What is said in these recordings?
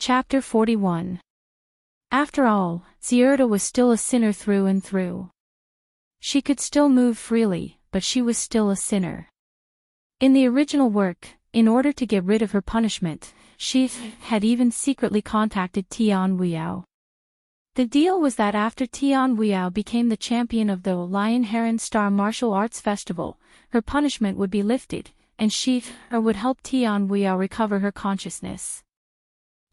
Chapter 41. After all, Zierda was still a sinner through and through. She could still move freely, but she was still a sinner. In the original work, in order to get rid of her punishment, she had even secretly contacted Tian Weiyao. The deal was that after Tian Weiyao became the champion of the Lion Heron Star Martial Arts Festival, her punishment would be lifted, and she would help Tian Weiyao recover her consciousness.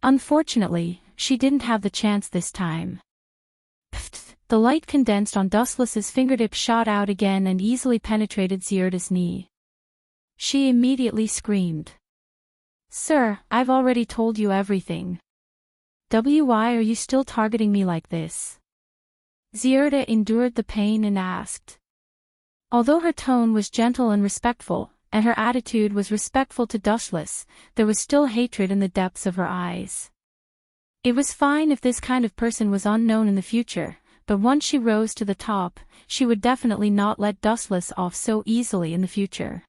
Unfortunately, she didn't have the chance this time. The light condensed on Dustless's fingertip shot out again and easily penetrated Zierda's knee. She immediately screamed. "Sir, I've already told you everything. Why are you still targeting me like this?" Zierda endured the pain and asked. Although her tone was gentle and respectful, and her attitude was respectful to Dustless, there was still hatred in the depths of her eyes. It was fine if this kind of person was unknown in the future, but once she rose to the top, she would definitely not let Dustless off so easily in the future.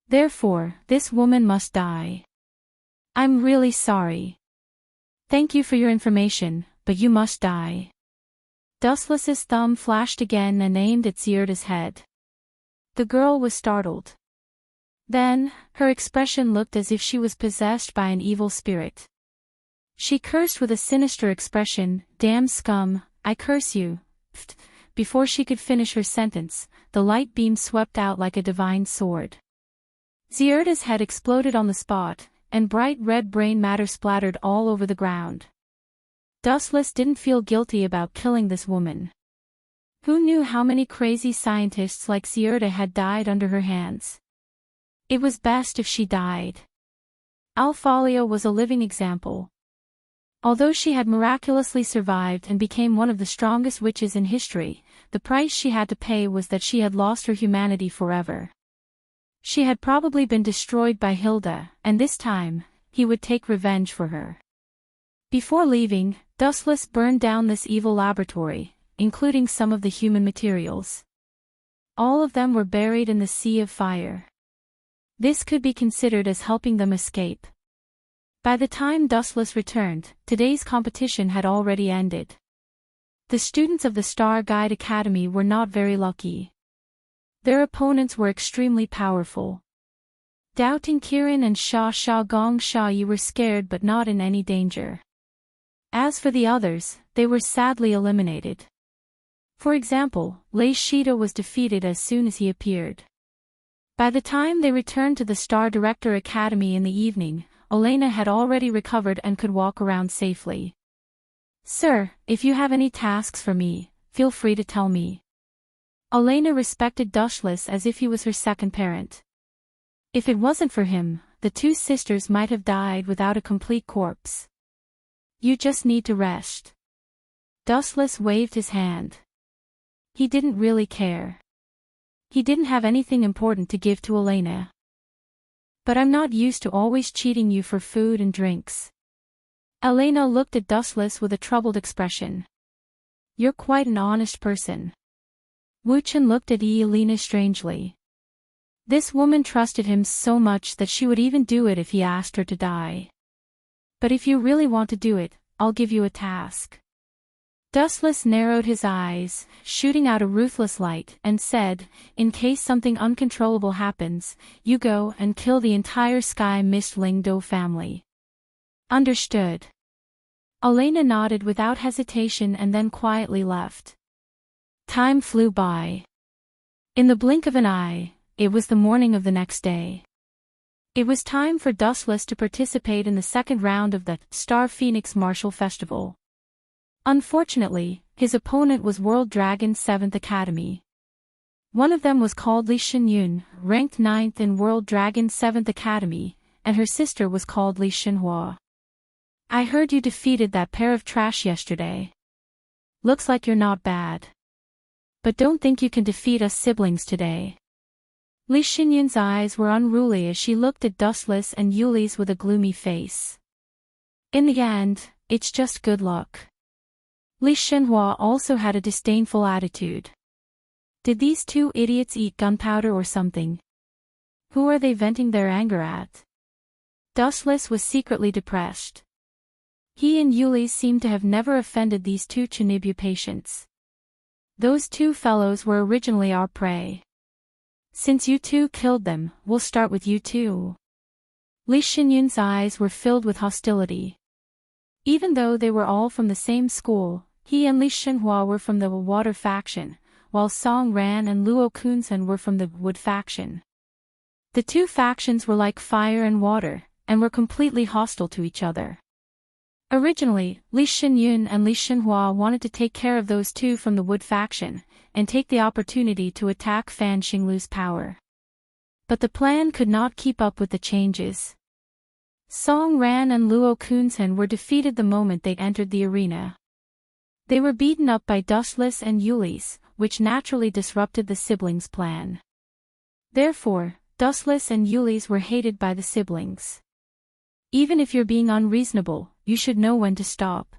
Therefore, this woman must die. "I'm really sorry. Thank you for your information, but you must die." Dustless's thumb flashed again and aimed at Zierda's head. The girl was startled. Then, her expression looked as if she was possessed by an evil spirit. She cursed with a sinister expression, "Damn scum, I curse you." Before she could finish her sentence, the light beam swept out like a divine sword. Zierda's head exploded on the spot, and bright red brain matter splattered all over the ground. Dustless didn't feel guilty about killing this woman. Who knew how many crazy scientists like Zierda had died under her hands? It was best if she died. Alphalia was a living example. Although she had miraculously survived and became one of the strongest witches in history, the price she had to pay was that she had lost her humanity forever. She had probably been destroyed by Hilda, and this time, he would take revenge for her. Before leaving, Dustless burned down this evil laboratory, including some of the human materials. All of them were buried in the sea of fire. This could be considered as helping them escape. By the time Dustless returned, today's competition had already ended. The students of the Star Guide Academy were not very lucky. Their opponents were extremely powerful. Doubting Kirin and Sha Gong Sha Yi were scared but not in any danger. As for the others, they were sadly eliminated. For example, Lei Shida was defeated as soon as he appeared. By the time they returned to the Star Director Academy in the evening, Elena had already recovered and could walk around safely. "Sir, if you have any tasks for me, feel free to tell me." Elena respected Dustless as if he was her second parent. If it wasn't for him, the two sisters might have died without a complete corpse. "You just need to rest." Dustless waved his hand. He didn't really care. He didn't have anything important to give to Elena. "But I'm not used to always cheating you for food and drinks." Elena looked at Dustless with a troubled expression. "You're quite an honest person." Wuchen looked at Elena strangely. This woman trusted him so much that she would even do it if he asked her to die. "But if you really want to do it, I'll give you a task." Dustless narrowed his eyes, shooting out a ruthless light, and said, "In case something uncontrollable happens, you go and kill the entire Sky Mist Lingdo family." "Understood." Elena nodded without hesitation and then quietly left. Time flew by. In the blink of an eye, it was the morning of the next day. It was time for Dustless to participate in the second round of the Star Phoenix Martial Festival. Unfortunately, his opponent was World Dragon 7th Academy. One of them was called Li Xinyun, ranked 9th in World Dragon 7th Academy, and her sister was called Li Xinhua. "I heard you defeated that pair of trash yesterday. Looks like you're not bad. But don't think you can defeat us siblings today." Li Xinyun's eyes were unruly as she looked at Dustless and Yuli's with a gloomy face. "In the end, it's just good luck." Li Xinhua also had a disdainful attitude. Did these two idiots eat gunpowder or something? Who are they venting their anger at? Dustless was secretly depressed. He and Yuli's seemed to have never offended these two Shinobi patients. Those two fellows were originally our prey. Since you two killed them, we'll start with you too. Li Xinyun's eyes were filled with hostility. Even though they were all from the same school, he and Li Shenhua were from the water faction, while Song Ran and Luo Kunsen were from the wood faction. The two factions were like fire and water, and were completely hostile to each other. Originally, Li Xinyun and Li Shenhua wanted to take care of those two from the wood faction, and take the opportunity to attack Fan Xinglu's power. But the plan could not keep up with the changes. Song Ran and Luo Kunsen were defeated the moment they entered the arena. They were beaten up by Dustless and Yuli's, which naturally disrupted the siblings' plan. Therefore, Dustless and Yuli's were hated by the siblings. Even if you're being unreasonable, you should know when to stop.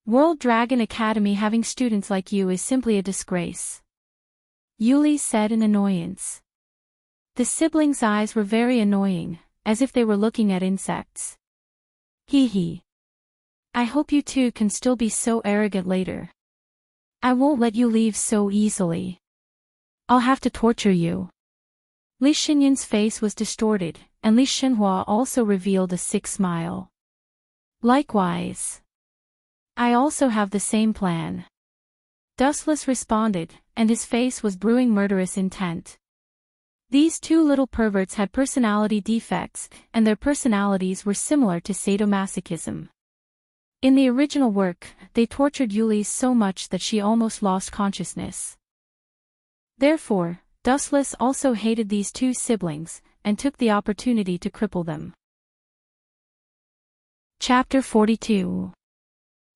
World Dragon Academy having students like you is simply a disgrace. Yuli said in annoyance. The siblings' eyes were very annoying, as if they were looking at insects. Hee hee. I hope you two can still be so arrogant later. I won't let you leave so easily. I'll have to torture you. Li Xinyun's face was distorted, and Li Shenhua also revealed a sick smile. Likewise. I also have the same plan. Dustless responded, and his face was brewing murderous intent. These two little perverts had personality defects, and their personalities were similar to sadomasochism. In the original work, they tortured Yuli so much that she almost lost consciousness. Therefore, Dustless also hated these two siblings, and took the opportunity to cripple them. Chapter 42.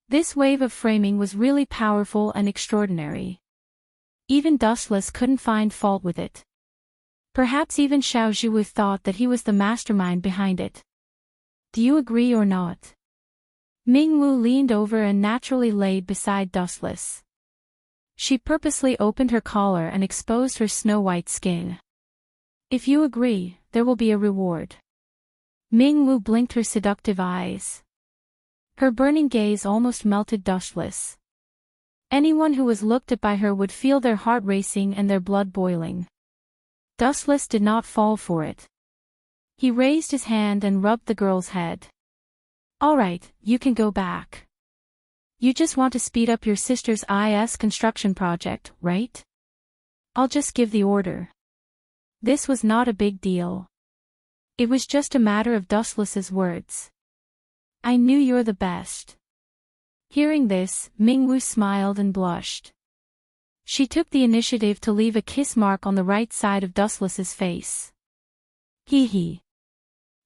This wave of framing was really powerful and extraordinary. Even Dustless couldn't find fault with it. Perhaps even Xiao Zhiwu thought that he was the mastermind behind it. Do you agree or not? Mingwu leaned over and naturally laid beside Dustless. She purposely opened her collar and exposed her snow-white skin. If you agree, there will be a reward. Mingwu blinked her seductive eyes. Her burning gaze almost melted Dustless. Anyone who was looked at by her would feel their heart racing and their blood boiling. Dustless did not fall for it. He raised his hand and rubbed the girl's head. All right, you can go back. You just want to speed up your sister's IS construction project, right? I'll just give the order. This was not a big deal. It was just a matter of Dustless's words. I knew you're the best. Hearing this, Mingwu smiled and blushed. She took the initiative to leave a kiss mark on the right side of Dustless's face. Hee hee.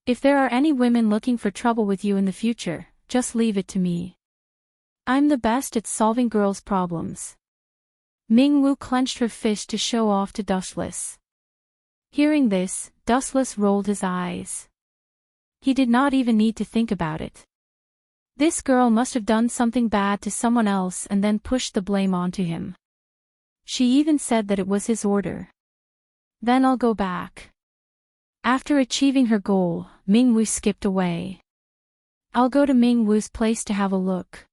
If there are any women looking for trouble with you in the future, just leave it to me. I'm the best at solving girls' problems. Mingwu clenched her fist to show off to Dustless. Hearing this, Dustless rolled his eyes. He did not even need to think about it. This girl must have done something bad to someone else and then pushed the blame onto him. She even said that it was his order. Then I'll go back. After achieving her goal, Mingwu skipped away. I'll go to Mingwu's place to have a look.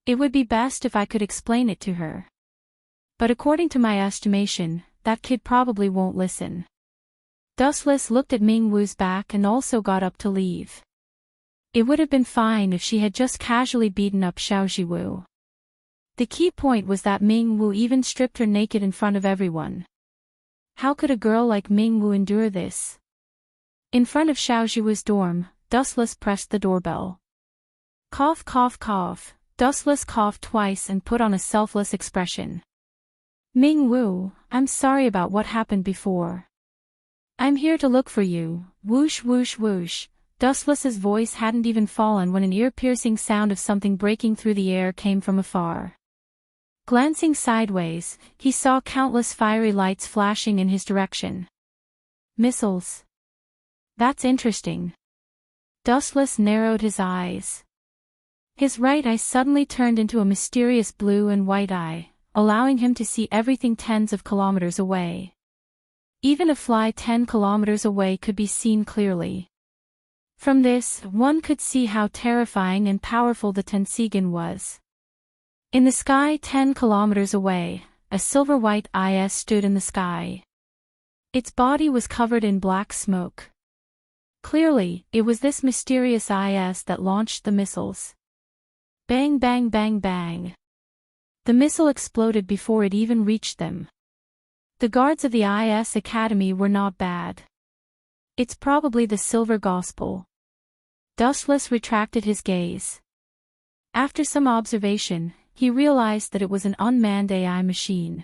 It would be best if I could explain it to her. But according to my estimation, that kid probably won't listen. Dustless looked at Mingwu's back and also got up to leave. It would have been fine if she had just casually beaten up Xiao Zhiwu. The key point was that Mingwu even stripped her naked in front of everyone. How could a girl like Mingwu endure this? In front of Xiao Zhiwu's dorm, Dustless pressed the doorbell. Cough cough cough. Dustless coughed twice and put on a selfless expression. Mingwu, I'm sorry about what happened before. I'm here to look for you. Whoosh whoosh whoosh. Dustless's voice hadn't even fallen when an ear-piercing sound of something breaking through the air came from afar. Glancing sideways, he saw countless fiery lights flashing in his direction. Missiles. That's interesting. Dustless narrowed his eyes. His right eye suddenly turned into a mysterious blue and white eye, allowing him to see everything tens of kilometers away. Even a fly 10 kilometers away could be seen clearly. From this, one could see how terrifying and powerful the Tensigan was. In the sky 10 kilometers away, a silver-white IS stood in the sky. Its body was covered in black smoke. Clearly, it was this mysterious IS that launched the missiles. Bang bang bang bang. The missile exploded before it even reached them. The guards of the IS Academy were not bad. It's probably the Silver Gospel. Dustless retracted his gaze. After some observation, he realized that it was an unmanned AI machine.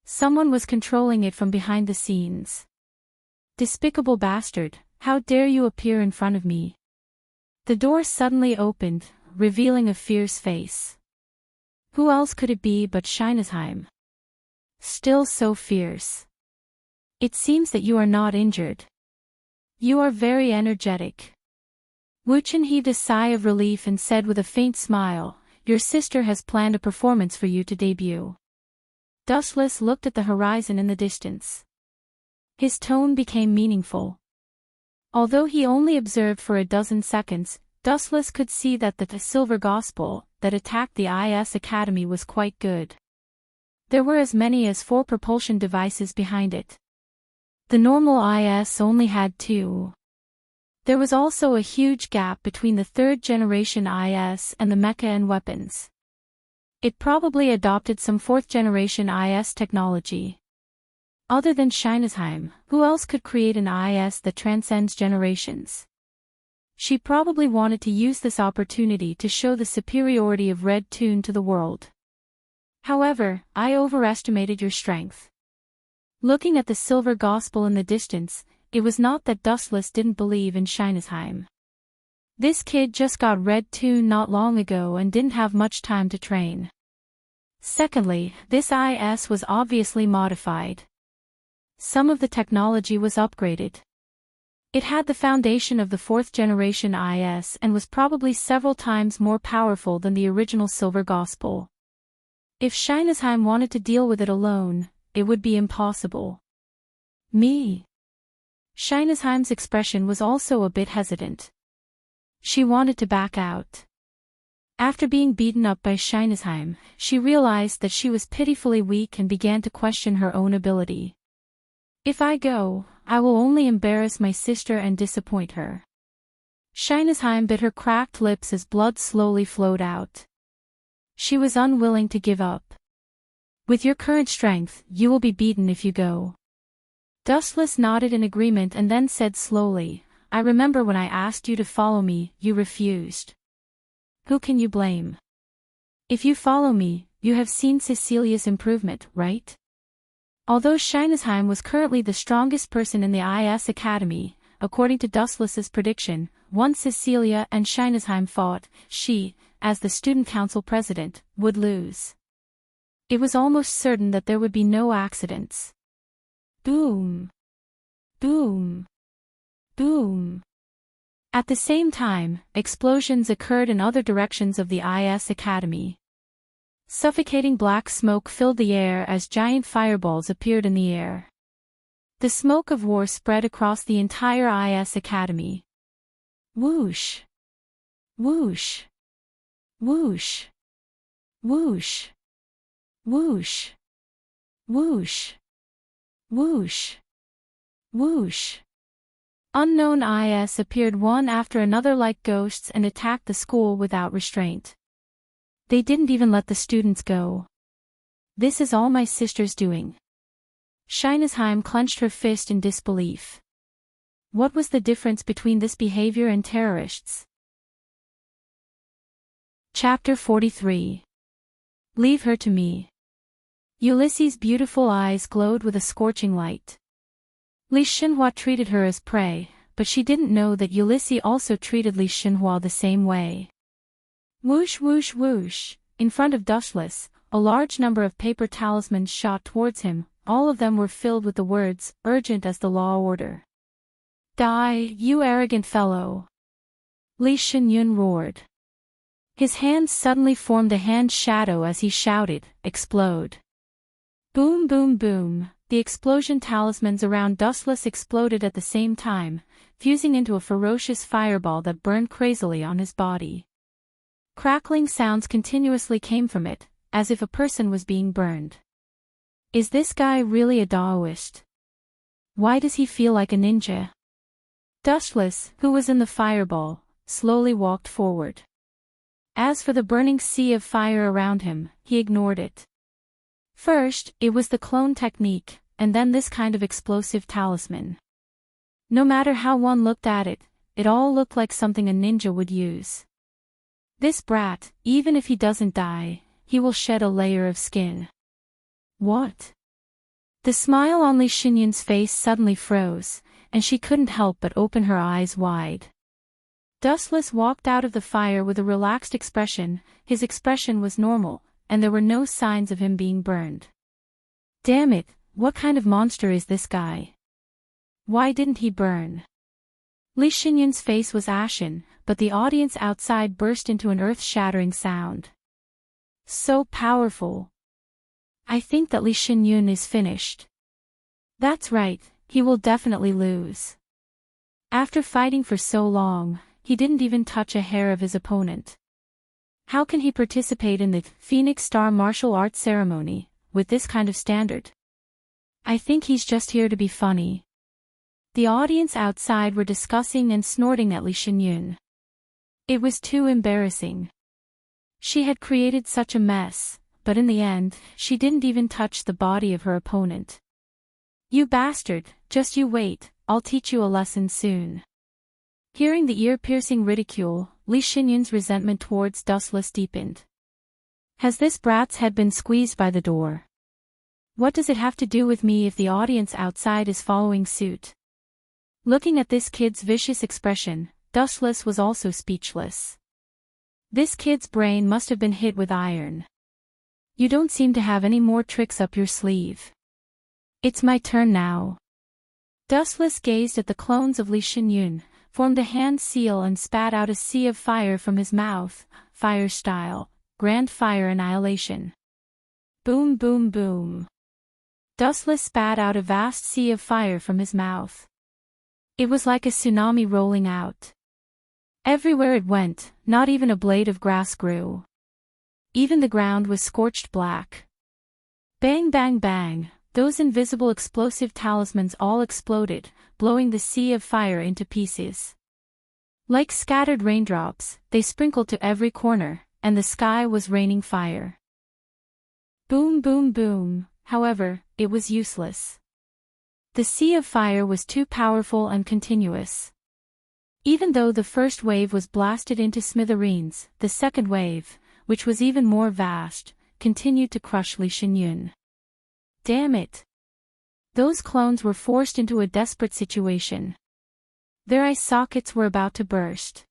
Someone was controlling it from behind the scenes. Despicable bastard, how dare you appear in front of me? The door suddenly opened, revealing a fierce face. Who else could it be but Shinesheim? Still so fierce. It seems that you are not injured. You are very energetic. Wuchen heaved a sigh of relief and said with a faint smile, "Your sister has planned a performance for you to debut." Dustless looked at the horizon in the distance. His tone became meaningful. Although he only observed for a dozen seconds, Dustless could see that the Silver Gospel that attacked the IS Academy was quite good. There were as many as 4 propulsion devices behind it. The normal IS only had 2. There was also a huge gap between the 3rd generation IS and the mecha and weapons. It probably adopted some 4th generation IS technology. Other than Shinesheim, who else could create an IS that transcends generations? She probably wanted to use this opportunity to show the superiority of Red Toon to the world. However, I overestimated your strength. Looking at the Silver Gospel in the distance, it was not that Dustless didn't believe in Shinesheim. This kid just got Red Toon not long ago and didn't have much time to train. Secondly, this IS was obviously modified. Some of the technology was upgraded. It had the foundation of the 4th generation IS and was probably several times more powerful than the original Silver Gospel. If Shinesheim wanted to deal with it alone, it would be impossible. Me? Shinesheim's expression was also a bit hesitant. She wanted to back out. After being beaten up by Shinesheim, she realized that she was pitifully weak and began to question her own ability. If I go, I will only embarrass my sister and disappoint her. Shinesheim bit her cracked lips as blood slowly flowed out. She was unwilling to give up. With your current strength, you will be beaten if you go. Dustless nodded in agreement and then said slowly, "I remember when I asked you to follow me, you refused. Who can you blame? If you follow me, you have seen Cecilia's improvement, right?" Although Shinesheim was currently the strongest person in the IS Academy, according to Dustless's prediction, once Cecilia and Shinesheim fought, she, as the student council president, would lose. It was almost certain that there would be no accidents. Boom! Boom! Boom! At the same time, explosions occurred in other directions of the IS Academy. Suffocating black smoke filled the air as giant fireballs appeared in the air. The smoke of war spread across the entire IS Academy. Whoosh! Whoosh! Whoosh! Whoosh! Whoosh! Whoosh! Whoosh! Whoosh! Unknown IS appeared one after another like ghosts and attacked the school without restraint. They didn't even let the students go. This is all my sister's doing. Shinesheim clenched her fist in disbelief. What was the difference between this behavior and terrorists? Chapter 43. Leave her to me. Ulysses' beautiful eyes glowed with a scorching light. Li Xinhua treated her as prey, but she didn't know that Ulysses also treated Li Xinhua the same way. Whoosh whoosh whoosh, in front of Dustless, a large number of paper talismans shot towards him, all of them were filled with the words, urgent as the law order. Die, you arrogant fellow! Li Xinyun roared. His hands suddenly formed a hand shadow as he shouted, explode. Boom boom boom, the explosion talismans around Dustless exploded at the same time, fusing into a ferocious fireball that burned crazily on his body. Crackling sounds continuously came from it, as if a person was being burned. Is this guy really a Taoist? Why does he feel like a ninja? Dustless, who was in the fireball, slowly walked forward. As for the burning sea of fire around him, he ignored it. First, it was the clone technique, and then this kind of explosive talisman. No matter how one looked at it, it all looked like something a ninja would use. This brat, even if he doesn't die, he will shed a layer of skin. What? The smile on Li Xinyun's face suddenly froze, and she couldn't help but open her eyes wide. Dustless walked out of the fire with a relaxed expression. His expression was normal, and there were no signs of him being burned. Damn it, what kind of monster is this guy? Why didn't he burn? Li Xinyun's face was ashen, but the audience outside burst into an earth-shattering sound. So powerful. I think that Li Xinyun is finished. That's right, he will definitely lose. After fighting for so long, he didn't even touch a hair of his opponent. How can he participate in the Phoenix Star martial arts ceremony with this kind of standard? I think he's just here to be funny. The audience outside were discussing and snorting at Li Xinyun. It was too embarrassing. She had created such a mess, but in the end, she didn't even touch the body of her opponent. You bastard, just you wait, I'll teach you a lesson soon. Hearing the ear-piercing ridicule, Li Xinyun's resentment towards Dustless deepened. Has this brat's head been squeezed by the door? What does it have to do with me if the audience outside is following suit? Looking at this kid's vicious expression, Dustless was also speechless. This kid's brain must have been hit with iron. You don't seem to have any more tricks up your sleeve. It's my turn now. Dustless gazed at the clones of Li Xinyun, formed a hand seal and spat out a sea of fire from his mouth, fire style, grand fire annihilation. Boom boom boom. Dustless spat out a vast sea of fire from his mouth. It was like a tsunami rolling out. Everywhere it went, not even a blade of grass grew. Even the ground was scorched black. Bang bang bang, those invisible explosive talismans all exploded, blowing the sea of fire into pieces. Like scattered raindrops, they sprinkled to every corner, and the sky was raining fire. Boom boom boom, however, it was useless. The sea of fire was too powerful and continuous. Even though the first wave was blasted into smithereens, the second wave, which was even more vast, continued to crush Li Xinyun. Damn it! Those clones were forced into a desperate situation. Their eye sockets were about to burst.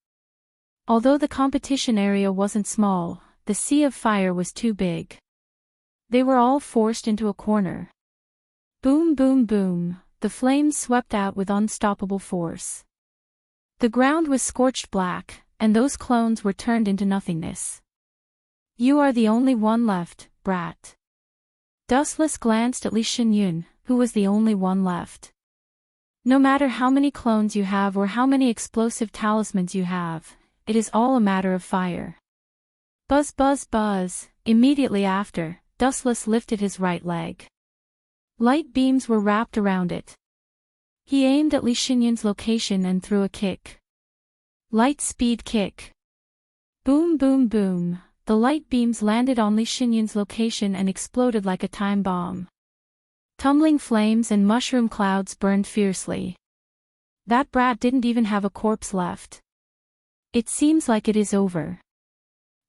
Although the competition area wasn't small, the sea of fire was too big. They were all forced into a corner. Boom boom boom, the flames swept out with unstoppable force. The ground was scorched black, and those clones were turned into nothingness. You are the only one left, brat. Dustless glanced at Li Xinyun, who was the only one left. No matter how many clones you have or how many explosive talismans you have, it is all a matter of fire. Buzz buzz buzz, immediately after, Dustless lifted his right leg. Light beams were wrapped around it. He aimed at Li Xinyun's location and threw a kick. Light speed kick. Boom boom boom, the light beams landed on Li Xinyun's location and exploded like a time bomb. Tumbling flames and mushroom clouds burned fiercely. That brat didn't even have a corpse left. It seems like it is over.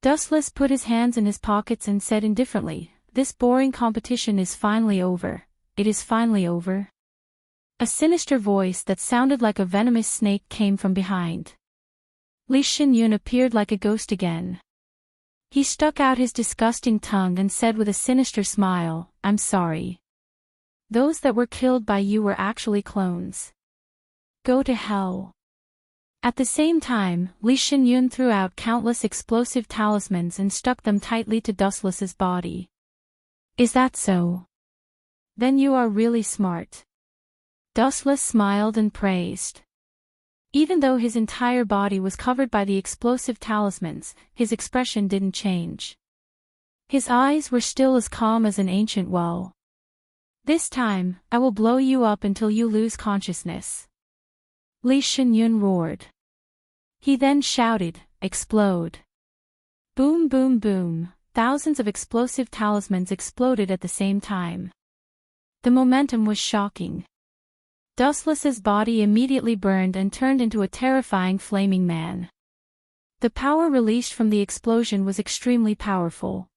Dustless put his hands in his pockets and said indifferently, this boring competition is finally over. It is finally over. A sinister voice that sounded like a venomous snake came from behind. Li Xinyun appeared like a ghost again. He stuck out his disgusting tongue and said with a sinister smile, I'm sorry. Those that were killed by you were actually clones. Go to hell. At the same time, Li Xinyun threw out countless explosive talismans and stuck them tightly to Dustless's body. Is that so? Then you are really smart. Dustless smiled and praised. Even though his entire body was covered by the explosive talismans, his expression didn't change. His eyes were still as calm as an ancient well. This time, I will blow you up until you lose consciousness. Li Shunyun roared. He then shouted, explode. Boom boom boom, thousands of explosive talismans exploded at the same time. The momentum was shocking. Dustless's body immediately burned and turned into a terrifying flaming man. The power released from the explosion was extremely powerful.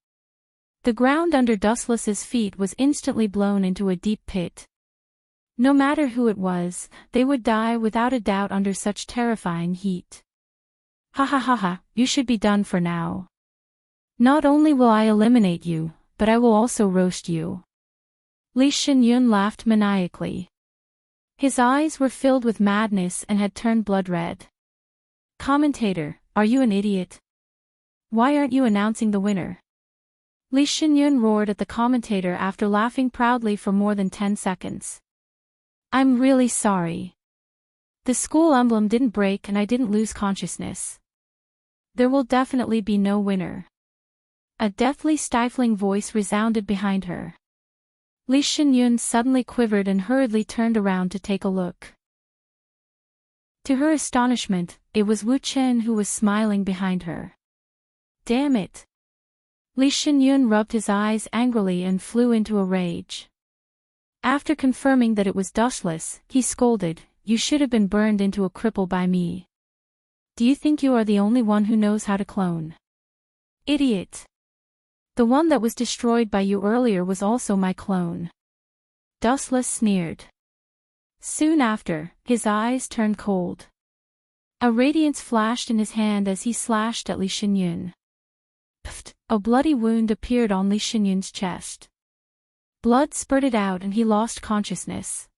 The ground under Dustless's feet was instantly blown into a deep pit. No matter who it was, they would die without a doubt under such terrifying heat. Ha ha ha ha, you should be done for now. Not only will I eliminate you, but I will also roast you. Li Shunyun laughed maniacally. His eyes were filled with madness and had turned blood red. Commentator, are you an idiot? Why aren't you announcing the winner? Li Shunyun roared at the commentator after laughing proudly for more than 10 seconds. I'm really sorry. The school emblem didn't break and I didn't lose consciousness. There will definitely be no winner. A deathly stifling voice resounded behind her. Li Shunyun suddenly quivered and hurriedly turned around to take a look. To her astonishment, it was Wu Chen who was smiling behind her. Damn it! Li Shunyun rubbed his eyes angrily and flew into a rage. After confirming that it was Dustless, he scolded, you should have been burned into a cripple by me. Do you think you are the only one who knows how to clone? Idiot! The one that was destroyed by you earlier was also my clone. Dustless sneered. Soon after, his eyes turned cold. A radiance flashed in his hand as he slashed at Li Shunyun. Pfft! A bloody wound appeared on Li Shunyun's chest. Blood spurted out and he lost consciousness.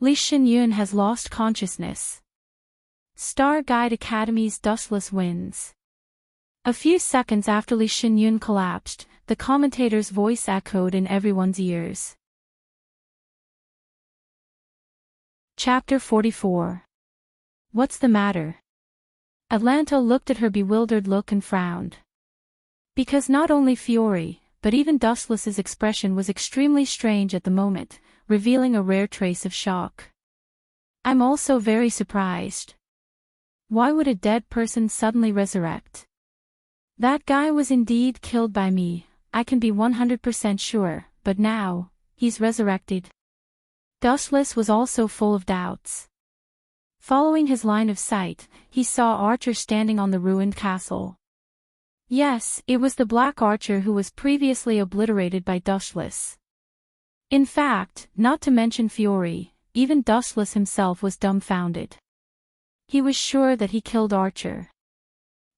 Li Shunyun has lost consciousness. Star Guide Academy's Dustless wins. A few seconds after Li Shunyun collapsed, the commentator's voice echoed in everyone's ears. Chapter 44. What's the matter? Atlanta looked at her bewildered look and frowned. Because not only Fiore, but even Dustless's expression was extremely strange at the moment, revealing a rare trace of shock. I'm also very surprised. Why would a dead person suddenly resurrect? That guy was indeed killed by me, I can be 100% sure, but now, he's resurrected. Dustless was also full of doubts. Following his line of sight, he saw Archer standing on the ruined castle. Yes, it was the Black Archer who was previously obliterated by Dustless. In fact, not to mention Fiore, even Dustless himself was dumbfounded. He was sure that he killed Archer.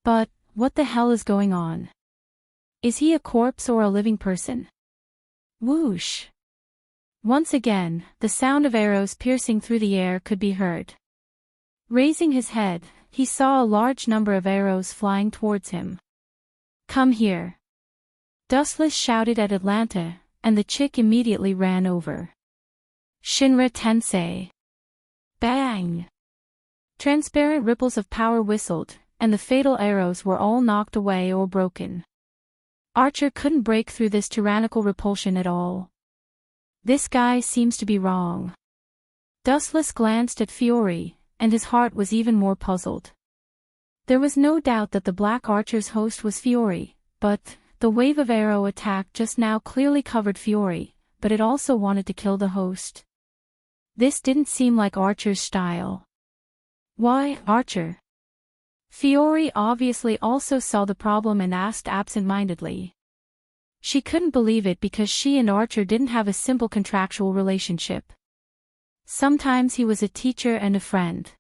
But, what the hell is going on? Is he a corpse or a living person? Whoosh! Once again, the sound of arrows piercing through the air could be heard. Raising his head, he saw a large number of arrows flying towards him. Come here! Dustless shouted at Atlanta, and the chick immediately ran over. Shinra Tensei! Bang! Transparent ripples of power whistled, and the fatal arrows were all knocked away or broken. Archer couldn't break through this tyrannical repulsion at all. This guy seems to be wrong. Dustless glanced at Fiore, and his heart was even more puzzled. There was no doubt that the Black Archer's host was Fiore, but the wave of arrow attack just now clearly covered Fiore, but it also wanted to kill the host. This didn't seem like Archer's style. Why, Archer? Fiore obviously also saw the problem and asked absent-mindedly. She couldn't believe it because she and Archer didn't have a simple contractual relationship. Sometimes he was a teacher and a friend.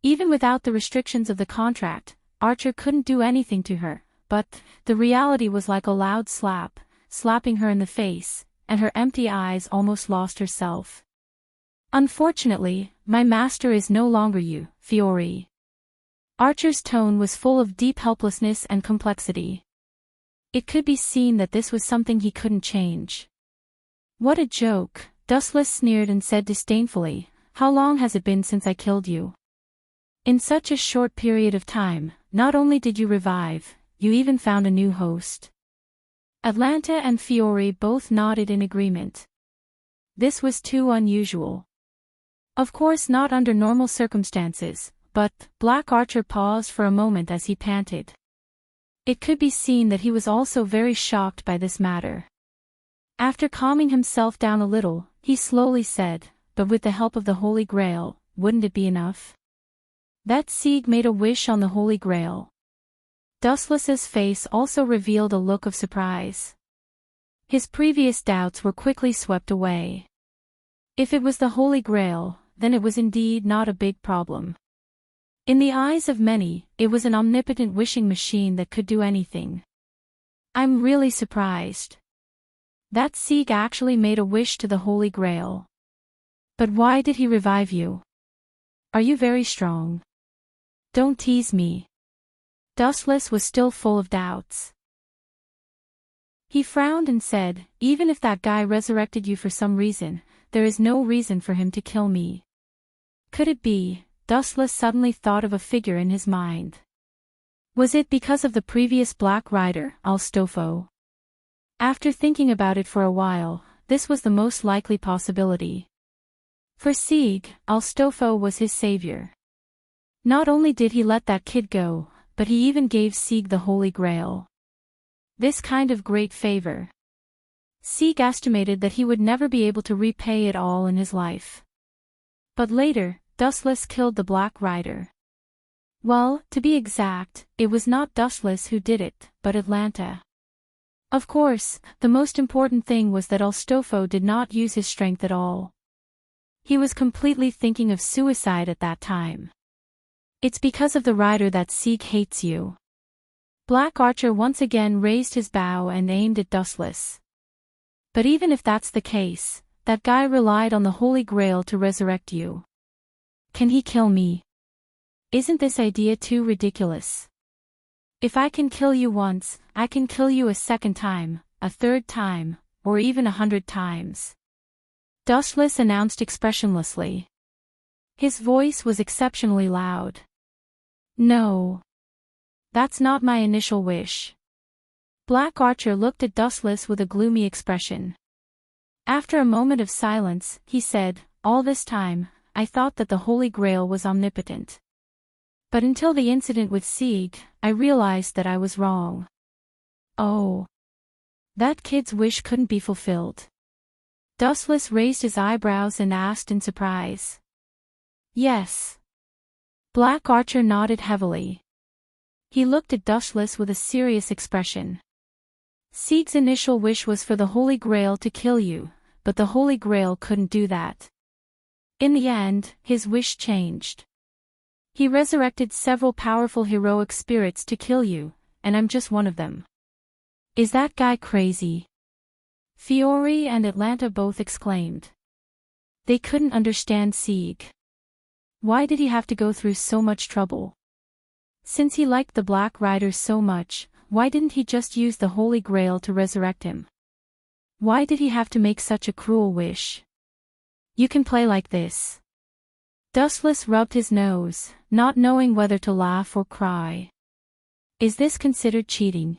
Even without the restrictions of the contract, Archer couldn't do anything to her, but the reality was like a loud slap, slapping her in the face, and her empty eyes almost lost herself. Unfortunately, my master is no longer you, Fiore. Archer's tone was full of deep helplessness and complexity. It could be seen that this was something he couldn't change. What a joke, Dustless sneered and said disdainfully, how long has it been since I killed you? In such a short period of time, not only did you revive, you even found a new host. Atlanta and Fiore both nodded in agreement. This was too unusual. Of course not under normal circumstances, but Black Archer paused for a moment as he panted. It could be seen that he was also very shocked by this matter. After calming himself down a little, he slowly said, but with the help of the Holy Grail, wouldn't it be enough? That Sieg made a wish on the Holy Grail. Dustless's face also revealed a look of surprise. His previous doubts were quickly swept away. If it was the Holy Grail, then it was indeed not a big problem. In the eyes of many, it was an omnipotent wishing machine that could do anything. I'm really surprised. That Sieg actually made a wish to the Holy Grail. But why did he revive you? Are you very strong? Don't tease me. Dustless was still full of doubts. He frowned and said, even if that guy resurrected you for some reason, there is no reason for him to kill me. Could it be? Dustless suddenly thought of a figure in his mind. Was it because of the previous Black Rider, Alstofo? After thinking about it for a while, this was the most likely possibility. For Sieg, Alstofo was his savior. Not only did he let that kid go, but he even gave Sieg the Holy Grail. This kind of great favor. Sieg estimated that he would never be able to repay it all in his life. But later, Dustless killed the Black Rider. Well, to be exact, it was not Dustless who did it, but Atlanta. Of course, the most important thing was that Alstofo did not use his strength at all. He was completely thinking of suicide at that time. It's because of the rider that Sieg hates you. Black Archer once again raised his bow and aimed at Dustless. But even if that's the case, that guy relied on the Holy Grail to resurrect you. Can he kill me? Isn't this idea too ridiculous? If I can kill you once, I can kill you a second time, a third time, or even 100 times. Dustless announced expressionlessly. His voice was exceptionally loud. No. That's not my initial wish. Black Archer looked at Dustless with a gloomy expression. After a moment of silence, he said, all this time, I thought that the Holy Grail was omnipotent. But until the incident with Sieg, I realized that I was wrong. Oh. That kid's wish couldn't be fulfilled. Dustless raised his eyebrows and asked in surprise. Yes. Black Archer nodded heavily. He looked at Dustless with a serious expression. Sieg's initial wish was for the Holy Grail to kill you, but the Holy Grail couldn't do that. In the end, his wish changed. He resurrected several powerful heroic spirits to kill you, and I'm just one of them. Is that guy crazy? Fiore and Atlanta both exclaimed. They couldn't understand Sieg. Why did he have to go through so much trouble? Since he liked the Black Rider so much, why didn't he just use the Holy Grail to resurrect him? Why did he have to make such a cruel wish? You can play like this. Dustless rubbed his nose, not knowing whether to laugh or cry. Is this considered cheating?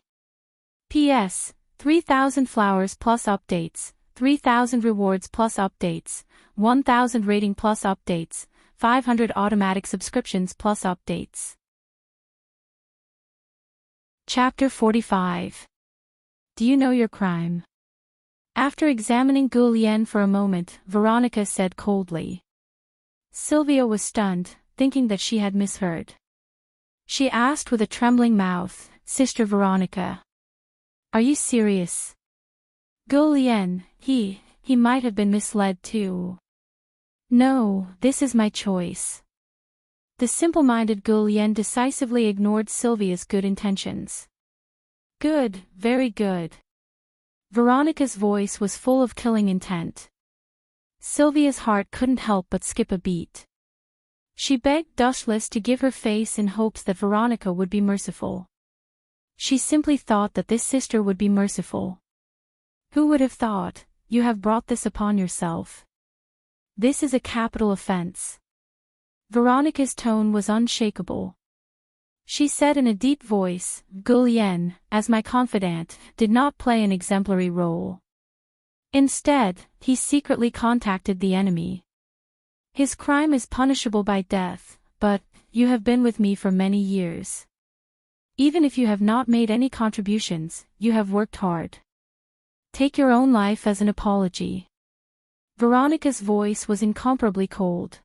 P.S. 3,000 flowers plus updates, 3,000 rewards plus updates, 1,000 rating plus updates, 500 automatic subscriptions plus updates. Chapter 45. Do you know your crime? After examining Guilien for a moment, Veronica said coldly. Sylvia was stunned, thinking that she had misheard. She asked with a trembling mouth, Sister Veronica. Are you serious? Guilien, he might have been misled too. No, this is my choice. The simple-minded Guilien decisively ignored Sylvia's good intentions. Good, very good. Veronica's voice was full of killing intent. Sylvia's heart couldn't help but skip a beat. She begged Dustless to give her face in hopes that Veronica would be merciful. She simply thought that this sister would be merciful. Who would have thought? you have brought this upon yourself. This is a capital offense. Veronica's tone was unshakable. She said in a deep voice, Gulian, as my confidant, did not play an exemplary role. Instead, he secretly contacted the enemy. His crime is punishable by death, but you have been with me for many years. Even if you have not made any contributions, you have worked hard. Take your own life as an apology. Veronica's voice was incomparably cold.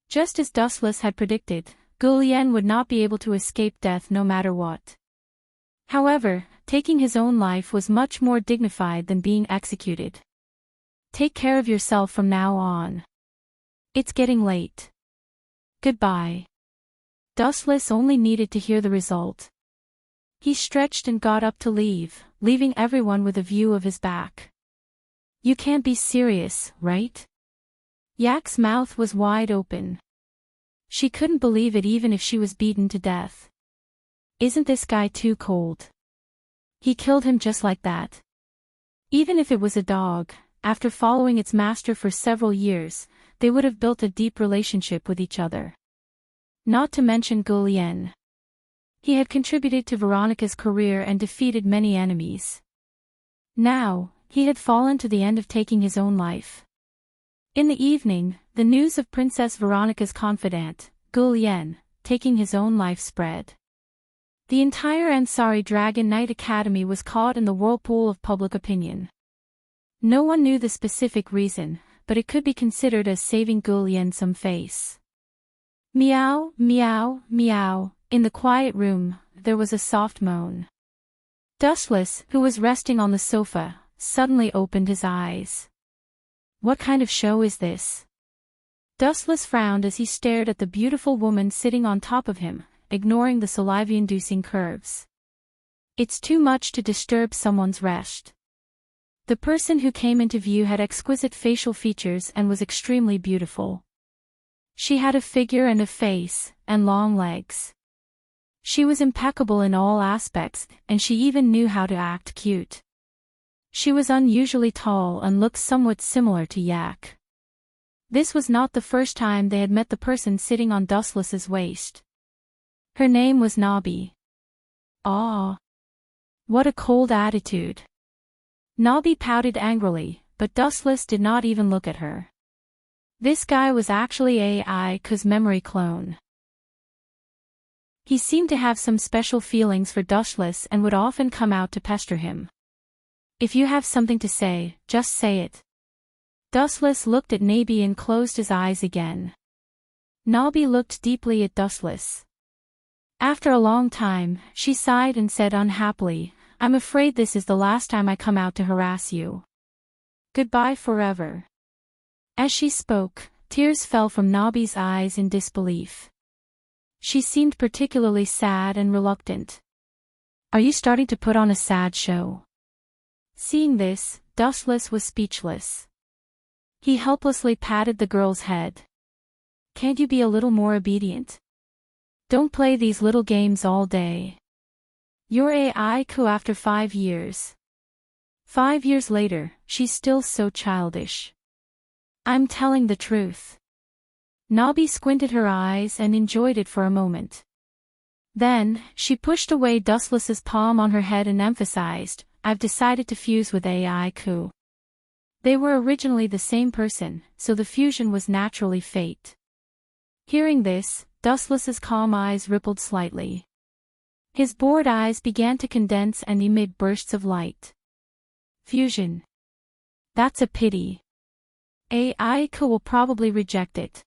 Just as Dustless had predicted, Gulian would not be able to escape death no matter what. However, taking his own life was much more dignified than being executed. Take care of yourself from now on. It's getting late. Goodbye. Dustless only needed to hear the result. He stretched and got up to leave, leaving everyone with a view of his back. You can't be serious, right? Yak's mouth was wide open. She couldn't believe it even if she was beaten to death. Isn't this guy too cold? He killed him just like that. Even if it was a dog, after following its master for several years, they would have built a deep relationship with each other. Not to mention Gulian. He had contributed to Veronica's career and defeated many enemies. Now, he had fallen to the end of taking his own life. In the evening, the news of Princess Veronica's confidant, Gulian, taking his own life spread. The entire Ansari Dragon Knight Academy was caught in the whirlpool of public opinion. No one knew the specific reason, but it could be considered as saving Gulian some face. Meow, meow, meow. In the quiet room, there was a soft moan. Dustless, who was resting on the sofa, suddenly opened his eyes. What kind of show is this? Dustless frowned as he stared at the beautiful woman sitting on top of him, ignoring the saliva-inducing curves. It's too much to disturb someone's rest. The person who came into view had exquisite facial features and was extremely beautiful. She had a figure and a face, and long legs. She was impeccable in all aspects, and she even knew how to act cute. She was unusually tall and looked somewhat similar to Yak. This was not the first time they had met the person sitting on Dustless's waist. Her name was Nabi. Ah! What a cold attitude. Nabi pouted angrily, but Dustless did not even look at her. This guy was actually AI's memory clone. He seemed to have some special feelings for Dustless and would often come out to pester him. If you have something to say, just say it. Dustless looked at Nabi and closed his eyes again. Nabi looked deeply at Dustless. After a long time, she sighed and said unhappily, I'm afraid this is the last time I come out to harass you. Goodbye forever. As she spoke, tears fell from Nabi's eyes in disbelief. She seemed particularly sad and reluctant. Are you starting to put on a sad show? Seeing this, Dustless was speechless. He helplessly patted the girl's head. Can't you be a little more obedient? Don't play these little games all day. You're AIku after 5 years. 5 years later, she's still so childish. I'm telling the truth. Nabi squinted her eyes and enjoyed it for a moment. Then, she pushed away Dustless's palm on her head and emphasized, I've decided to fuse with AIku. They were originally the same person, so the fusion was naturally fate. Hearing this, Dustless's calm eyes rippled slightly. His bored eyes began to condense and emit bursts of light. Fusion. That's a pity. AIku will probably reject it.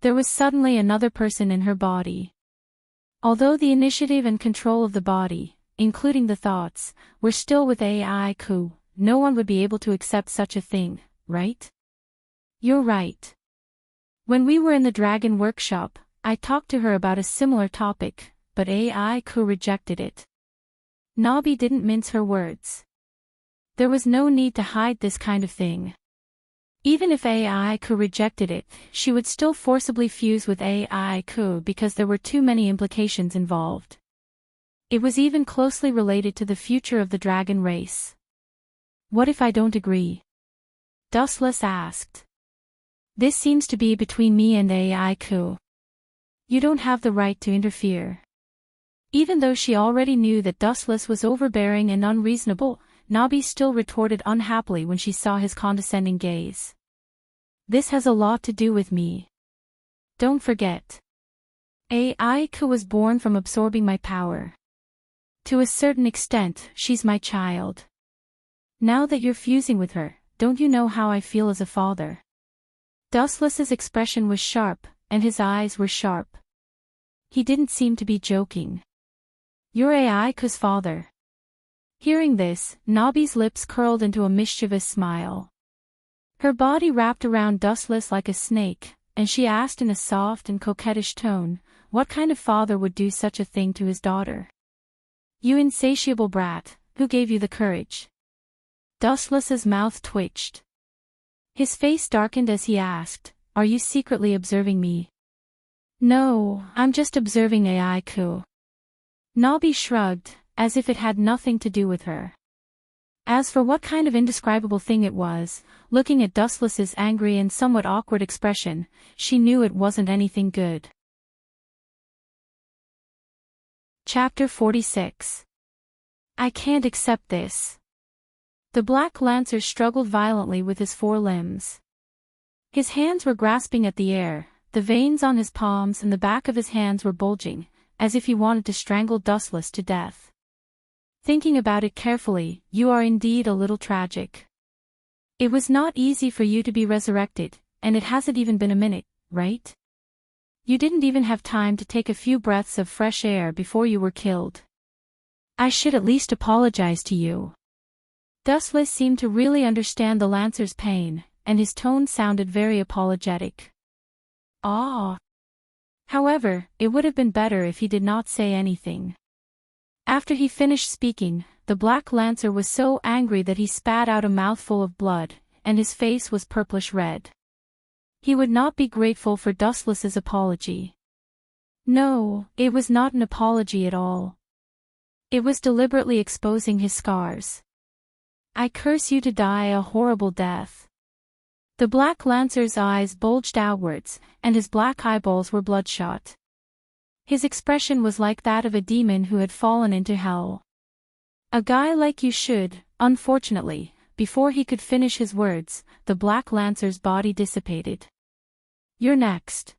There was suddenly another person in her body. Although the initiative and control of the body, including the thoughts, were still with AIku, no one would be able to accept such a thing, right? You're right. When we were in the dragon workshop, I talked to her about a similar topic, but AIku rejected it. Nabi didn't mince her words. There was no need to hide this kind of thing. Even if AIku rejected it, she would still forcibly fuse with AIku because there were too many implications involved. It was even closely related to the future of the dragon race. What if I don't agree? Dustless asked. This seems to be between me and Aiku. You don't have the right to interfere. Even though she already knew that Dustless was overbearing and unreasonable, Nabi still retorted unhappily when she saw his condescending gaze. This has a lot to do with me. Don't forget. Aiku was born from absorbing my power. To a certain extent, she's my child. Now that you're fusing with her, don't you know how I feel as a father? Dustless's expression was sharp, and his eyes were sharp. He didn't seem to be joking. You're Aiku's father. Hearing this, Nabi's lips curled into a mischievous smile. Her body wrapped around Dustless like a snake, and she asked in a soft and coquettish tone, what kind of father would do such a thing to his daughter? You insatiable brat, who gave you the courage? Dustless's mouth twitched. His face darkened as he asked, are you secretly observing me? No, I'm just observing Aiku. Nabi shrugged, as if it had nothing to do with her. As for what kind of indescribable thing it was, looking at Dustless's angry and somewhat awkward expression, she knew it wasn't anything good. Chapter 46. I can't accept this. The Black Lancer struggled violently with his four limbs. His hands were grasping at the air, the veins on his palms and the back of his hands were bulging, as if he wanted to strangle Dustless to death. Thinking about it carefully, you are indeed a little tragic. It was not easy for you to be resurrected, and it hasn't even been a minute, right? You didn't even have time to take a few breaths of fresh air before you were killed. I should at least apologize to you. Dustless seemed to really understand the Lancer's pain, and his tone sounded very apologetic. Ah. However, it would have been better if he did not say anything. After he finished speaking, the Black Lancer was so angry that he spat out a mouthful of blood, and his face was purplish red. He would not be grateful for Dustless's apology. No, it was not an apology at all. It was deliberately exposing his scars. I curse you to die a horrible death. The Black Lancer's eyes bulged outwards, and his black eyeballs were bloodshot. His expression was like that of a demon who had fallen into hell. A guy like you should, unfortunately. Before he could finish his words, the Black Lancer's body dissipated. You're next.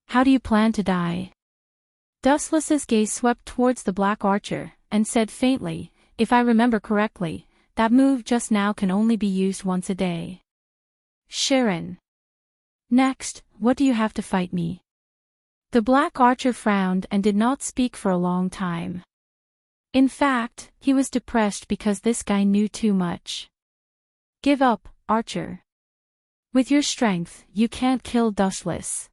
How do you plan to die? Dustless's gaze swept towards the Black Archer, and said faintly, if I remember correctly, that move just now can only be used once a day. Sharon. Next, what do you have to fight me? The Black Archer frowned and did not speak for a long time. In fact, he was depressed because this guy knew too much. Give up, Archer. With your strength, you can't kill Dustless.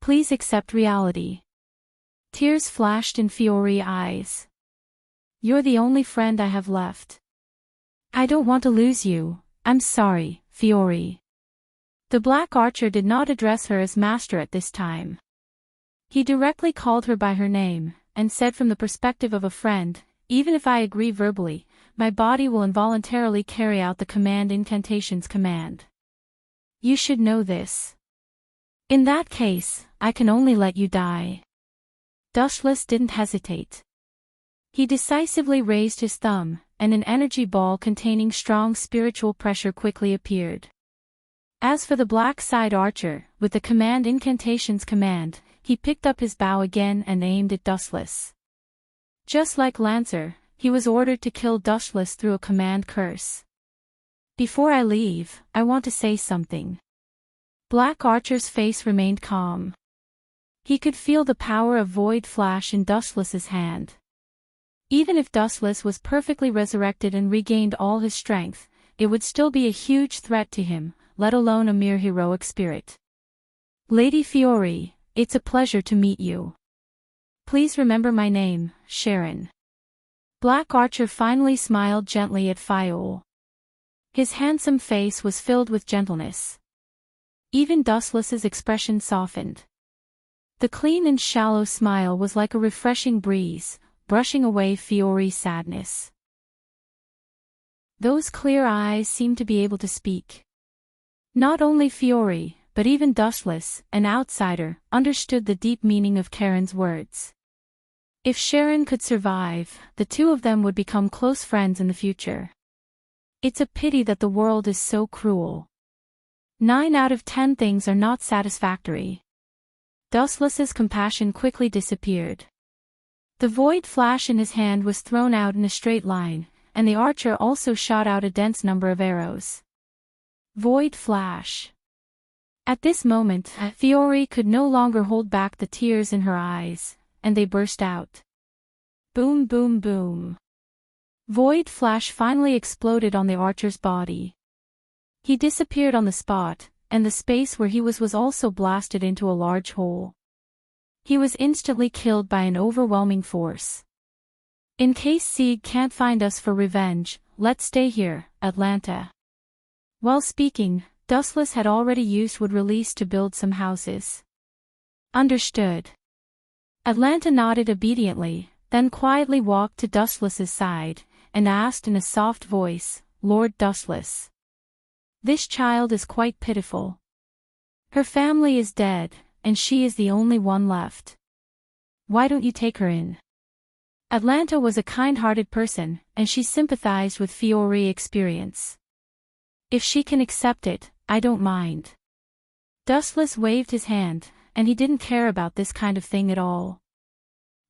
Please accept reality. Tears flashed in Fiore's eyes. You're the only friend I have left. I don't want to lose you, I'm sorry, Fiore. The Black Archer did not address her as master at this time. He directly called her by her name, and said from the perspective of a friend, even if I agree verbally, my body will involuntarily carry out the command incantation's command. You should know this. In that case, I can only let you die. Dustless didn't hesitate. He decisively raised his thumb, and an energy ball containing strong spiritual pressure quickly appeared. As for the Black-Side Archer, with the command incantation's command, he picked up his bow again and aimed at Dustless. Just like Lancer, he was ordered to kill Dustless through a command curse. Before I leave, I want to say something. Black Archer's face remained calm. He could feel the power of void flash in Dustless's hand. Even if Dustless was perfectly resurrected and regained all his strength, it would still be a huge threat to him, let alone a mere heroic spirit. Lady Fiore, it's a pleasure to meet you. Please remember my name, Sharon. Black Archer finally smiled gently at Fiole. His handsome face was filled with gentleness. Even Dustless's expression softened. The clean and shallow smile was like a refreshing breeze, brushing away Fiore's sadness. Those clear eyes seemed to be able to speak. Not only Fiore, but even Dustless, an outsider, understood the deep meaning of Karen's words. If Sharon could survive, the two of them would become close friends in the future. It's a pity that the world is so cruel. 9 out of 10 things are not satisfactory. Dustless's compassion quickly disappeared. The void flash in his hand was thrown out in a straight line, and the archer also shot out a dense number of arrows. Void flash. At this moment, Fiore could no longer hold back the tears in her eyes, and they burst out. Boom, boom, boom. Void flash finally exploded on the archer's body. He disappeared on the spot, and the space where he was also blasted into a large hole. He was instantly killed by an overwhelming force. In case Sieg can't find us for revenge, let's stay here, Atlanta. While speaking, Dustless had already used wood release to build some houses. Understood. Atlanta nodded obediently, then quietly walked to Dustless's side, and asked in a soft voice, Lord Dustless. This child is quite pitiful. Her family is dead, and she is the only one left. Why don't you take her in? Atlanta was a kind-hearted person, and she sympathized with Fiore's experience. If she can accept it, I don't mind. Dustless waved his hand, and he didn't care about this kind of thing at all.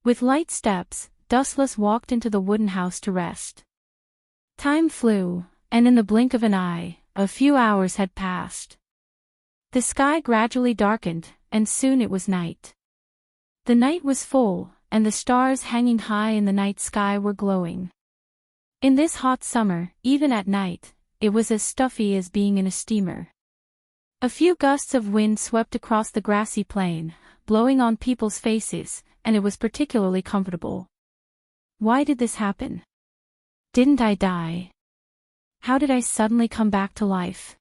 With light steps, Dustless walked into the wooden house to rest. Time flew, and in the blink of an eye, a few hours had passed. The sky gradually darkened, and soon it was night. The night was full, and the stars hanging high in the night sky were glowing. In this hot summer, even at night, it was as stuffy as being in a steamer. A few gusts of wind swept across the grassy plain, blowing on people's faces, and it was particularly comfortable. Why did this happen? Didn't I die? How did I suddenly come back to life?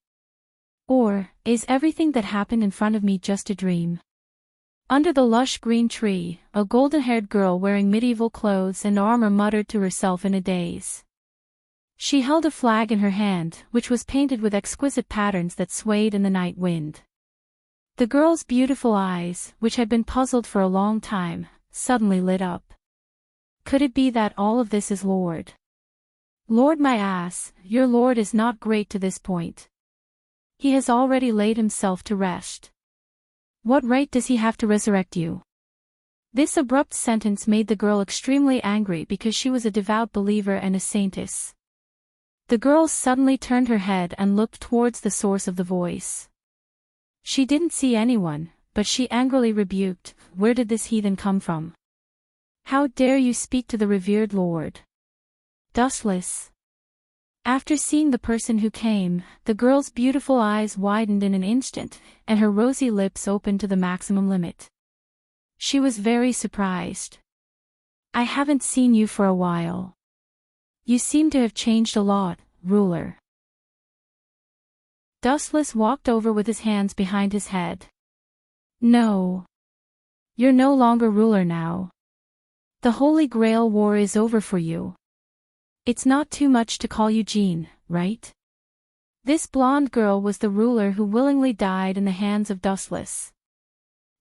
Or, is everything that happened in front of me just a dream? Under the lush green tree, a golden-haired girl wearing medieval clothes and armor muttered to herself in a daze. She held a flag in her hand, which was painted with exquisite patterns that swayed in the night wind. The girl's beautiful eyes, which had been puzzled for a long time, suddenly lit up. Could it be that all of this is Lord? Lord my ass, your Lord is not great to this point. He has already laid himself to rest. What right does he have to resurrect you? This abrupt sentence made the girl extremely angry because she was a devout believer and a saintess. The girl suddenly turned her head and looked towards the source of the voice. She didn't see anyone, but she angrily rebuked, where did this heathen come from? How dare you speak to the revered Lord? Dustless. After seeing the person who came, the girl's beautiful eyes widened in an instant, and her rosy lips opened to the maximum limit. She was very surprised. I haven't seen you for a while. You seem to have changed a lot, ruler. Dustless walked over with his hands behind his head. No. You're no longer ruler now. The Holy Grail War is over for you. It's not too much to call you Jean, right? This blonde girl was the ruler who willingly died in the hands of Dustless.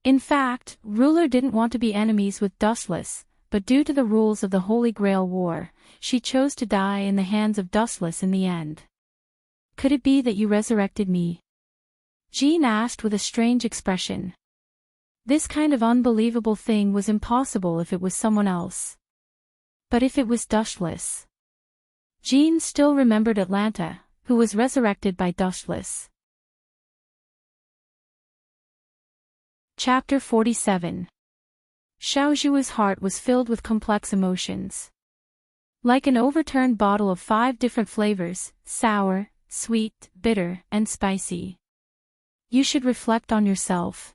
In fact, ruler didn't want to be enemies with Dustless, but due to the rules of the Holy Grail War, she chose to die in the hands of Dustless in the end. Could it be that you resurrected me? Jean asked with a strange expression. This kind of unbelievable thing was impossible if it was someone else. But if it was Dustless? Jean still remembered Atlanta, who was resurrected by Dustless. Chapter 47. Xiaozhu's heart was filled with complex emotions. Like an overturned bottle of 5 different flavors, sour, sweet, bitter, and spicy. You should reflect on yourself.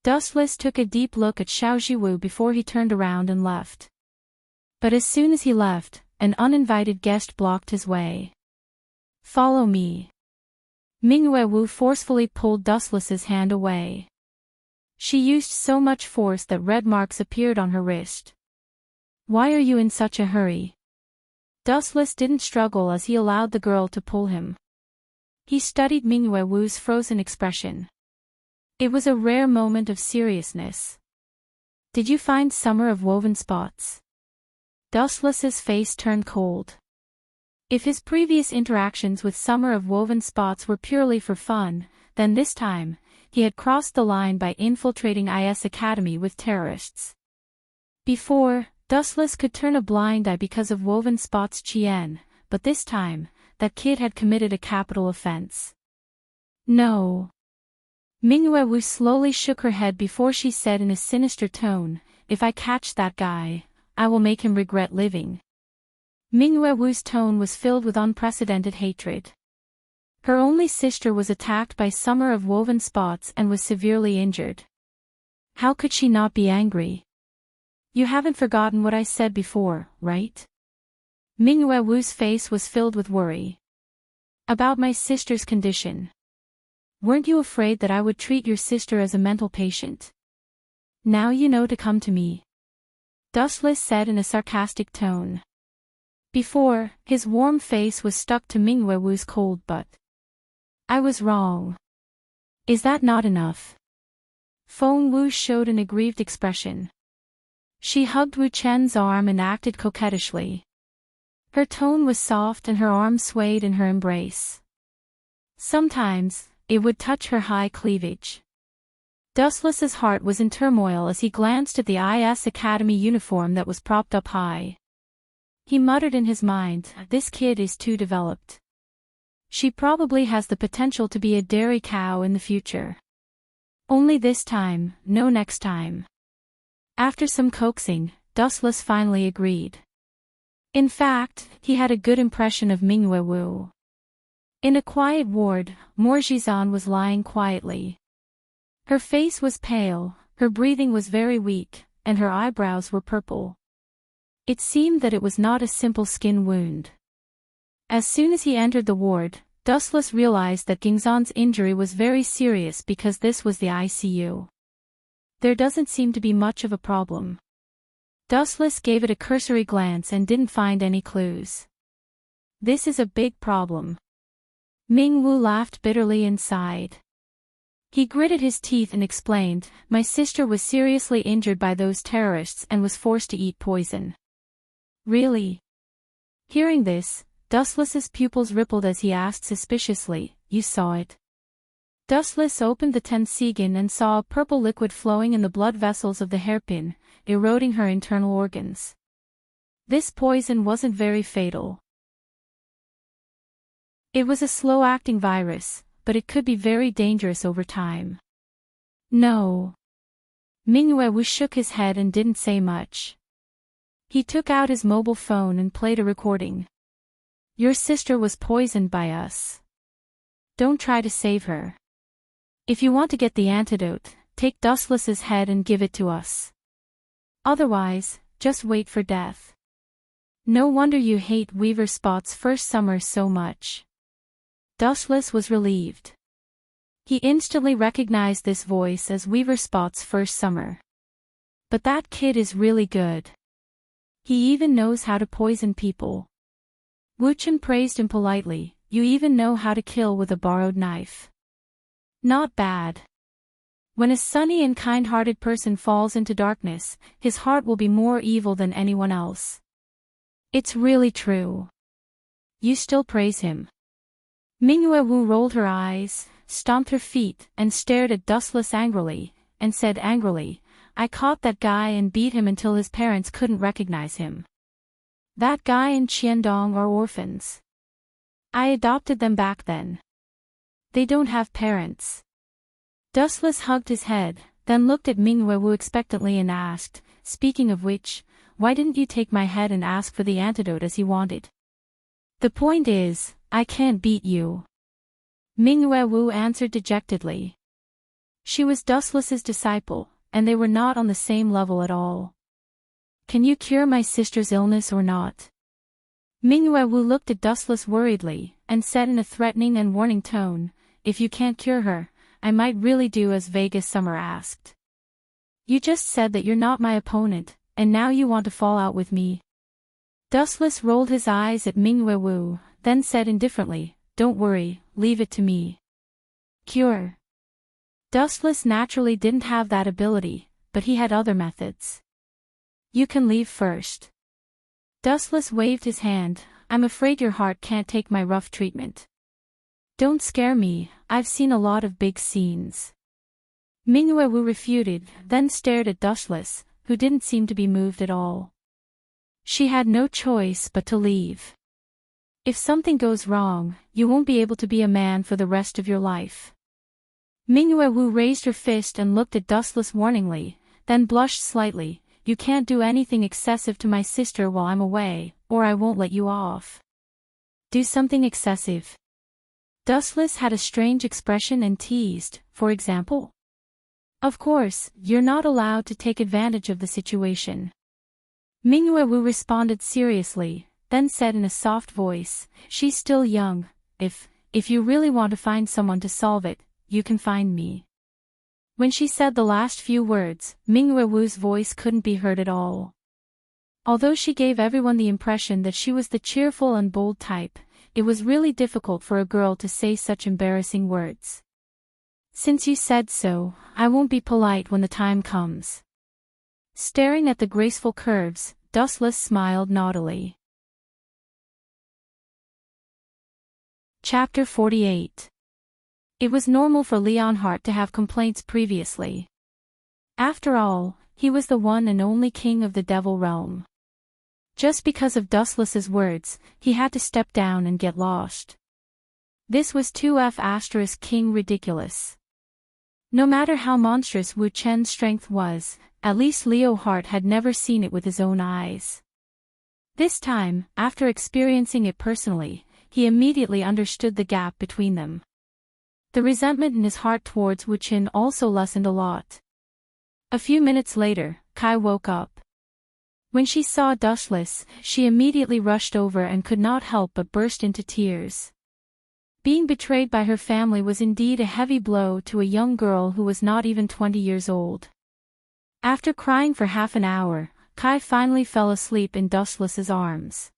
Dustless took a deep look at Xiaozhu before he turned around and left. But as soon as he left, an uninvited guest blocked his way. Follow me. Mingyue Wu forcefully pulled Dustless's hand away. She used so much force that red marks appeared on her wrist. Why are you in such a hurry? Dustless didn't struggle as he allowed the girl to pull him. He studied Mingyue Wu's frozen expression. It was a rare moment of seriousness. Did you find Summer of Woven Spots? Dustless's face turned cold. If his previous interactions with Summer of Woven Spots were purely for fun, then this time, he had crossed the line by infiltrating IS Academy with terrorists. Before, Dustless could turn a blind eye because of Woven Spots' Chien, but this time, that kid had committed a capital offense. No. Mingyue Wu slowly shook her head before she said in a sinister tone, "If I catch that guy, I will make him regret living." Mingyue Wu's tone was filled with unprecedented hatred. Her only sister was attacked by Summer of Woven Spots and was severely injured. How could she not be angry? You haven't forgotten what I said before, right? Mingyue Wu's face was filled with worry. About my sister's condition. Weren't you afraid that I would treat your sister as a mental patient? Now you know to come to me. Dustless said in a sarcastic tone. Before, his warm face was stuck to Mingyue Wu's cold butt. I was wrong. Is that not enough? Feng Wu showed an aggrieved expression. She hugged Wu Chen's arm and acted coquettishly. Her tone was soft and her arm swayed in her embrace. Sometimes, it would touch her high cleavage. Dustless's heart was in turmoil as he glanced at the IS Academy uniform that was propped up high. He muttered in his mind, "This kid is too developed. She probably has the potential to be a dairy cow in the future. Only this time, no next time." After some coaxing, Dustless finally agreed. In fact, he had a good impression of Mingyue Wu. In a quiet ward, Morjizan was lying quietly. Her face was pale, her breathing was very weak, and her eyebrows were purple. It seemed that it was not a simple skin wound. As soon as he entered the ward, Dustless realized that Gingzan's injury was very serious because this was the ICU. There doesn't seem to be much of a problem. Dustless gave it a cursory glance and didn't find any clues. This is a big problem. Ming Wu laughed bitterly and sighed. He gritted his teeth and explained, "My sister was seriously injured by those terrorists and was forced to eat poison." Really? Hearing this, Dustless's pupils rippled as he asked suspiciously, "You saw it?" Dustless opened the tensigen and saw a purple liquid flowing in the blood vessels of the hairpin, eroding her internal organs. This poison wasn't very fatal. It was a slow-acting virus, but it could be very dangerous over time. No. Mingyue Wu shook his head and didn't say much. He took out his mobile phone and played a recording. "Your sister was poisoned by us. Don't try to save her. If you want to get the antidote, take Dustless's head and give it to us. Otherwise, just wait for death. No wonder you hate Weaver Spot's first summer so much." Dustless was relieved. He instantly recognized this voice as Weaver Spot's first summer. But that kid is really good. He even knows how to poison people. Wu Chen praised him politely, "You even know how to kill with a borrowed knife. Not bad. When a sunny and kind-hearted person falls into darkness, his heart will be more evil than anyone else." It's really true. You still praise him. Mingyue Wu rolled her eyes, stomped her feet, and stared at Dustless angrily, and said angrily, "I caught that guy and beat him until his parents couldn't recognize him. That guy and Qiandong are orphans. I adopted them back then. They don't have parents." Dustless hugged his head, then looked at Mingyue Wu expectantly and asked, "Speaking of which, why didn't you take my head and ask for the antidote as he wanted?" "The point is, I can't beat you," Mingyue Wu answered dejectedly. She was Dustless's disciple, and they were not on the same level at all. "Can you cure my sister's illness or not?" Mingyue Wu looked at Dustless worriedly, and said in a threatening and warning tone, "If you can't cure her, I might really do as Vegas Summer asked. You just said that you're not my opponent, and now you want to fall out with me." Dustless rolled his eyes at Mingwewu, then said indifferently, "Don't worry, leave it to me." Cure. Dustless naturally didn't have that ability, but he had other methods. "You can leave first." Dustless waved his hand. "I'm afraid your heart can't take my rough treatment." "Don't scare me, I've seen a lot of big scenes." Mingwewu refuted, then stared at Dustless, who didn't seem to be moved at all. She had no choice but to leave. "If something goes wrong, you won't be able to be a man for the rest of your life." Mingwewu raised her fist and looked at Dustless warningly, then blushed slightly. "You can't do anything excessive to my sister while I'm away, or I won't let you off." "Do something excessive?" Dustless had a strange expression and teased, "For example?" "Of course, you're not allowed to take advantage of the situation." Mingwewu responded seriously, then said in a soft voice, "She's still young. If you really want to find someone to solve it, you can find me." When she said the last few words, Mingwewu's voice couldn't be heard at all. Although she gave everyone the impression that she was the cheerful and bold type, it was really difficult for a girl to say such embarrassing words. "Since you said so, I won't be polite when the time comes." Staring at the graceful curves, Dustless smiled naughtily. Chapter 48. It was normal for Leonhardt to have complaints previously. After all, he was the one and only king of the devil realm. Just because of Dustless's words, he had to step down and get lost. This was 2F** king ridiculous. No matter how monstrous Wu Chen's strength was, at least Leonhardt had never seen it with his own eyes. This time, after experiencing it personally, he immediately understood the gap between them. The resentment in his heart towards Wu Chen also lessened a lot. A few minutes later, Kai woke up. When she saw Dustless, she immediately rushed over and could not help but burst into tears. Being betrayed by her family was indeed a heavy blow to a young girl who was not even 20 years old. After crying for half an hour, Kai finally fell asleep in Dustless's arms.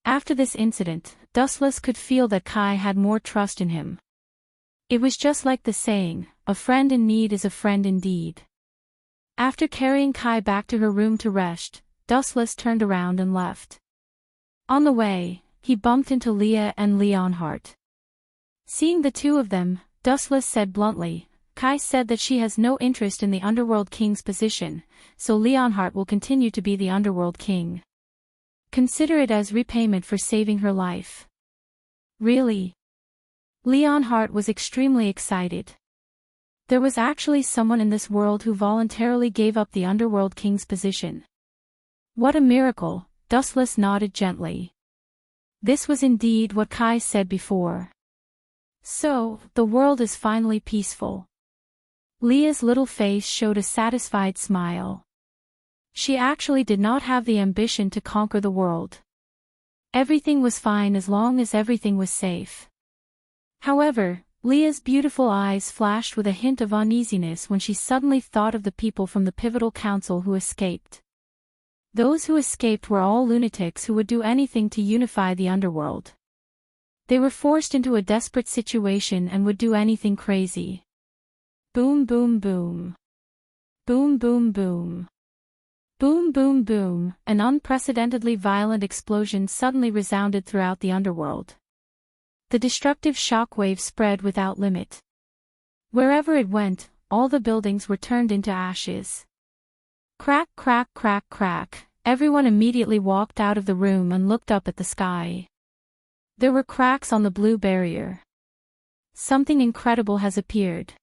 After this incident, Dustless could feel that Kai had more trust in him. It was just like the saying, "A friend in need is a friend indeed." After carrying Kai back to her room to rest, Dustless turned around and left. On the way, he bumped into Leah and Leonhardt. Seeing the two of them, Dustless said bluntly, "Kai said that she has no interest in the Underworld King's position, so Leonhardt will continue to be the Underworld King. Consider it as repayment for saving her life." "Really?" Leonhardt was extremely excited. There was actually someone in this world who voluntarily gave up the Underworld King's position. What a miracle, Dustless nodded gently. This was indeed what Kai said before. So, the world is finally peaceful. Leah's little face showed a satisfied smile. She actually did not have the ambition to conquer the world. Everything was fine as long as everything was safe. However, Leah's beautiful eyes flashed with a hint of uneasiness when she suddenly thought of the people from the Pivotal Council who escaped. Those who escaped were all lunatics who would do anything to unify the underworld. They were forced into a desperate situation and would do anything crazy. Boom boom boom. Boom boom boom. Boom boom boom, an unprecedentedly violent explosion suddenly resounded throughout the underworld. The destructive shockwave spread without limit. Wherever it went, all the buildings were turned into ashes. Crack crack crack crack, everyone immediately walked out of the room and looked up at the sky. There were cracks on the blue barrier. Something incredible has appeared.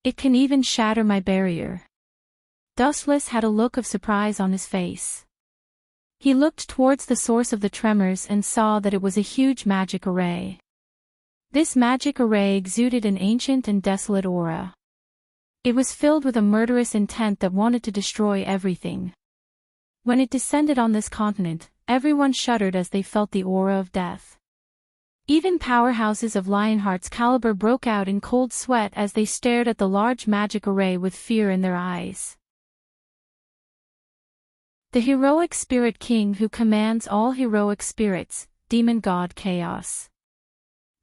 It can even shatter my barrier. Dustless had a look of surprise on his face. He looked towards the source of the tremors and saw that it was a huge magic array. This magic array exuded an ancient and desolate aura. It was filled with a murderous intent that wanted to destroy everything. When it descended on this continent, everyone shuddered as they felt the aura of death. Even powerhouses of Lionheart's caliber broke out in cold sweat as they stared at the large magic array with fear in their eyes. The heroic spirit king who commands all heroic spirits, demon god chaos.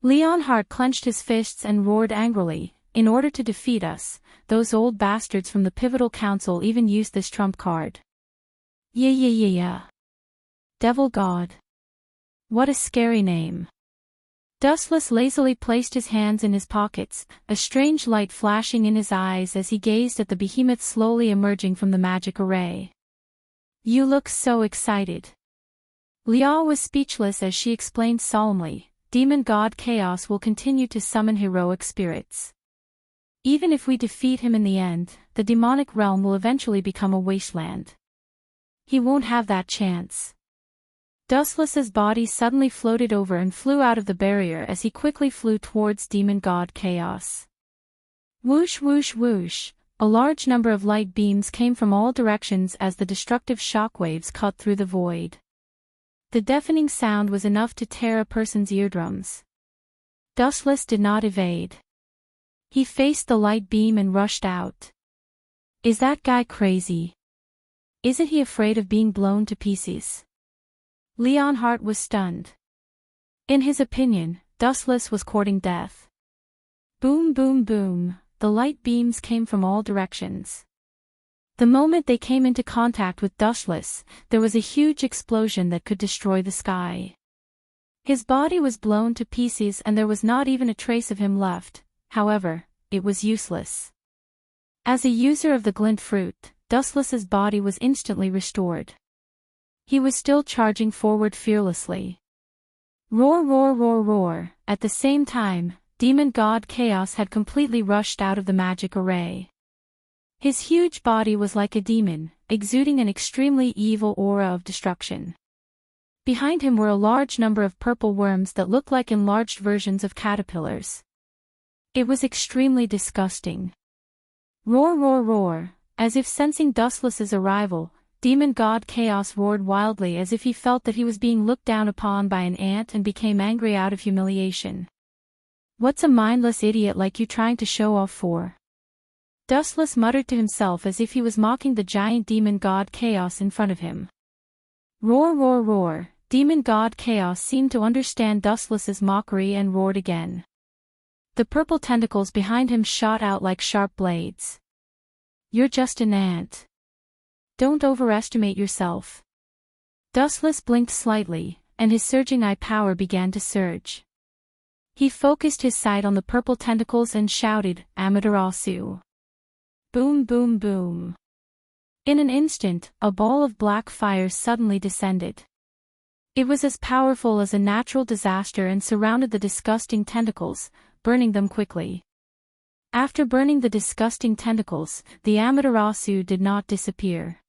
Leonhardt clenched his fists and roared angrily, in order to defeat us, those old bastards from the Pivotal Council even used this trump card. Yeah. Devil God. What a scary name. Dustless lazily placed his hands in his pockets, a strange light flashing in his eyes as he gazed at the behemoth slowly emerging from the magic array. You look so excited. Liao was speechless as she explained solemnly, Demon God Chaos will continue to summon heroic spirits. Even if we defeat him in the end, the demonic realm will eventually become a wasteland. He won't have that chance. Dustless's body suddenly floated over and flew out of the barrier as he quickly flew towards Demon God Chaos. Whoosh whoosh whoosh, a large number of light beams came from all directions as the destructive shockwaves cut through the void. The deafening sound was enough to tear a person's eardrums. Dustless did not evade. He faced the light beam and rushed out. Is that guy crazy? Isn't he afraid of being blown to pieces? Leonhardt was stunned. In his opinion, Dustless was courting death. Boom boom boom, the light beams came from all directions. The moment they came into contact with Dustless, there was a huge explosion that could destroy the sky. His body was blown to pieces and there was not even a trace of him left, however, it was useless. As a user of the glint fruit, Dustless's body was instantly restored. He was still charging forward fearlessly. Roar roar roar roar, at the same time, Demon God Chaos had completely rushed out of the magic array. His huge body was like a demon, exuding an extremely evil aura of destruction. Behind him were a large number of purple worms that looked like enlarged versions of caterpillars. It was extremely disgusting. Roar roar roar, as if sensing Dustless's arrival, Demon God Chaos roared wildly as if he felt that he was being looked down upon by an ant and became angry out of humiliation. What's a mindless idiot like you trying to show off for? Dustless muttered to himself as if he was mocking the giant Demon God Chaos in front of him. Roar roar roar, Demon God Chaos seemed to understand Dustless's mockery and roared again. The purple tentacles behind him shot out like sharp blades. You're just an ant. Don't overestimate yourself. Dustless blinked slightly, and his surging eye power began to surge. He focused his sight on the purple tentacles and shouted, Amaterasu. Boom boom boom. In an instant, a ball of black fire suddenly descended. It was as powerful as a natural disaster and surrounded the disgusting tentacles, burning them quickly. After burning the disgusting tentacles, the Amaterasu did not disappear.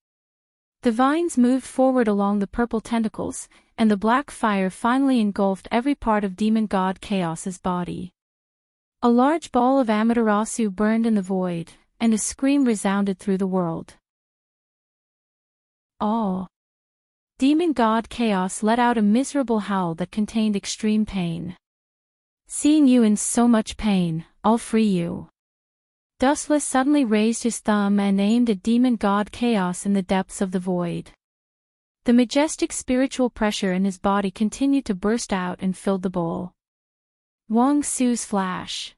The vines moved forward along the purple tentacles, and the black fire finally engulfed every part of Demon God Chaos's body. A large ball of Amaterasu burned in the void, and a scream resounded through the world. Oh! Demon God Chaos let out a miserable howl that contained extreme pain. Seeing you in so much pain, I'll free you. Dustless suddenly raised his thumb and aimed at Demon God Chaos in the depths of the void. The majestic spiritual pressure in his body continued to burst out and filled the bowl. Wang Su's flash.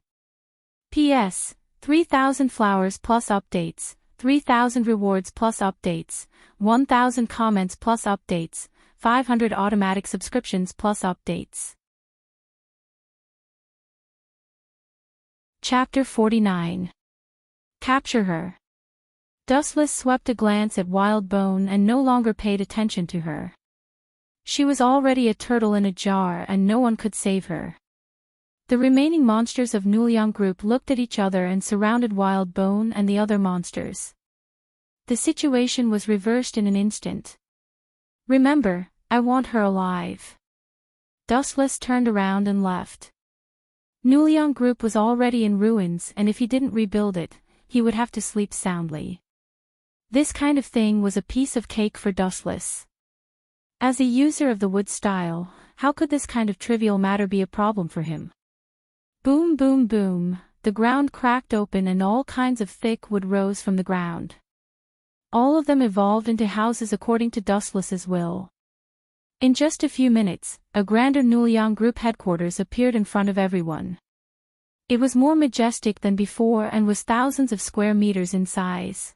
P.S. 3,000 flowers plus updates, 3,000 rewards plus updates, 1,000 comments plus updates, 500 automatic subscriptions plus updates. Chapter 49. Capture her. Dustless swept a glance at Wild Bone and no longer paid attention to her. She was already a turtle in a jar and no one could save her. The remaining monsters of Nuliang group looked at each other and surrounded Wild Bone and the other monsters. The situation was reversed in an instant. Remember, I want her alive. Dustless turned around and left. Nuliang group was already in ruins and if he didn't rebuild it, he would have to sleep soundly. This kind of thing was a piece of cake for Dustless. As a user of the wood style, how could this kind of trivial matter be a problem for him? Boom boom boom, the ground cracked open and all kinds of thick wood rose from the ground. All of them evolved into houses according to Dustless's will. In just a few minutes, a grander Nuliang group headquarters appeared in front of everyone. It was more majestic than before and was thousands of square meters in size.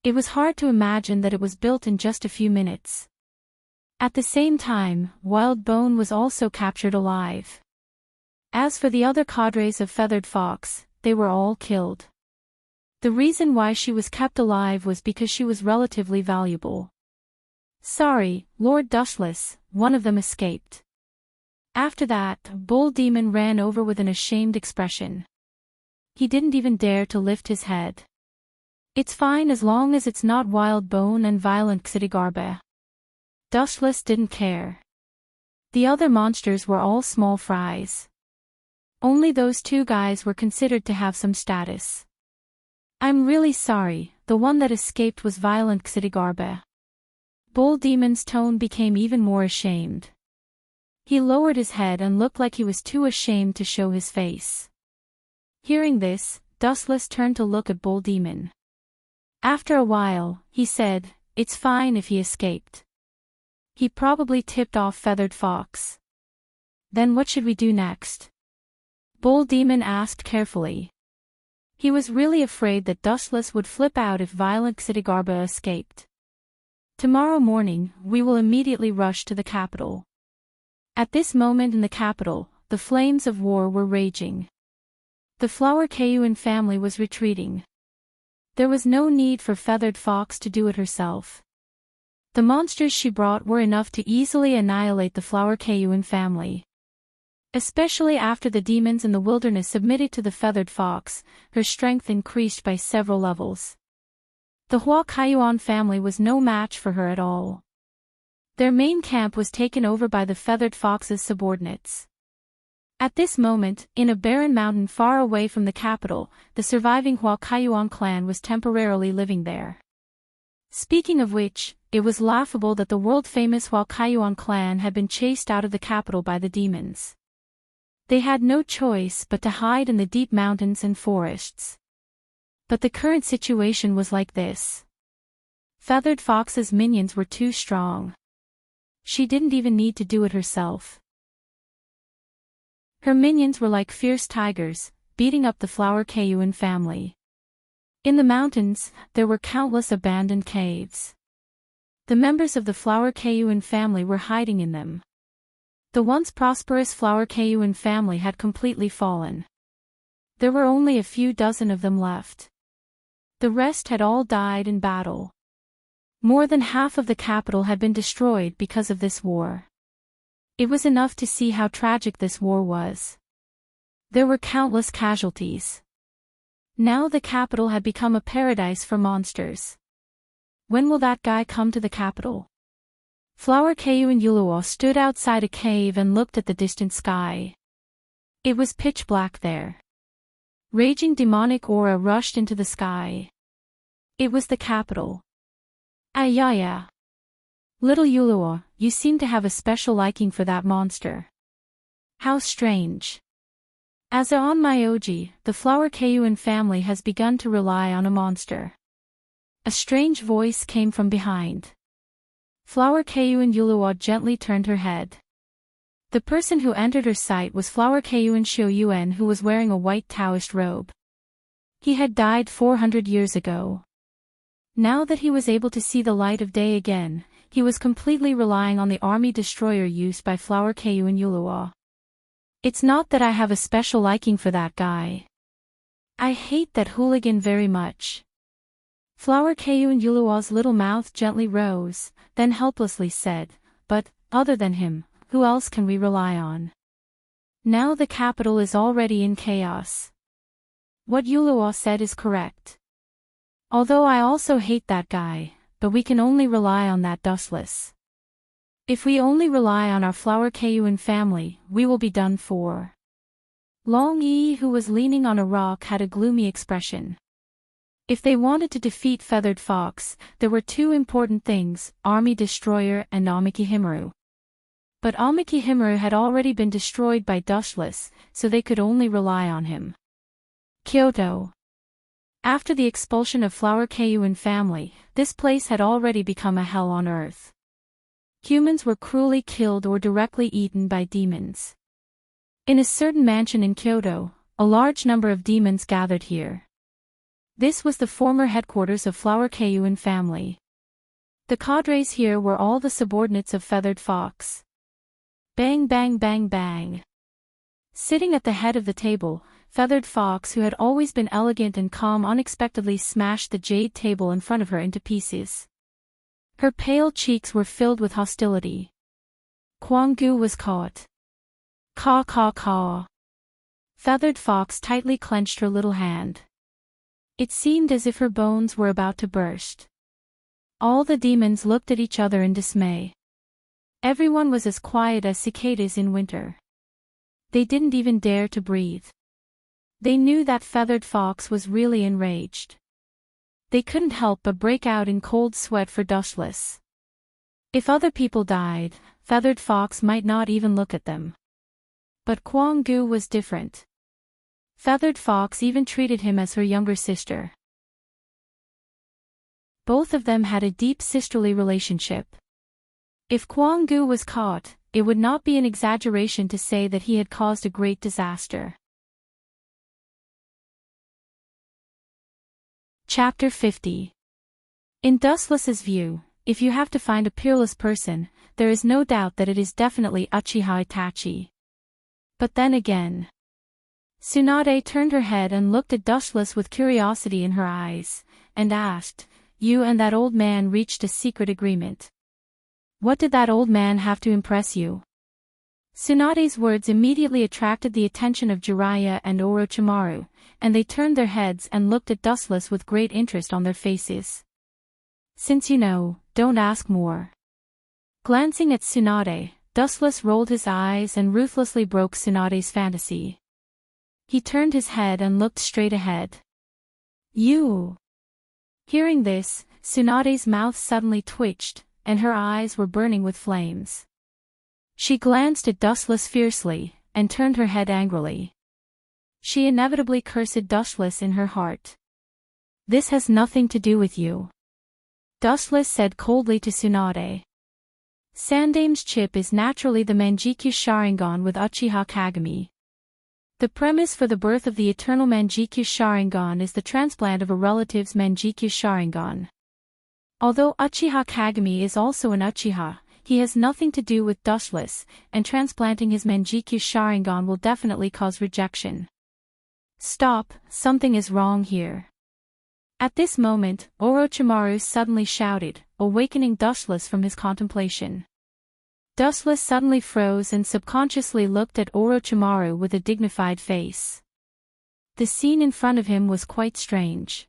It was hard to imagine that it was built in just a few minutes. At the same time, Wild Bone was also captured alive. As for the other cadres of Feathered Fox, they were all killed. The reason why she was kept alive was because she was relatively valuable. Sorry, Lord Dustless, one of them escaped. After that, Bull Demon ran over with an ashamed expression. He didn't even dare to lift his head. It's fine as long as it's not Wild Bone and Violent Xidigarbe. Dustless didn't care. The other monsters were all small fries. Only those two guys were considered to have some status. I'm really sorry, the one that escaped was Violent Xidigarbe. Bull Demon's tone became even more ashamed. He lowered his head and looked like he was too ashamed to show his face. Hearing this, Dustless turned to look at Bull Demon. After a while, he said, "It's fine if he escaped. He probably tipped off Feathered Fox. Then what should we do next?" Bull Demon asked carefully. He was really afraid that Dustless would flip out if Violent Xidigarbe escaped. "Tomorrow morning, we will immediately rush to the capital." At this moment in the capital, the flames of war were raging. The Flower Kayuan family was retreating. There was no need for Feathered Fox to do it herself. The monsters she brought were enough to easily annihilate the Flower Kayuan family. Especially after the demons in the wilderness submitted to the Feathered Fox, her strength increased by several levels. The Hua Kayuan family was no match for her at all. Their main camp was taken over by the Feathered Fox's subordinates. At this moment, in a barren mountain far away from the capital, the surviving Hua Kayuan clan was temporarily living there. Speaking of which, it was laughable that the world-famous Hua Kayuan clan had been chased out of the capital by the demons. They had no choice but to hide in the deep mountains and forests. But the current situation was like this. Feathered Fox's minions were too strong. She didn't even need to do it herself. Her minions were like fierce tigers, beating up the Flower Kayuan family. In the mountains, there were countless abandoned caves. The members of the Flower Kayuan family were hiding in them. The once prosperous Flower Kayuan family had completely fallen. There were only a few dozen of them left. The rest had all died in battle. More than half of the capital had been destroyed because of this war. It was enough to see how tragic this war was. There were countless casualties. Now the capital had become a paradise for monsters. When will that guy come to the capital? Flower Kayuan Yuluo stood outside a cave and looked at the distant sky. It was pitch black there. Raging demonic aura rushed into the sky. It was the capital. Ayaya. Little Yuluo, you seem to have a special liking for that monster. How strange. As a Onmyoji, the Flower Kayuan family has begun to rely on a monster. A strange voice came from behind. Flower Kayuan Yuluo gently turned her head. The person who entered her sight was Flower Kayuan Xiuyuan, who was wearing a white Taoist robe. He had died 400 years ago. Now that he was able to see the light of day again, he was completely relying on the army destroyer used by Flower Kayuan Yuluo. It's not that I have a special liking for that guy. I hate that hooligan very much. Flower Kayuan Yuluo's little mouth gently rose, then helplessly said, "But, other than him, who else can we rely on? Now the capital is already in chaos." What Yuluo said is correct. Although I also hate that guy, but we can only rely on that Dustless. If we only rely on our Flower Kayuan family, we will be done for. Long Yi, who was leaning on a rock, had a gloomy expression. If they wanted to defeat Feathered Fox, there were two important things, Army Destroyer and Amiki Himaru. But Amiki Himaru had already been destroyed by Dustless, so they could only rely on him. Kyoto. After the expulsion of Flower Kayuan family, this place had already become a hell on earth. Humans were cruelly killed or directly eaten by demons. In a certain mansion in Kyoto, a large number of demons gathered here. This was the former headquarters of Flower Kayuan family. The cadres here were all the subordinates of Feathered Fox. Bang bang bang bang. Sitting at the head of the table, Feathered Fox, who had always been elegant and calm, unexpectedly smashed the jade table in front of her into pieces. Her pale cheeks were filled with hostility. Kwang-gu was caught. Caw caw caw. Feathered Fox tightly clenched her little hand. It seemed as if her bones were about to burst. All the demons looked at each other in dismay. Everyone was as quiet as cicadas in winter. They didn't even dare to breathe. They knew that Feathered Fox was really enraged. They couldn't help but break out in cold sweat for Dushless. If other people died, Feathered Fox might not even look at them. But Kwang-gu was different. Feathered Fox even treated him as her younger sister. Both of them had a deep sisterly relationship. If Kwang-gu was caught, it would not be an exaggeration to say that he had caused a great disaster. Chapter 50. In Dustless's view, if you have to find a peerless person, there is no doubt that it is definitely Uchiha Itachi. But then again. Tsunade turned her head and looked at Dustless with curiosity in her eyes, and asked, "You and that old man reached a secret agreement. What did that old man have to impress you?" Tsunade's words immediately attracted the attention of Jiraiya and Orochimaru, and they turned their heads and looked at Dustless with great interest on their faces. "Since you know, don't ask more." Glancing at Tsunade, Dustless rolled his eyes and ruthlessly broke Tsunade's fantasy. He turned his head and looked straight ahead. "You." Hearing this, Tsunade's mouth suddenly twitched, and her eyes were burning with flames. She glanced at Dustless fiercely, and turned her head angrily. She inevitably cursed Dustless in her heart. "This has nothing to do with you," Dustless said coldly to Tsunade. Sandame's chip is naturally the Manjikyu Sharingan with Uchiha Kagami. The premise for the birth of the eternal Manjikyu Sharingan is the transplant of a relative's Manjikyu Sharingan. Although Uchiha Kagami is also an Uchiha, he has nothing to do with Dustless, and transplanting his Manjikyu Sharingan will definitely cause rejection. "Stop, something is wrong here." At this moment, Orochimaru suddenly shouted, awakening Dustless from his contemplation. Dustless suddenly froze and subconsciously looked at Orochimaru with a dignified face. The scene in front of him was quite strange.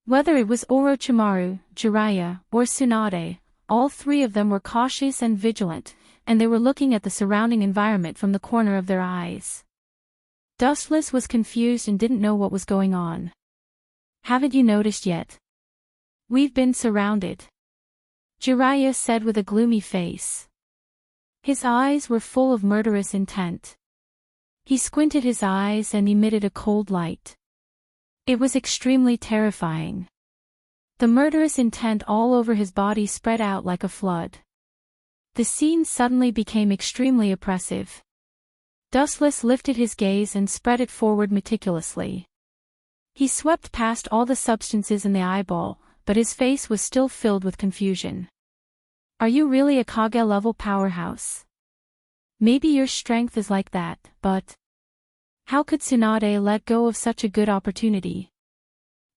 Whether it was Orochimaru, Jiraiya, or Tsunade, all three of them were cautious and vigilant, and they were looking at the surrounding environment from the corner of their eyes. Dustless was confused and didn't know what was going on. "Haven't you noticed yet? We've been surrounded," Jiraiya said with a gloomy face. His eyes were full of murderous intent. He squinted his eyes and emitted a cold light. It was extremely terrifying. The murderous intent all over his body spread out like a flood. The scene suddenly became extremely oppressive. Dustless lifted his gaze and spread it forward meticulously. He swept past all the substances in the eyeball, but his face was still filled with confusion. "Are you really a Kage-level powerhouse? Maybe your strength is like that, but how could Tsunade let go of such a good opportunity?"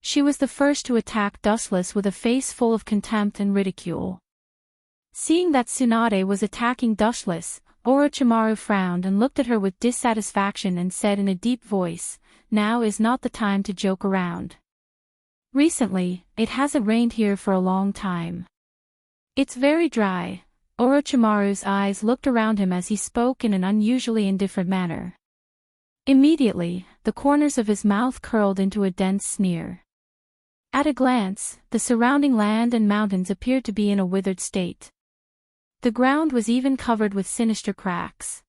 She was the first to attack Dustless with a face full of contempt and ridicule. Seeing that Tsunade was attacking Dustless, Orochimaru frowned and looked at her with dissatisfaction and said in a deep voice, "Now is not the time to joke around. Recently, it hasn't rained here for a long time. It's very dry." Orochimaru's eyes looked around him as he spoke in an unusually indifferent manner. Immediately, the corners of his mouth curled into a dense sneer. At a glance, the surrounding land and mountains appeared to be in a withered state. The ground was even covered with sinister cracks.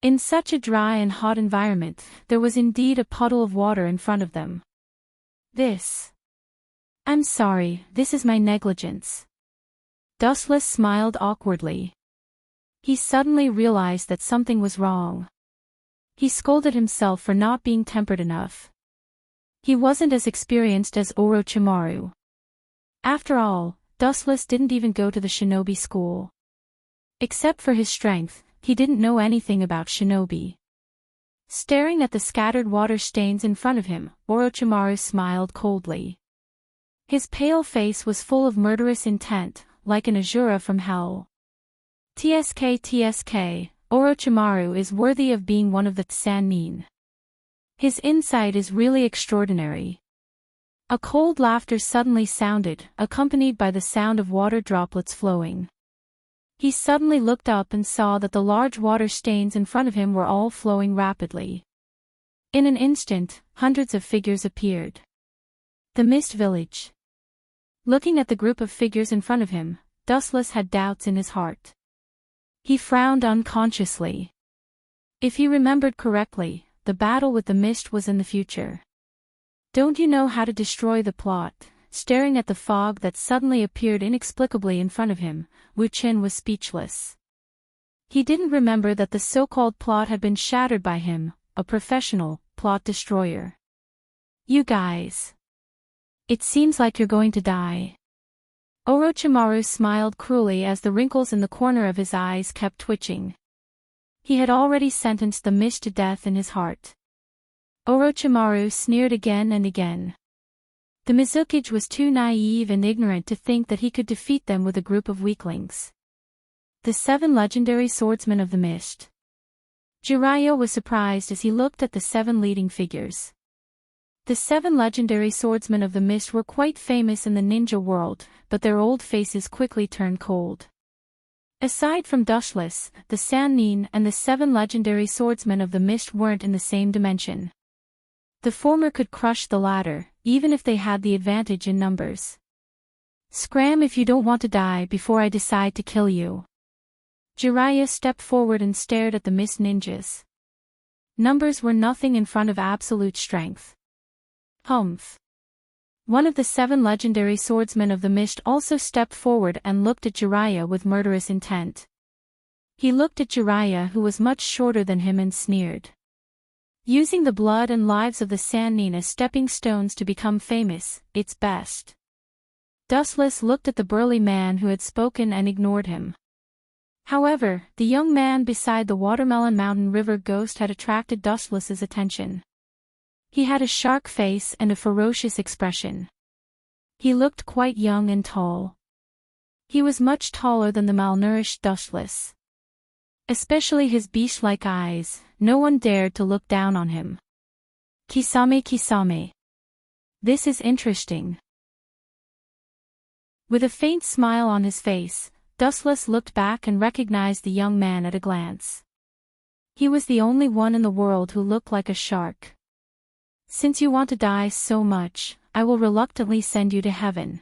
In such a dry and hot environment, there was indeed a puddle of water in front of them. I'm sorry, this is my negligence. Dustless smiled awkwardly. He suddenly realized that something was wrong. He scolded himself for not being tempered enough. He wasn't as experienced as Orochimaru. After all, Dustless didn't even go to the Shinobi school. Except for his strength, he didn't know anything about Shinobi. Staring at the scattered water stains in front of him, Orochimaru smiled coldly. His pale face was full of murderous intent, like an Asura from hell. TSK, Orochimaru is worthy of being one of the Sannin. His insight is really extraordinary. A cold laughter suddenly sounded, accompanied by the sound of water droplets flowing. He suddenly looked up and saw that the large water stains in front of him were all flowing rapidly. In an instant, hundreds of figures appeared. The Mist Village. Looking at the group of figures in front of him, Dustless had doubts in his heart. He frowned unconsciously. If he remembered correctly, the battle with the mist was in the future. Don't you know how to destroy the plot? Staring at the fog that suddenly appeared inexplicably in front of him, Wu Qin was speechless. He didn't remember that the so-called plot had been shattered by him, a professional plot destroyer. You guys. It seems like you're going to die. Orochimaru smiled cruelly as the wrinkles in the corner of his eyes kept twitching. He had already sentenced the mist to death in his heart. Orochimaru sneered again and again. The Mizukage was too naive and ignorant to think that he could defeat them with a group of weaklings. The 7 legendary swordsmen of the mist. Jiraiya was surprised as he looked at the 7 leading figures. The 7 legendary swordsmen of the mist were quite famous in the ninja world, but their old faces quickly turned cold. Aside from Dustless, the Sannin and the 7 legendary swordsmen of the mist weren't in the same dimension. The former could crush the latter, even if they had the advantage in numbers. Scram if you don't want to die before I decide to kill you. Jiraiya stepped forward and stared at the mist ninjas. Numbers were nothing in front of absolute strength. Humph. One of the 7 legendary swordsmen of the mist also stepped forward and looked at Jiraiya with murderous intent. He looked at Jiraiya, who was much shorter than him, and sneered. Using the blood and lives of the Sannin as stepping stones to become famous, it's best. Dustless looked at the burly man who had spoken and ignored him. However, the young man beside the Watermelon Mountain River ghost had attracted Dustless's attention. He had a shark face and a ferocious expression. He looked quite young and tall. He was much taller than the malnourished Dustless. Especially his beast-like eyes, no one dared to look down on him. Kisame. This is interesting. With a faint smile on his face, Dustless looked back and recognized the young man at a glance. He was the only one in the world who looked like a shark. Since you want to die so much, I will reluctantly send you to heaven.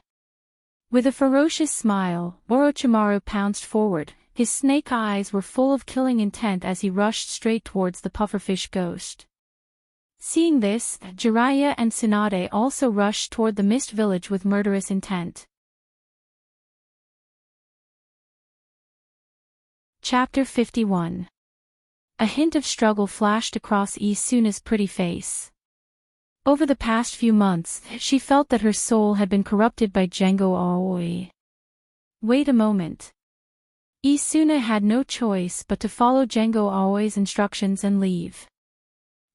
With a ferocious smile, Orochimaru pounced forward. His snake eyes were full of killing intent as he rushed straight towards the pufferfish ghost. Seeing this, Jiraiya and Tsunade also rushed toward the mist village with murderous intent. Chapter 51. A hint of struggle flashed across Isuna's pretty face. Over the past few months, she felt that her soul had been corrupted by Django Aoi. Wait a moment. Isuna had no choice but to follow Django Aoi's instructions and leave.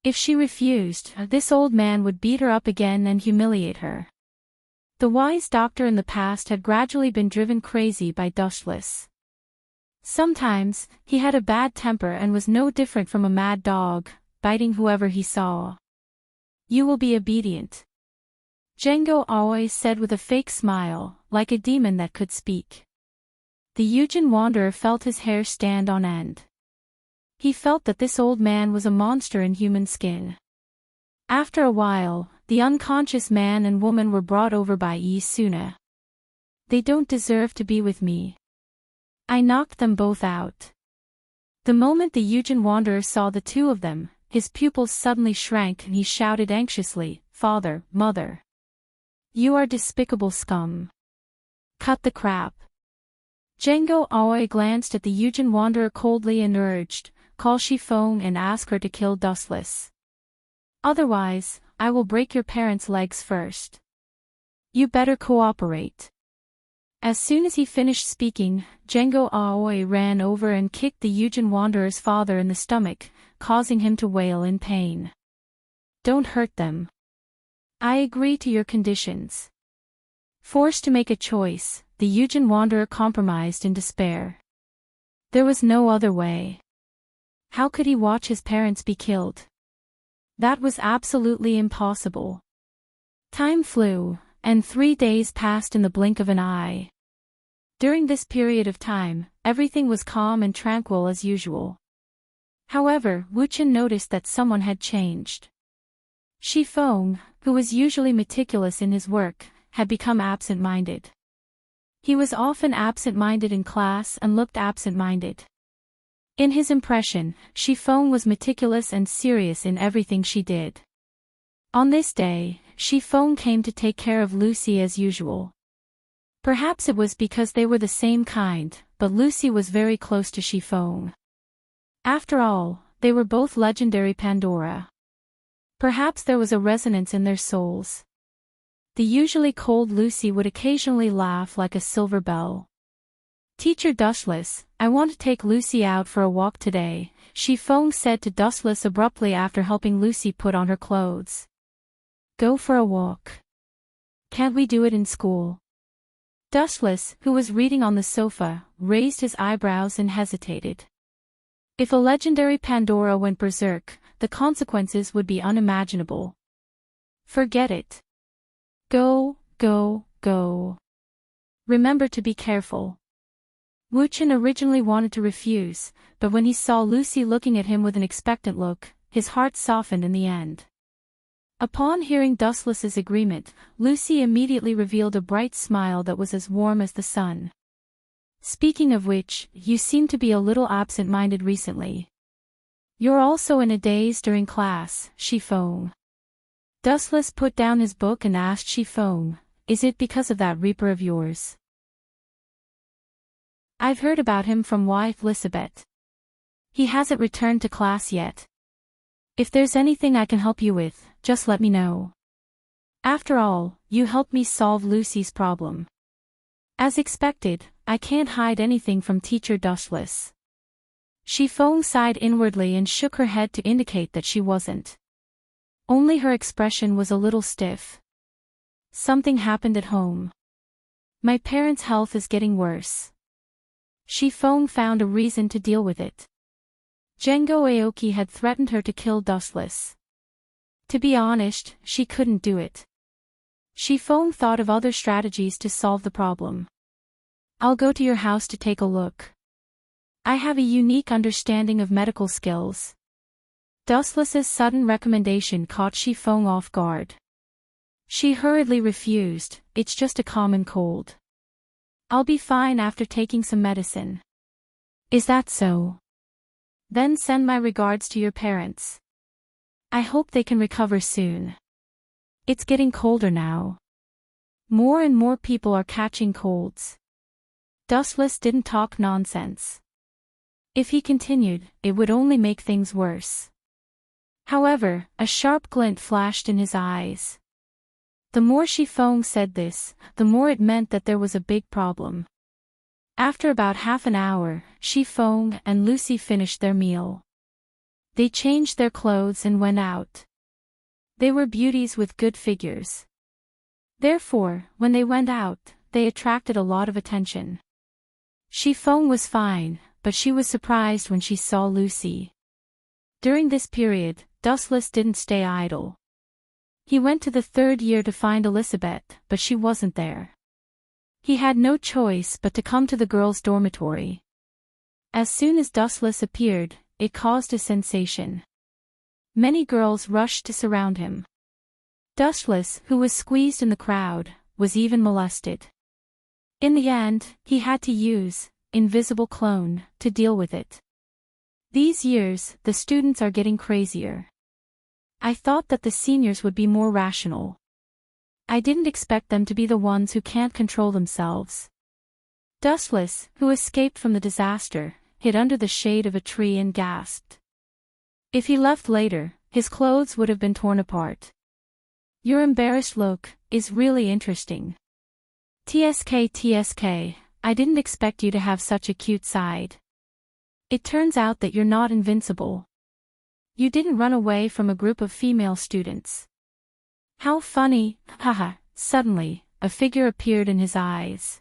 If she refused, this old man would beat her up again and humiliate her. The wise doctor in the past had gradually been driven crazy by Dustless. Sometimes, he had a bad temper and was no different from a mad dog, biting whoever he saw. You will be obedient. Django Aoi said with a fake smile, like a demon that could speak. The Yujin wanderer felt his hair stand on end. He felt that this old man was a monster in human skin. After a while, the unconscious man and woman were brought over by Isuna. They don't deserve to be with me. I knocked them both out. The moment the Eugen wanderer saw the two of them, his pupils suddenly shrank and he shouted anxiously, "Father, Mother! You are despicable scum! Cut the crap!" Django Aoi glanced at the Eugen wanderer coldly and urged, "Call Shifeng and ask her to kill Dustless. Otherwise, I will break your parents' legs first. You better cooperate." As soon as he finished speaking, Django Aoi ran over and kicked the Eugen wanderer's father in the stomach, causing him to wail in pain. "Don't hurt them. I agree to your conditions." Forced to make a choice, the Eugen wanderer compromised in despair. There was no other way. How could he watch his parents be killed? That was absolutely impossible. Time flew, and 3 days passed in the blink of an eye. During this period of time, everything was calm and tranquil as usual. However, Wuchen noticed that someone had changed. Shifeng, who was usually meticulous in his work, had become absent-minded. He was often absent-minded in class and looked absent-minded. In his impression, Shifeng was meticulous and serious in everything she did. On this day, Shifeng came to take care of Lucy as usual. Perhaps it was because they were the same kind, but Lucy was very close to Shifeng. After all, they were both legendary Pandora. Perhaps there was a resonance in their souls. The usually cold Lucy would occasionally laugh like a silver bell. "Teacher Dustless, I want to take Lucy out for a walk today," Shifeng said to Dustless abruptly after helping Lucy put on her clothes. "Go for a walk. Can't we do it in school?" Dustless, who was reading on the sofa, raised his eyebrows and hesitated. If a legendary Pandora went berserk, the consequences would be unimaginable. "Forget it. Go, go, go. Remember to be careful." Wuchen originally wanted to refuse, but when he saw Lucy looking at him with an expectant look, his heart softened in the end. Upon hearing Dustless's agreement, Lucy immediately revealed a bright smile that was as warm as the sun. "Speaking of which, you seem to be a little absent-minded recently. You're also in a daze during class, Shifeng." Dustless put down his book and asked Shifeng, "Is it because of that reaper of yours?" "I've heard about him from wife Lisabeth. He hasn't returned to class yet. If there's anything I can help you with, just let me know. After all, you helped me solve Lucy's problem." As expected, I can't hide anything from Teacher Dustless. Shifeng sighed inwardly and shook her head to indicate that she wasn't. Only her expression was a little stiff. "Something happened at home. My parents' health is getting worse." Shifeng found a reason to deal with it. Django Aoki had threatened her to kill Dustless. To be honest, she couldn't do it. Shifeng thought of other strategies to solve the problem. "I'll go to your house to take a look. I have a unique understanding of medical skills." Dustless's sudden recommendation caught Shifeng off guard. She hurriedly refused, "It's just a common cold. I'll be fine after taking some medicine." "Is that so? Then send my regards to your parents. I hope they can recover soon. It's getting colder now. More and more people are catching colds." Dustless didn't talk nonsense. If he continued, it would only make things worse. However, a sharp glint flashed in his eyes. The more Shifeng said this, the more it meant that there was a big problem. After about half an hour, Shifeng and Lucy finished their meal. They changed their clothes and went out. They were beauties with good figures. Therefore, when they went out, they attracted a lot of attention. Shifeng was fine, but she was surprised when she saw Lucy. During this period, Dustless didn't stay idle. He went to the 3rd year to find Elizabeth, but she wasn't there. He had no choice but to come to the girls' dormitory. As soon as Dustless appeared, it caused a sensation. Many girls rushed to surround him. Dustless, who was squeezed in the crowd, was even molested. In the end, he had to use invisible clone to deal with it. These years, the students are getting crazier. I thought that the seniors would be more rational. I didn't expect them to be the ones who can't control themselves. Dustless, who escaped from the disaster, hid under the shade of a tree and gasped. If he left later, his clothes would have been torn apart. Your embarrassed look is really interesting. TSK, I didn't expect you to have such a cute side. It turns out that you're not invincible. You didn't run away from a group of female students. How funny, haha. Suddenly, a figure appeared in his eyes.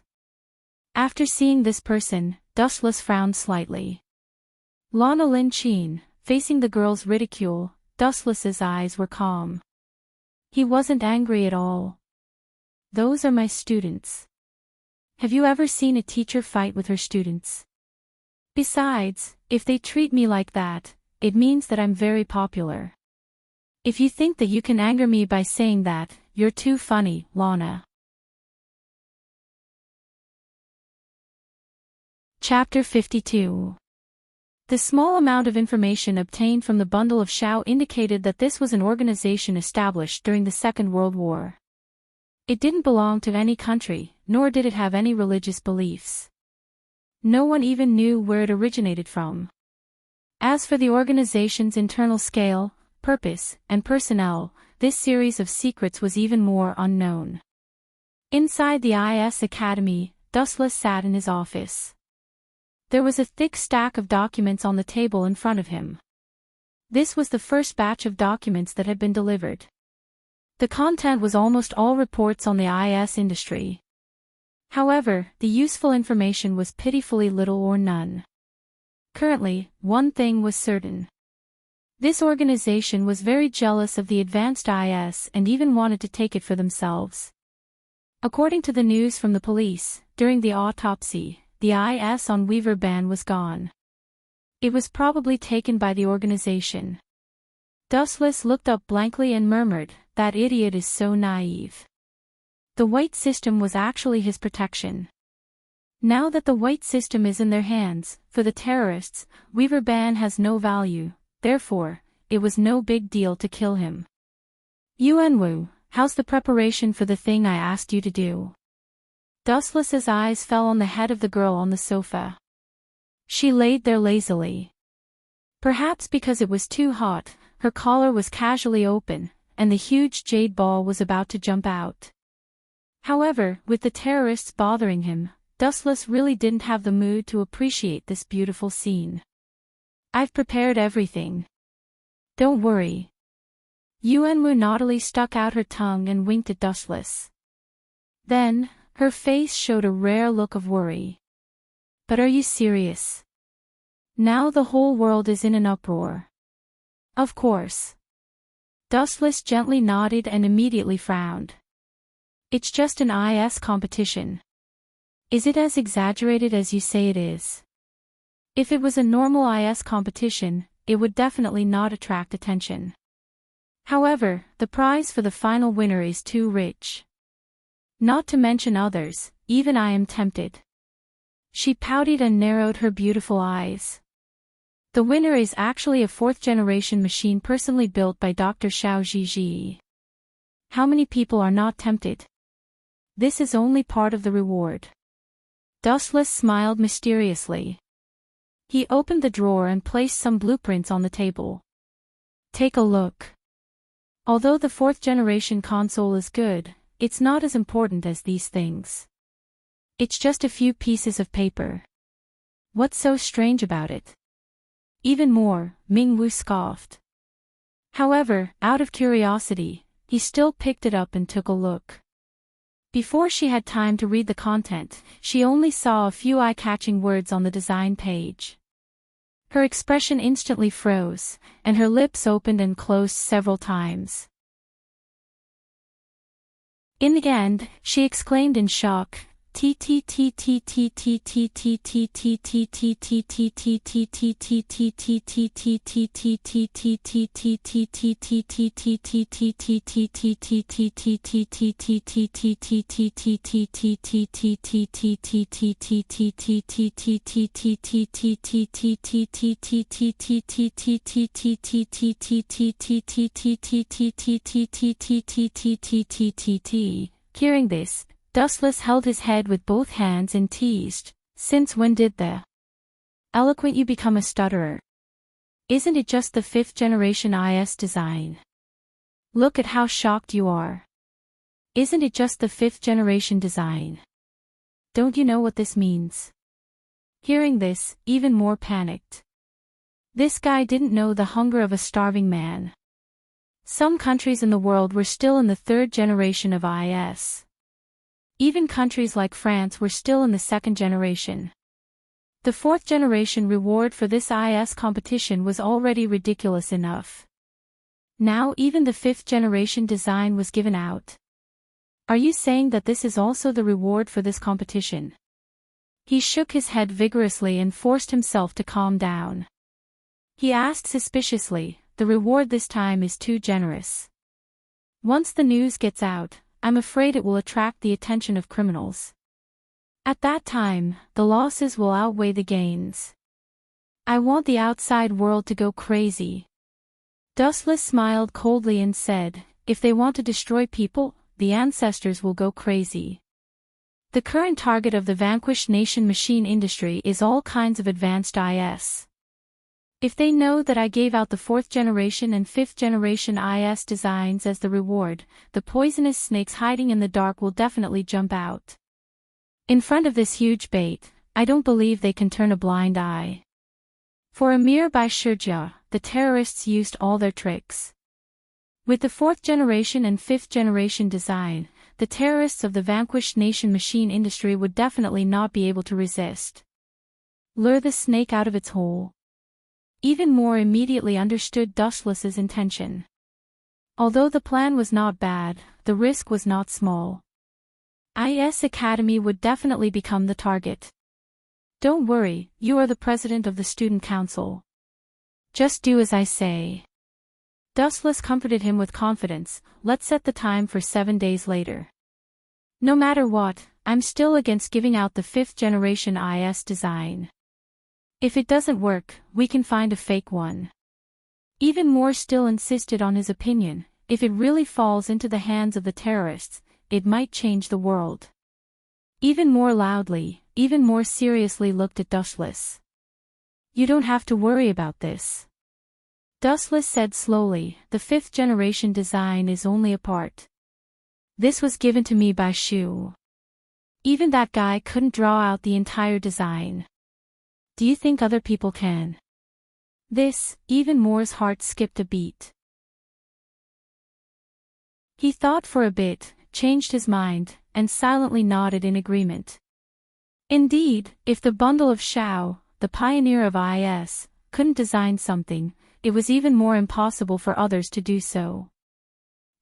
After seeing this person, Dustless frowned slightly. Lana Lin Chin, facing the girl's ridicule, Dustless's eyes were calm. He wasn't angry at all. Those are my students. Have you ever seen a teacher fight with her students? Besides, if they treat me like that, it means that I'm very popular. If you think that you can anger me by saying that, you're too funny, Lana. Chapter 52. The small amount of information obtained from the bundle of Shao indicated that this was an organization established during the Second World War. It didn't belong to any country, nor did it have any religious beliefs. No one even knew where it originated from. As for the organization's internal scale, purpose, and personnel, this series of secrets was even more unknown. Inside the IS Academy, Dustless sat in his office. There was a thick stack of documents on the table in front of him. This was the first batch of documents that had been delivered. The content was almost all reports on the IS industry. However, the useful information was pitifully little or none. Currently, one thing was certain. This organization was very jealous of the advanced IS and even wanted to take it for themselves. According to the news from the police, during the autopsy, the IS on Weaver Ban was gone. It was probably taken by the organization. Dustless looked up blankly and murmured, "That idiot is so naive." The white system was actually his protection. Now that the white system is in their hands, for the terrorists, Weaver Ban has no value, therefore, it was no big deal to kill him. Yuanwu, how's the preparation for the thing I asked you to do? Dustless's eyes fell on the head of the girl on the sofa. She laid there lazily. Perhaps because it was too hot, her collar was casually open, and the huge jade ball was about to jump out. However, with the terrorists bothering him, Dustless really didn't have the mood to appreciate this beautiful scene. I've prepared everything. Don't worry. Yuanwu naughtily stuck out her tongue and winked at Dustless. Then, her face showed a rare look of worry. But are you serious? Now the whole world is in an uproar. Of course. Dustless gently nodded and immediately frowned. It's just an IS competition. Is it as exaggerated as you say it is? If it was a normal IS competition, it would definitely not attract attention. However, the prize for the final winner is too rich. Not to mention others, even I am tempted. She pouted and narrowed her beautiful eyes. The winner is actually a fourth-generation machine personally built by Dr. Xiao Zhizhi. How many people are not tempted? This is only part of the reward. Dustless smiled mysteriously. He opened the drawer and placed some blueprints on the table. Take a look. Although the fourth-generation console is good, it's not as important as these things. It's just a few pieces of paper. What's so strange about it? Even more, Mingwu scoffed. However, out of curiosity, he still picked it up and took a look. Before she had time to read the content, she only saw a few eye-catching words on the design page. Her expression instantly froze, and her lips opened and closed several times. In the end, she exclaimed in shock, Hearing this, Dustless held his head with both hands and teased, "Since when did the eloquent you become a stutterer? Isn't it just the 5th generation IS design? Look at how shocked you are. Isn't it just the 5th generation design? Don't you know what this means?" Hearing this, even more panicked. This guy didn't know the hunger of a starving man. Some countries in the world were still in the 3rd generation of IS. Even countries like France were still in the 2nd generation. The 4th generation reward for this IS competition was already ridiculous enough. Now even the 5th generation design was given out. Are you saying that this is also the reward for this competition? He shook his head vigorously and forced himself to calm down. He asked suspiciously, "The reward this time is too generous. Once the news gets out, I'm afraid it will attract the attention of criminals. At that time, the losses will outweigh the gains. I want the outside world to go crazy." Dustless smiled coldly and said, "If they want to destroy people, the ancestors will go crazy. The current target of the vanquished nation machine industry is all kinds of advanced IS. If they know that I gave out the 4th generation and 5th generation IS designs as the reward, the poisonous snakes hiding in the dark will definitely jump out. In front of this huge bait, I don't believe they can turn a blind eye." For Amir by Shurja, the terrorists used all their tricks. With the 4th generation and 5th generation design, the terrorists of the vanquished nation machine industry would definitely not be able to resist. Lure the snake out of its hole. Even more immediately understood Dustless's intention. Although the plan was not bad, the risk was not small. IS Academy would definitely become the target. "Don't worry, you are the president of the student council. Just do as I say." Dustless comforted him with confidence. "Let's set the time for 7 days later. No matter what, I'm still against giving out the 5th generation IS design. If it doesn't work, we can find a fake one." Even more still insisted on his opinion. If it really falls into the hands of the terrorists, it might change the world. Even more loudly, even more seriously looked at Dustless. "You don't have to worry about this," Dustless said slowly. "The 5th generation design is only a part. This was given to me by Shu. Even that guy couldn't draw out the entire design. Do you think other people can?" Even Moore's heart skipped a beat. He thought for a bit, changed his mind, and silently nodded in agreement. Indeed, if the bundle of Shao, the pioneer of IS, couldn't design something, it was even more impossible for others to do so.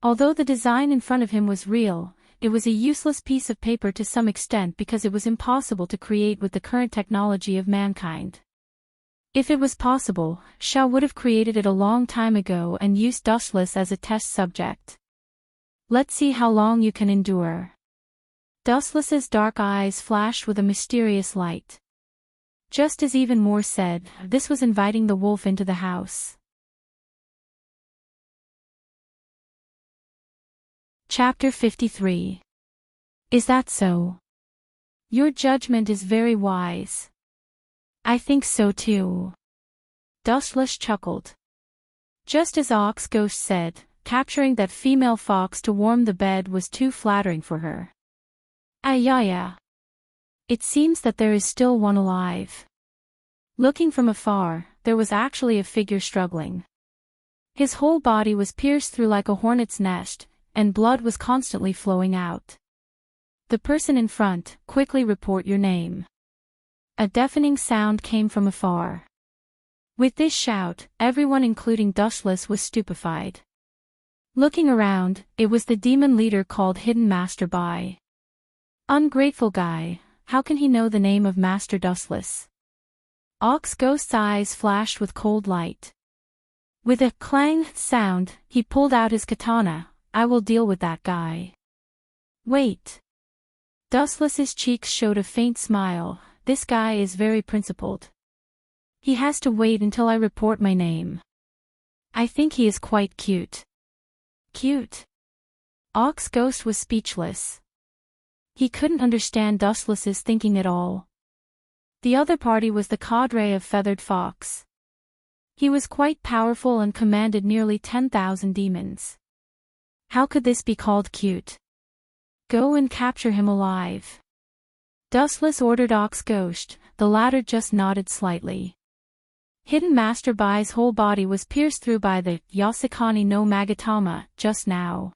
Although the design in front of him was real, it was a useless piece of paper to some extent because it was impossible to create with the current technology of mankind. If it was possible, Shao would have created it a long time ago and used Dustless as a test subject. "Let's see how long you can endure." Dustless's dark eyes flashed with a mysterious light. Just as Even More said, this was inviting the wolf into the house. Chapter 53. Is that so? Your judgment is very wise. I think so too. Dustless chuckled. Just as Ox Ghost said, capturing that female fox to warm the bed was too flattering for her. Yeah. It seems that there is still one alive. Looking from afar, there was actually a figure struggling. His whole body was pierced through like a hornet's nest, and blood was constantly flowing out. "The person in front, quickly report your name." A deafening sound came from afar. With this shout, everyone including Dustless was stupefied. Looking around, it was the demon leader called Hidden Master Bai. Ungrateful guy, how can he know the name of Master Dustless? Ox Ghost's eyes flashed with cold light. With a clang sound, he pulled out his katana. I will deal with that guy. Wait. Dustless's cheeks showed a faint smile. This guy is very principled. He has to wait until I report my name. I think he is quite cute. Cute? Ox Ghost was speechless. He couldn't understand Dustless's thinking at all. The other party was the cadre of Feathered Fox. He was quite powerful and commanded nearly 10,000 demons. How could this be called cute? Go and capture him alive. Dustless ordered Ox Ghost. The latter just nodded slightly. Hidden Master Bai's whole body was pierced through by the Yasukani no Magatama just now.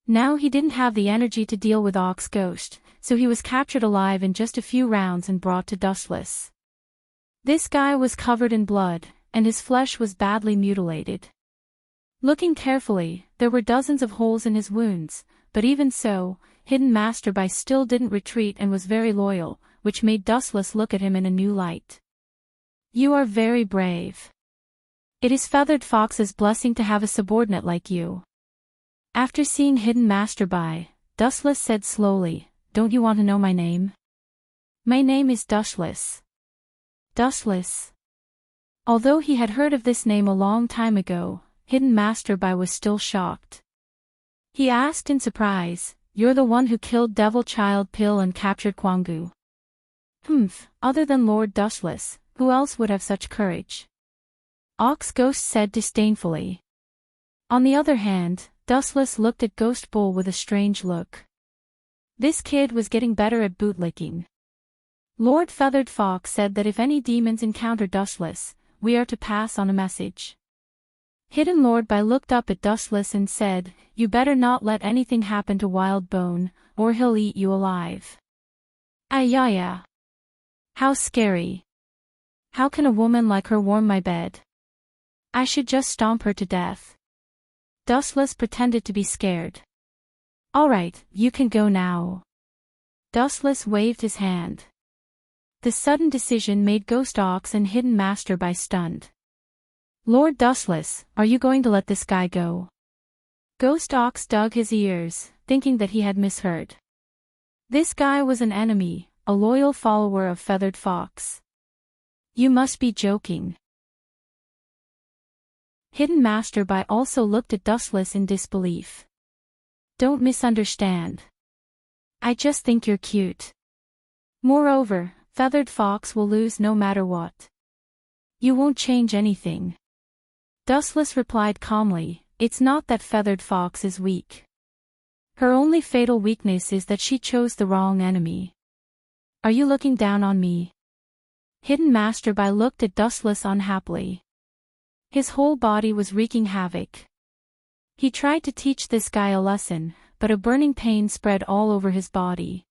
Now he didn't have the energy to deal with Ox Ghost, so he was captured alive in just a few rounds and brought to Dustless. This guy was covered in blood, and his flesh was badly mutilated. Looking carefully, there were dozens of holes in his wounds, but even so, Hidden Master Bai still didn't retreat and was very loyal, which made Dustless look at him in a new light. You are very brave. It is Feathered Fox's blessing to have a subordinate like you. After seeing Hidden Master Bai, Dustless said slowly, don't you want to know my name? My name is Dustless. Dustless. Although he had heard of this name a long time ago, Hidden Master Bai was still shocked. He asked in surprise, you're the one who killed Devil Child Pill and captured Kwangu? Other than Lord Dustless, who else would have such courage? Ox Ghost said disdainfully. On the other hand, Dustless looked at Ghost Bull with a strange look. This kid was getting better at bootlicking. Lord Feathered Fox said that if any demons encounter Dustless, we are to pass on a message. Hidden Lord Bai looked up at Dustless and said, you better not let anything happen to Wild Bone, or he'll eat you alive. Ayaya. How scary. How can a woman like her warm my bed? I should just stomp her to death. Dustless pretended to be scared. All right, you can go now. Dustless waved his hand. The sudden decision made Ghost Ox and Hidden Master Bai stunned. Lord Dustless, are you going to let this guy go? Ghost Ox dug his ears, thinking that he had misheard. This guy was an enemy, a loyal follower of Feathered Fox. You must be joking. Hidden Master Bai also looked at Dustless in disbelief. Don't misunderstand. I just think you're cute. Moreover, Feathered Fox will lose no matter what. You won't change anything. Dustless replied calmly, it's not that Feathered Fox is weak. Her only fatal weakness is that she chose the wrong enemy. Are you looking down on me? Hidden Master Bai looked at Dustless unhappily. His whole body was wreaking havoc. He tried to teach this guy a lesson, but a burning pain spread all over his body.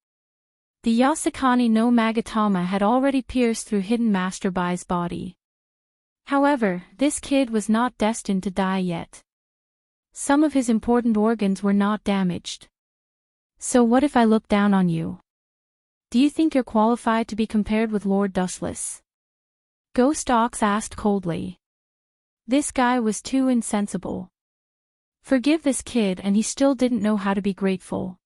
The Yasukani no Magatama had already pierced through Hidden Master Bai's body. However, this kid was not destined to die yet. Some of his important organs were not damaged. So what if I look down on you? Do you think you're qualified to be compared with Lord Dustless? Ghost Ox asked coldly. This guy was too insensible. Forgive this kid, and he still didn't know how to be grateful.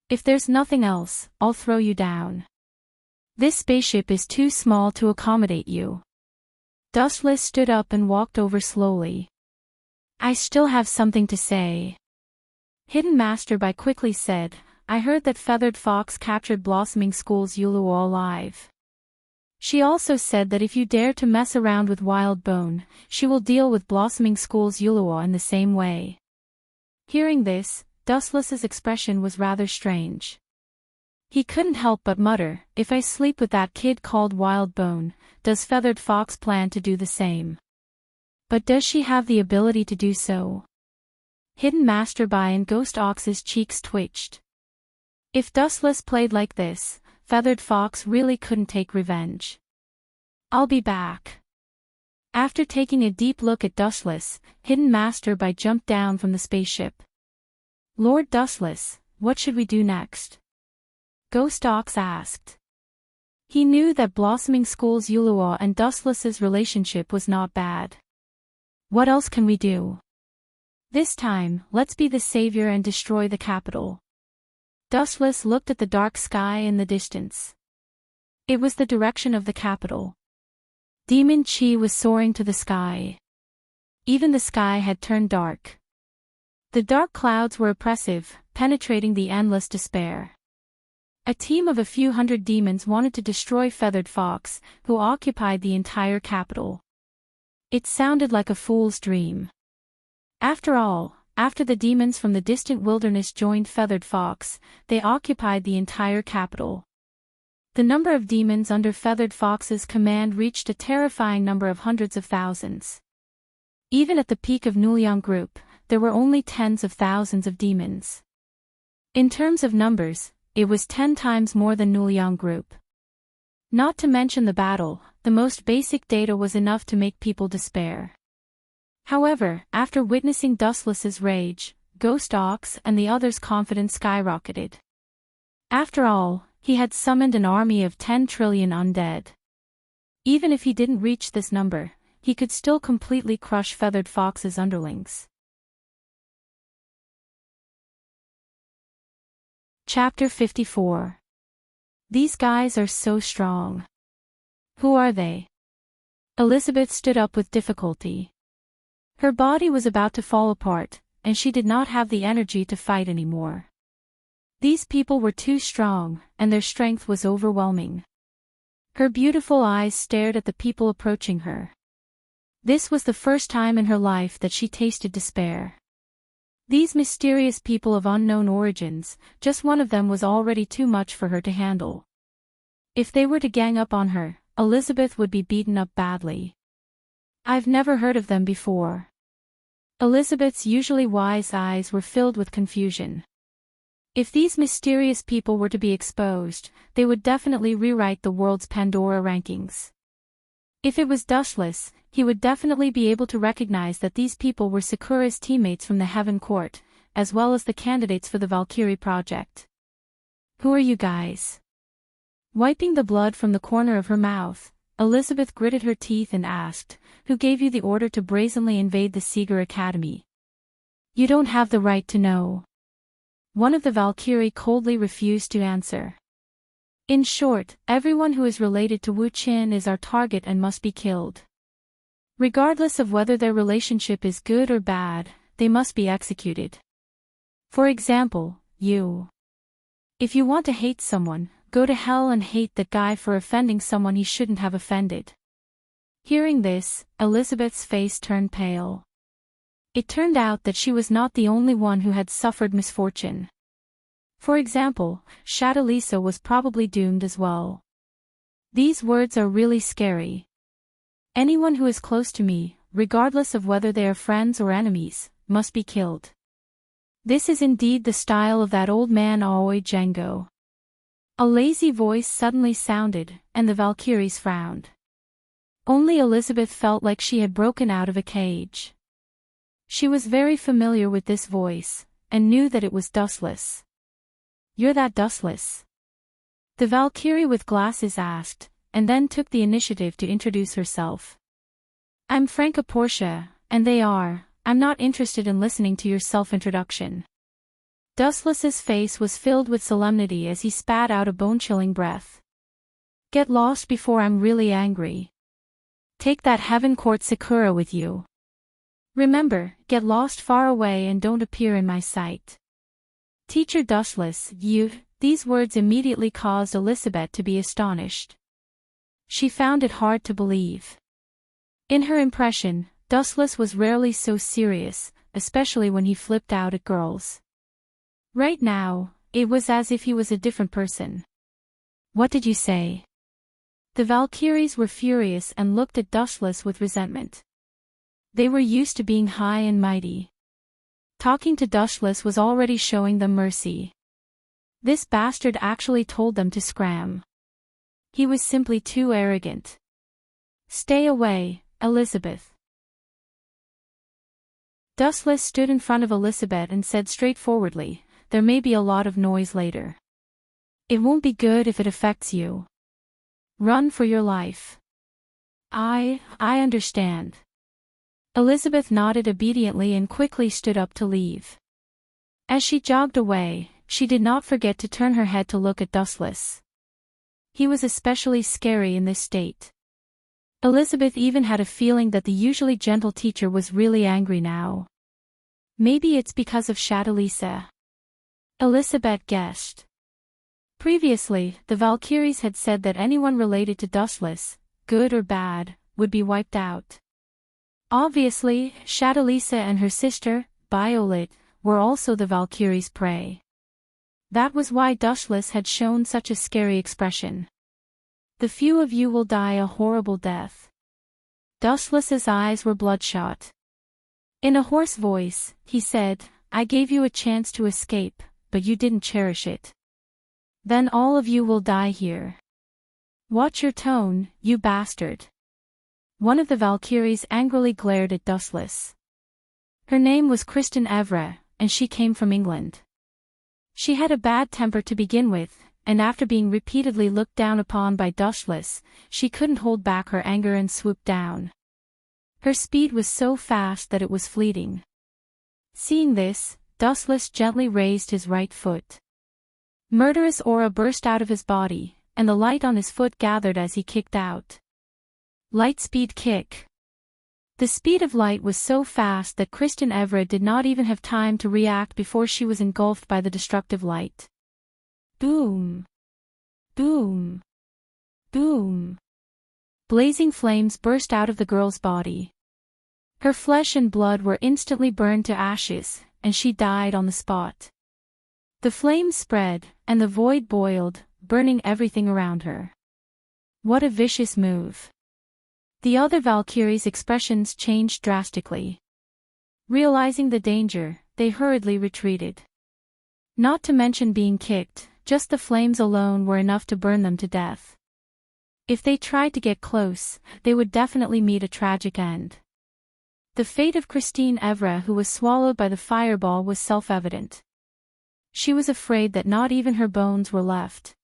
If there's nothing else, I'll throw you down. This spaceship is too small to accommodate you. Dustless stood up and walked over slowly. I still have something to say. Hidden Master Bai quickly said, I heard that Feathered Fox captured Blossoming School's Yuluo alive. She also said that if you dare to mess around with Wild Bone, she will deal with Blossoming School's Yuluo in the same way. Hearing this, Dustless's expression was rather strange. He couldn't help but mutter, if I sleep with that kid called Wild Bone, does Feathered Fox plan to do the same? But does she have the ability to do so? Hidden Master Bai and Ghost Ox's cheeks twitched. If Dustless played like this, Feathered Fox really couldn't take revenge. I'll be back. After taking a deep look at Dustless, Hidden Master Bai jumped down from the spaceship. Lord Dustless, what should we do next? Ghost Ox asked. He knew that Blossoming School's Yulua and Dustless's relationship was not bad. What else can we do? This time, let's be the savior and destroy the capital. Dustless looked at the dark sky in the distance. It was the direction of the capital. Demon Chi was soaring to the sky. Even the sky had turned dark. The dark clouds were oppressive, penetrating the endless despair. A team of a few hundred demons wanted to destroy Feathered Fox, who occupied the entire capital. It sounded like a fool's dream. After all, after the demons from the distant wilderness joined Feathered Fox, they occupied the entire capital. The number of demons under Feathered Fox's command reached a terrifying number of hundreds of thousands. Even at the peak of Nuliang Group, there were only tens of thousands of demons. In terms of numbers, it was 10 times more than Nuliang Group. Not to mention the battle, the most basic data was enough to make people despair. However, after witnessing Dustless's rage, Ghost Ox and the others' confidence skyrocketed. After all, he had summoned an army of 10 trillion undead. Even if he didn't reach this number, he could still completely crush Feathered Fox's underlings. Chapter 54. These guys are so strong. Who are they? Elizabeth stood up with difficulty. Her body was about to fall apart, and she did not have the energy to fight anymore. These people were too strong, and their strength was overwhelming. Her beautiful eyes stared at the people approaching her. This was the first time in her life that she tasted despair. These mysterious people of unknown origins, just one of them was already too much for her to handle. If they were to gang up on her, Elizabeth would be beaten up badly. I've never heard of them before. Elizabeth's usually wise eyes were filled with confusion. If these mysterious people were to be exposed, they would definitely rewrite the world's Pandora rankings. If it was Dustless, he would definitely be able to recognize that these people were Sakura's teammates from the Heaven Court, as well as the candidates for the Valkyrie project. Who are you guys? Wiping the blood from the corner of her mouth, Elizabeth gritted her teeth and asked, who gave you the order to brazenly invade the Seeger Academy? You don't have the right to know. One of the Valkyrie coldly refused to answer. In short, everyone who is related to Wu Qin is our target and must be killed. Regardless of whether their relationship is good or bad, they must be executed. For example, you. If you want to hate someone, go to hell and hate that guy for offending someone he shouldn't have offended. Hearing this, Elizabeth's face turned pale. It turned out that she was not the only one who had suffered misfortune. For example, Shadalisa was probably doomed as well. These words are really scary. Anyone who is close to me, regardless of whether they are friends or enemies, must be killed. This is indeed the style of that old man Aoi Django. A lazy voice suddenly sounded, and the Valkyries frowned. Only Elizabeth felt like she had broken out of a cage. She was very familiar with this voice, and knew that it was Dustless. You're that Dustless? The Valkyrie with glasses asked, and then took the initiative to introduce herself. I'm Franca Portia, and I'm not interested in listening to your self-introduction. Dustless's face was filled with solemnity as he spat out a bone-chilling breath. Get lost before I'm really angry. Take that Heaven Court Sakura with you. Remember, get lost far away and don't appear in my sight. Teacher Dustless, these words immediately caused Elizabeth to be astonished. She found it hard to believe. In her impression, Dustless was rarely so serious, especially when he flipped out at girls. Right now, it was as if he was a different person. What did you say? The Valkyries were furious and looked at Dustless with resentment. They were used to being high and mighty. Talking to Dustless was already showing them mercy. This bastard actually told them to scram. He was simply too arrogant. Stay away, Elizabeth. Dustless stood in front of Elizabeth and said straightforwardly, there may be a lot of noise later. It won't be good if it affects you. Run for your life. I understand. Elizabeth nodded obediently and quickly stood up to leave. As she jogged away, she did not forget to turn her head to look at Dustless. He was especially scary in this state. Elizabeth even had a feeling that the usually gentle teacher was really angry now. Maybe it's because of Shadalisa. Elizabeth guessed. Previously, the Valkyries had said that anyone related to Dustless, good or bad, would be wiped out. Obviously, Shadalisa and her sister, Violet, were also the Valkyries' prey. That was why Dustless had shown such a scary expression. The few of you will die a horrible death. Dustless's eyes were bloodshot. In a hoarse voice, he said, I gave you a chance to escape, but you didn't cherish it. Then all of you will die here. Watch your tone, you bastard. One of the Valkyries angrily glared at Dustless. Her name was Kristen Evra, and she came from England. She had a bad temper to begin with, and after being repeatedly looked down upon by Dustless, she couldn't hold back her anger and swooped down. Her speed was so fast that it was fleeting. Seeing this, Dustless gently raised his right foot. Murderous aura burst out of his body, and the light on his foot gathered as he kicked out. Lightspeed kick. The speed of light was so fast that Kristen Evra did not even have time to react before she was engulfed by the destructive light. Boom! Boom! Boom! Blazing flames burst out of the girl's body. Her flesh and blood were instantly burned to ashes, and she died on the spot. The flames spread, and the void boiled, burning everything around her. What a vicious move. The other Valkyries' expressions changed drastically. Realizing the danger, they hurriedly retreated. Not to mention being kicked, just the flames alone were enough to burn them to death. If they tried to get close, they would definitely meet a tragic end. The fate of Christine Evra, who was swallowed by the fireball, was self-evident. She was afraid that not even her bones were left.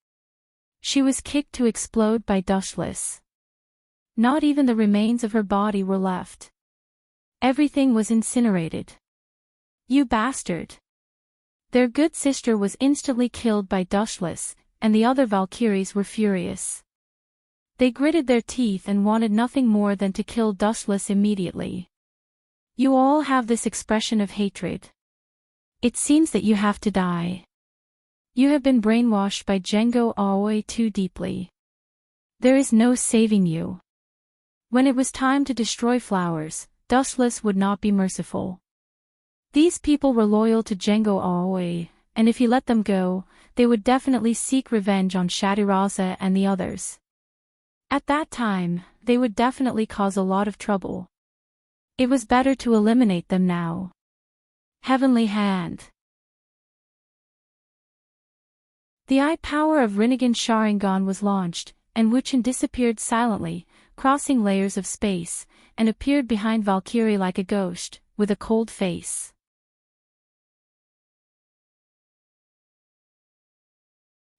She was kicked to explode by Dustless. Not even the remains of her body were left. Everything was incinerated. You bastard! Their good sister was instantly killed by Dustless, and the other Valkyries were furious. They gritted their teeth and wanted nothing more than to kill Dustless immediately. You all have this expression of hatred. It seems that you have to die. You have been brainwashed by Django Aoi too deeply. There is no saving you. When it was time to destroy flowers, Dustless would not be merciful. These people were loyal to Django Aoi, and if he let them go, they would definitely seek revenge on Shadiraza and the others. At that time, they would definitely cause a lot of trouble. It was better to eliminate them now. Heavenly Hand. The eye power of Rinnegan Sharingan was launched, and Wuchen disappeared silently, crossing layers of space, and appeared behind Valkyrie like a ghost, with a cold face.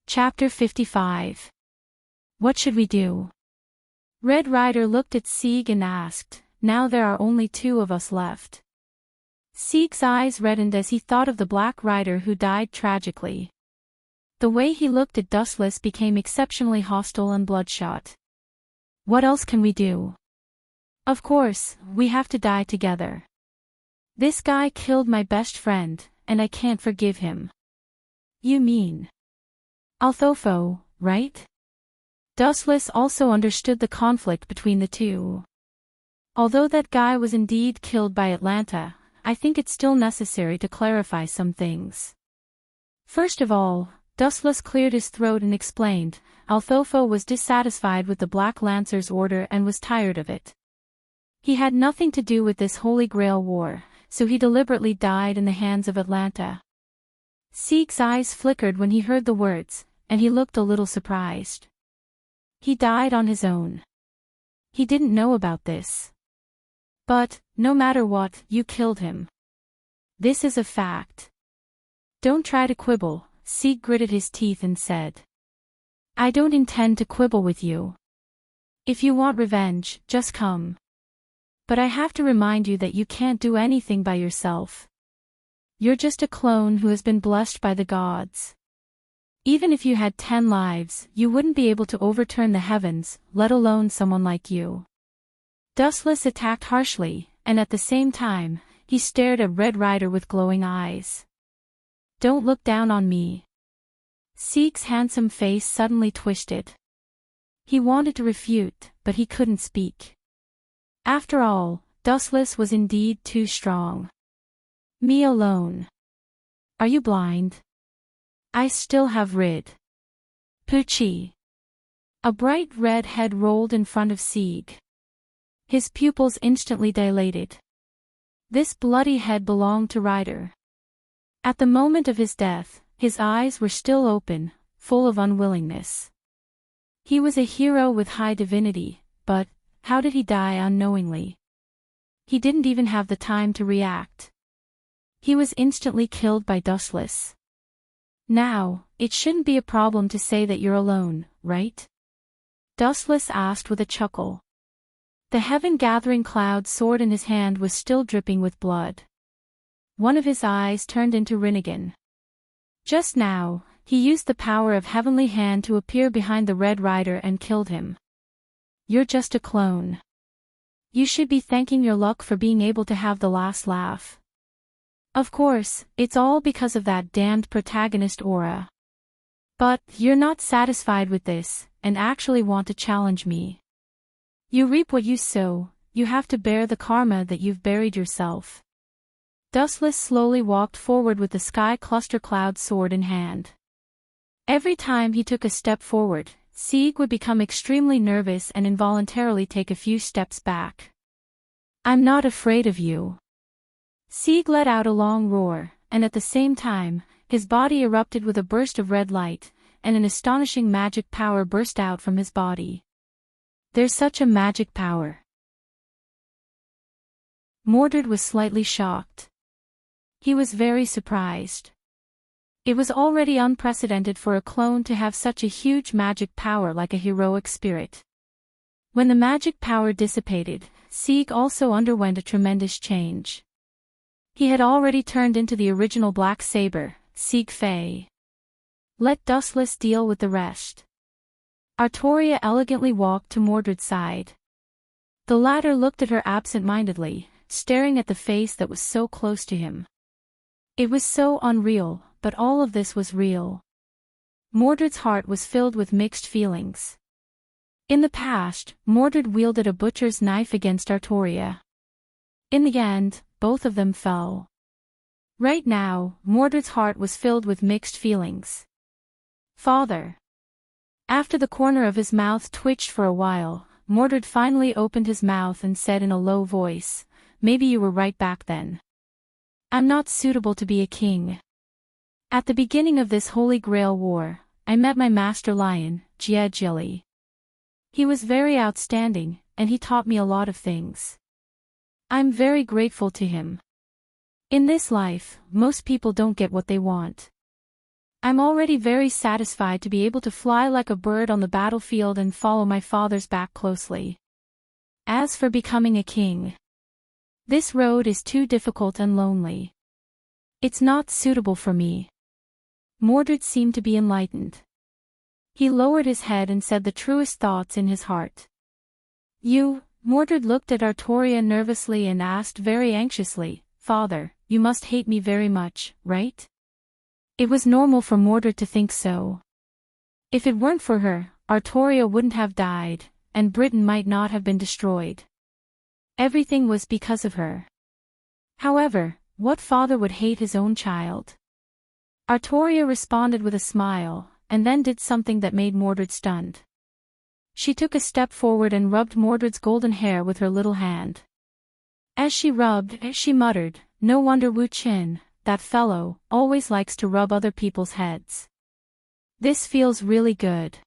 Chapter 55. What should we do? Red Rider looked at Sieg and asked, now there are only 2 of us left. Sieg's eyes reddened as he thought of the Black Rider who died tragically. The way he looked at Dustless became exceptionally hostile and bloodshot. What else can we do? Of course, we have to die together. This guy killed my best friend, and I can't forgive him. You mean Althofo, right? Dustless also understood the conflict between the two. Although that guy was indeed killed by Atlanta, I think it's still necessary to clarify some things. First of all, Dustless cleared his throat and explained, Althofo was dissatisfied with the Black Lancer's order and was tired of it. He had nothing to do with this Holy Grail war, so he deliberately died in the hands of Atlanta. Sieg's eyes flickered when he heard the words, and he looked a little surprised. He died on his own. He didn't know about this. But, no matter what, you killed him. This is a fact. Don't try to quibble, Sieg gritted his teeth and said. I don't intend to quibble with you. If you want revenge, just come. But I have to remind you that you can't do anything by yourself. You're just a clone who has been blessed by the gods. Even if you had 10 lives, you wouldn't be able to overturn the heavens, let alone someone like you. Dustless attacked harshly, and at the same time, he stared at Red Rider with glowing eyes. Don't look down on me. Sieg's handsome face suddenly twisted. He wanted to refute, but he couldn't speak. After all, Dustless was indeed too strong. Me alone. Are you blind? I still have Rid. Poochie. A bright red head rolled in front of Sieg. His pupils instantly dilated. This bloody head belonged to Ryder. At the moment of his death, his eyes were still open, full of unwillingness. He was a hero with high divinity, but how did he die unknowingly? He didn't even have the time to react. He was instantly killed by Dustless. Now, it shouldn't be a problem to say that you're alone, right? Dustless asked with a chuckle. The heaven-gathering cloud sword in his hand was still dripping with blood. One of his eyes turned into Rinnegan. Just now, he used the power of Heavenly Hand to appear behind the Red Rider and killed him. You're just a clone. You should be thanking your luck for being able to have the last laugh. Of course, it's all because of that damned protagonist aura. But, you're not satisfied with this, and actually want to challenge me. You reap what you sow, you have to bear the karma that you've buried yourself. Dustless slowly walked forward with the sky cluster cloud sword in hand. Every time he took a step forward, Sieg would become extremely nervous and involuntarily take a few steps back. I'm not afraid of you. Sieg let out a long roar, and at the same time, his body erupted with a burst of red light, and an astonishing magic power burst out from his body. There's such a magic power. Mordred was slightly shocked. He was very surprised. It was already unprecedented for a clone to have such a huge magic power like a heroic spirit. When the magic power dissipated, Sieg also underwent a tremendous change. He had already turned into the original Black Saber, Sieg Fei. Let Dustless deal with the rest. Artoria elegantly walked to Mordred's side. The latter looked at her absent-mindedly, staring at the face that was so close to him. It was so unreal, but all of this was real. Mordred's heart was filled with mixed feelings. In the past, Mordred wielded a butcher's knife against Artoria. In the end, both of them fell. Right now, Mordred's heart was filled with mixed feelings. Father. After the corner of his mouth twitched for a while, Mordred finally opened his mouth and said in a low voice, "Maybe you were right back then. I'm not suitable to be a king. At the beginning of this Holy Grail War, I met my master lion, Jia Jili. He was very outstanding, and he taught me a lot of things. I'm very grateful to him. In this life, most people don't get what they want. I'm already very satisfied to be able to fly like a bird on the battlefield and follow my father's back closely. As for becoming a king, this road is too difficult and lonely. It's not suitable for me." Mordred seemed to be enlightened. He lowered his head and said the truest thoughts in his heart. Mordred looked at Artoria nervously and asked very anxiously, "Father, you must hate me very much, right?" It was normal for Mordred to think so. If it weren't for her, Artoria wouldn't have died, and Britain might not have been destroyed. Everything was because of her. However, what father would hate his own child? Artoria responded with a smile, and then did something that made Mordred stunned. She took a step forward and rubbed Mordred's golden hair with her little hand. As she rubbed, she muttered, "No wonder Wu Qin, that fellow, always likes to rub other people's heads. This feels really good."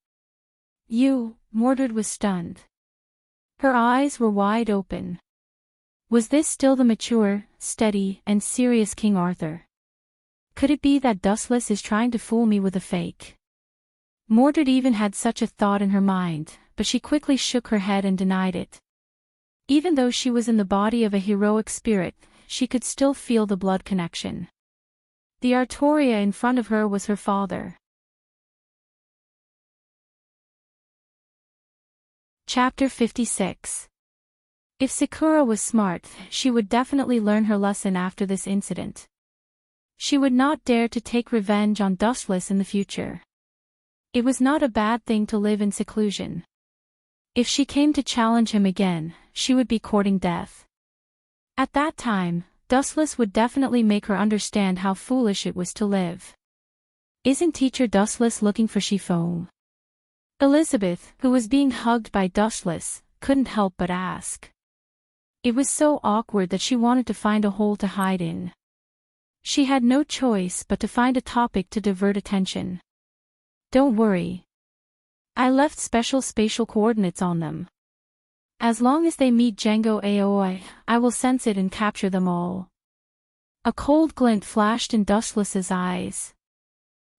Mordred was stunned. Her eyes were wide open. Was this still the mature, steady, and serious King Arthur? Could it be that Dustless is trying to fool me with a fake? Mordred even had such a thought in her mind, but she quickly shook her head and denied it. Even though she was in the body of a heroic spirit, she could still feel the blood connection. The Artoria in front of her was her father. Chapter 56. If Sakura was smart, she would definitely learn her lesson after this incident. She would not dare to take revenge on Dustless in the future. It was not a bad thing to live in seclusion. If she came to challenge him again, she would be courting death. At that time, Dustless would definitely make her understand how foolish it was to live. Isn't Teacher Dustless looking for Chiffon? Elizabeth, who was being hugged by Dustless, couldn't help but ask. It was so awkward that she wanted to find a hole to hide in. She had no choice but to find a topic to divert attention. Don't worry. I left special spatial coordinates on them. As long as they meet Django Aoi, I will sense it and capture them all. A cold glint flashed in Dustless's eyes.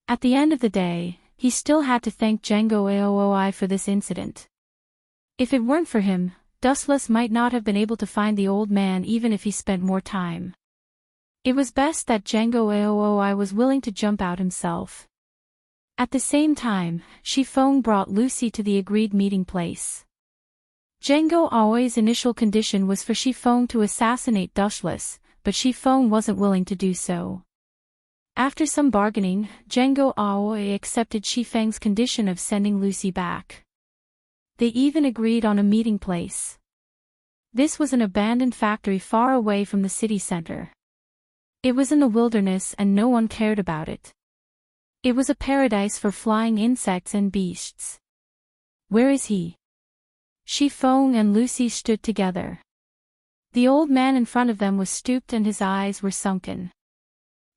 At the end of the day, he still had to thank Django Aoi for this incident. If it weren't for him, Dustless might not have been able to find the old man even if he spent more time. It was best that Django Aoi was willing to jump out himself. At the same time, Chiffon brought Lucy to the agreed meeting place. Django Aoi's initial condition was for Chiffon to assassinate Dustless, but Chiffon wasn't willing to do so. After some bargaining, Django Aoi accepted Chiffong's condition of sending Lucy back. They even agreed on a meeting place. This was an abandoned factory far away from the city center. It was in the wilderness and no one cared about it. It was a paradise for flying insects and beasts. Where is he? Chiffon and Lucy stood together. The old man in front of them was stooped and his eyes were sunken.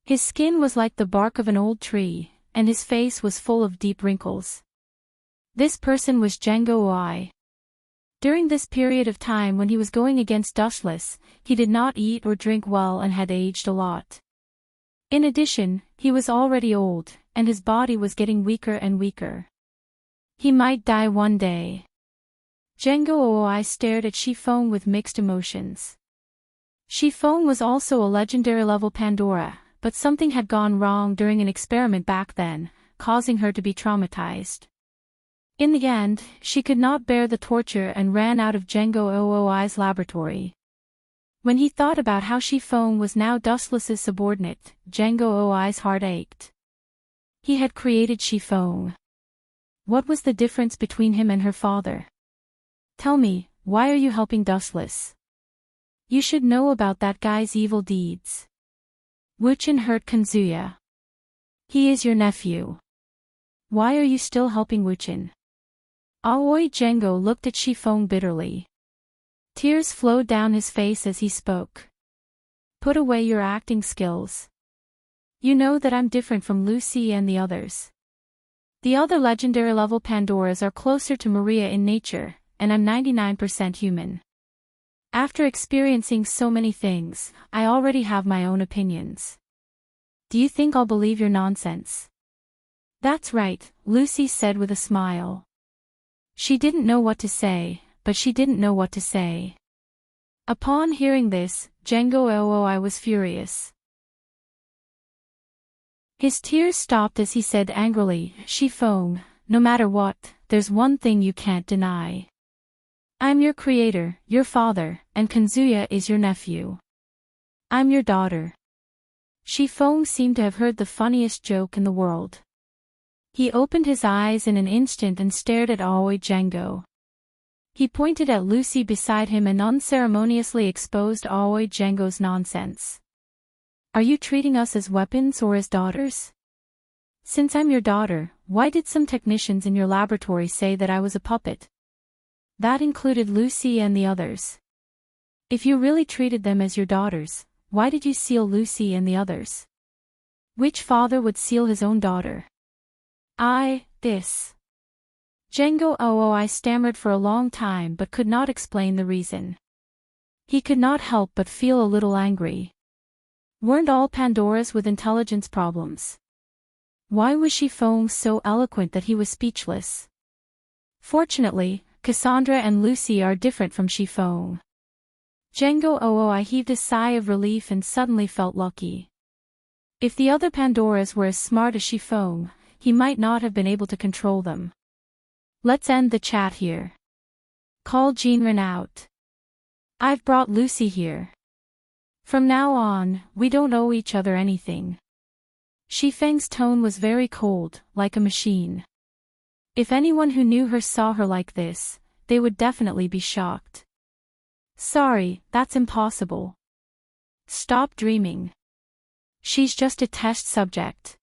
His skin was like the bark of an old tree, and his face was full of deep wrinkles. This person was Django Aoi. During this period of time when he was going against Dustless, he did not eat or drink well and had aged a lot. In addition, he was already old, and his body was getting weaker and weaker. He might die one day. Django Aoi stared at Chiffon with mixed emotions. Chiffon was also a legendary level Pandora, but something had gone wrong during an experiment back then, causing her to be traumatized. In the end, she could not bear the torture and ran out of Django Aoi's laboratory. When he thought about how Chiffon was now Dustless's subordinate, Django Aoi's heart ached. He had created Chiffon. What was the difference between him and her father? Tell me, why are you helping Dustless? You should know about that guy's evil deeds. Wuchen hurt Kanzuya. He is your nephew. Why are you still helping Wuchen? Aoi Django looked at Chiffon bitterly. Tears flowed down his face as he spoke. Put away your acting skills. You know that I'm different from Lucy and the others. The other legendary level Pandoras are closer to Maria in nature, and I'm 99% human. After experiencing so many things, I already have my own opinions. Do you think I'll believe your nonsense? That's right, Lucy said with a smile. She didn't know what to say, but she didn't know what to say. Upon hearing this, Django Aoi was furious. His tears stopped as he said angrily, Chiffon, no matter what, there's one thing you can't deny. I'm your creator, your father, and Kanzuya is your nephew. I'm your daughter. Chiffon seemed to have heard the funniest joke in the world. He opened his eyes in an instant and stared at Aoi Django. He pointed at Lucy beside him and unceremoniously exposed Aoi Django's nonsense. Are you treating us as weapons or as daughters? Since I'm your daughter, why did some technicians in your laboratory say that I was a puppet? That included Lucy and the others. If you really treated them as your daughters, why did you seal Lucy and the others? Which father would seal his own daughter? This. Django Aoi stammered for a long time but could not explain the reason. He could not help but feel a little angry. Weren't all Pandoras with intelligence problems? Why was Shifeng so eloquent that he was speechless? Fortunately, Cassandra and Lucy are different from Shifeng. Django Ooi heaved a sigh of relief and suddenly felt lucky. If the other Pandoras were as smart as Shifeng, he might not have been able to control them. Let's end the chat here. Call Jinren out. I've brought Lucy here. From now on, we don't owe each other anything. Shifeng's tone was very cold, like a machine. If anyone who knew her saw her like this, they would definitely be shocked. Sorry, that's impossible. Stop dreaming. She's just a test subject.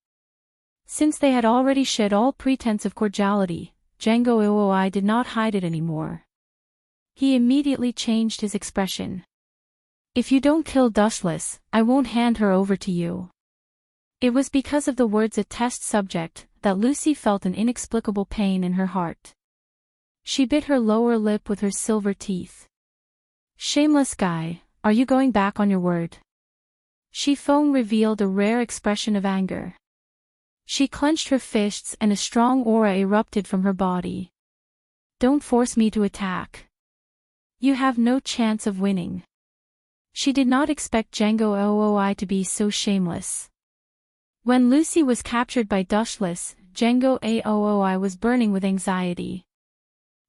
Since they had already shed all pretense of cordiality, Django Ooi did not hide it anymore. He immediately changed his expression. If you don't kill Dustless, I won't hand her over to you. It was because of the words a test subject that Lucy felt an inexplicable pain in her heart. She bit her lower lip with her silver teeth. Shameless guy, are you going back on your word? Shifeng revealed a rare expression of anger. She clenched her fists and a strong aura erupted from her body. Don't force me to attack. You have no chance of winning. She did not expect Django Ooi to be so shameless. When Lucy was captured by Dustless, Django Ooi was burning with anxiety.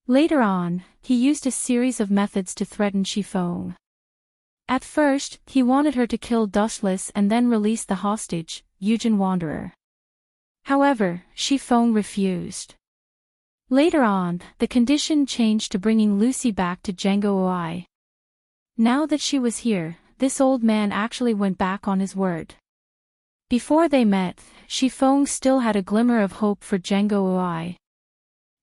Later on, he used a series of methods to threaten Shifeng. At first, he wanted her to kill Dustless and then release the hostage, Yujin Wanderer. However, Shifeng refused. Later on, the condition changed to bringing Lucy back to Django Ooi. Now that she was here, this old man actually went back on his word. Before they met, Shifeng still had a glimmer of hope for Django Ooi.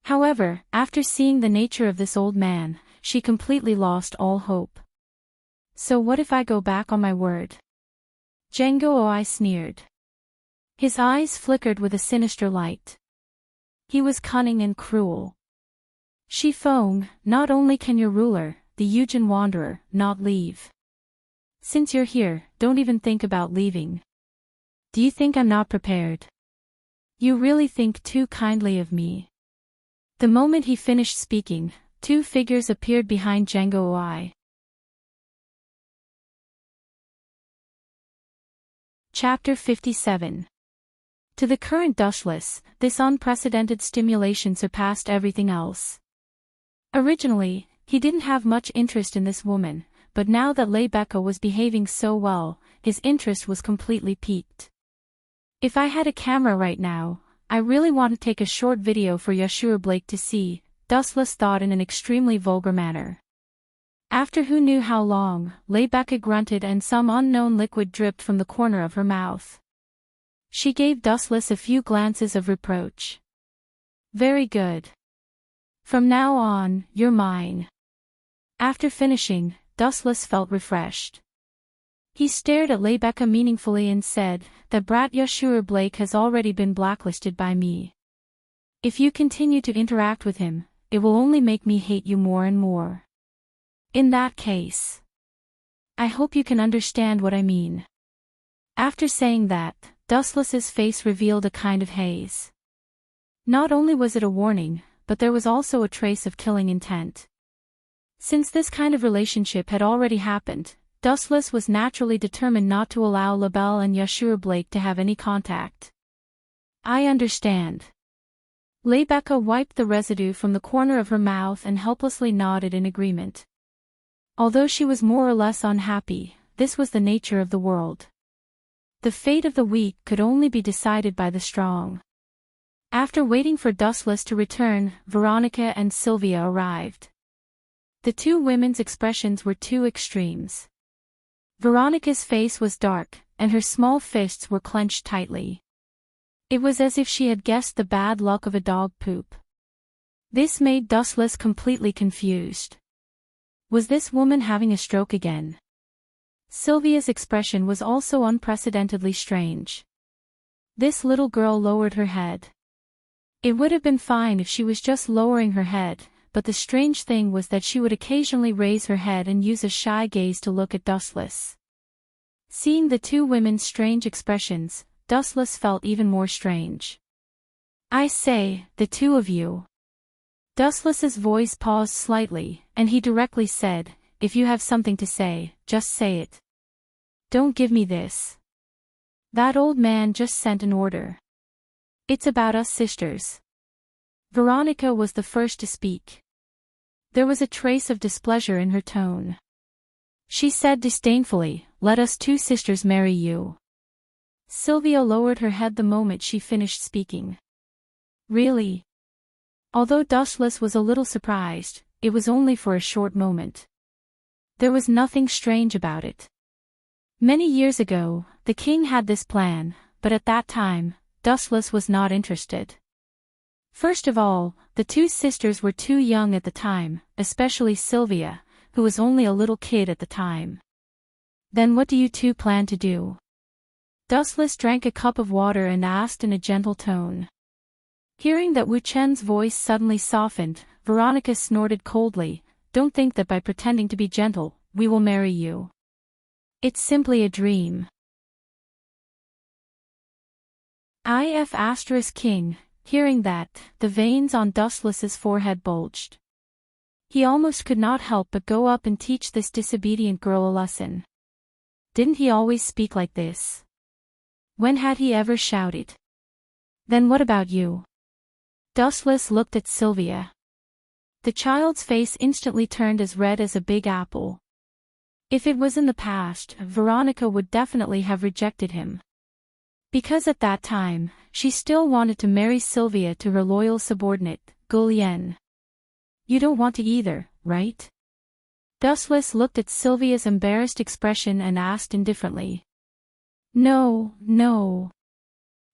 However, after seeing the nature of this old man, she completely lost all hope. So what if I go back on my word? Django Ooi sneered. His eyes flickered with a sinister light. He was cunning and cruel. Shifeng, not only can your ruler, the Yujin Wanderer, not leave. Since you're here, don't even think about leaving. Do you think I'm not prepared? You really think too kindly of me. The moment he finished speaking, two figures appeared behind Django Ooi. Chapter 57. To the current Dustless, this unprecedented stimulation surpassed everything else. Originally, he didn't have much interest in this woman, but now that Rebecca was behaving so well, his interest was completely piqued. If I had a camera right now, I really want to take a short video for Yashua Blake to see, Dustless thought in an extremely vulgar manner. After who knew how long, Rebecca grunted and some unknown liquid dripped from the corner of her mouth. She gave Dustless a few glances of reproach. Very good. From now on, you're mine. After finishing, Dustless felt refreshed. He stared at Rebecca meaningfully and said, that brat Yashua Blake has already been blacklisted by me. If you continue to interact with him, it will only make me hate you more and more. In that case, I hope you can understand what I mean. After saying that, Dustless's face revealed a kind of haze. Not only was it a warning, but there was also a trace of killing intent. Since this kind of relationship had already happened, Dustless was naturally determined not to allow LaBelle and Yashua Blake to have any contact. I understand. Rebecca wiped the residue from the corner of her mouth and helplessly nodded in agreement. Although she was more or less unhappy, this was the nature of the world. The fate of the weak could only be decided by the strong. After waiting for Dustless to return, Veronica and Sylvia arrived. The two women's expressions were two extremes. Veronica's face was dark, and her small fists were clenched tightly. It was as if she had guessed the bad luck of a dog poop. This made Dustless completely confused. Was this woman having a stroke again? Sylvia's expression was also unprecedentedly strange. This little girl lowered her head. It would have been fine if she was just lowering her head, but the strange thing was that she would occasionally raise her head and use a shy gaze to look at Dustless. Seeing the two women's strange expressions, Dustless felt even more strange. "I say, the two of you." Dustless's voice paused slightly, and he directly said, "If you have something to say, just say it. Don't give me this. That old man just sent an order. It's about us sisters." Veronica was the first to speak. There was a trace of displeasure in her tone. She said disdainfully, "Let us two sisters marry you." Sylvia lowered her head the moment she finished speaking. "Really?" Although Dustless was a little surprised, it was only for a short moment. There was nothing strange about it. Many years ago, the king had this plan, but at that time, Dustless was not interested. First of all, the two sisters were too young at the time, especially Sylvia, who was only a little kid at the time. "Then what do you two plan to do?" Dustless drank a cup of water and asked in a gentle tone. Hearing that Wu Chen's voice suddenly softened, Veronica snorted coldly, "Don't think that by pretending to be gentle, we will marry you. It's simply a dream." King, hearing that, the veins on Dustless's forehead bulged. He almost could not help but go up and teach this disobedient girl a lesson. Didn't he always speak like this? When had he ever shouted? "Then what about you?" Dustless looked at Sylvia. The child's face instantly turned as red as a big apple. If it was in the past, Veronica would definitely have rejected him. Because at that time, she still wanted to marry Sylvia to her loyal subordinate, Gulien. "You don't want to either, right?" Dustless looked at Sylvia's embarrassed expression and asked indifferently. "No, no."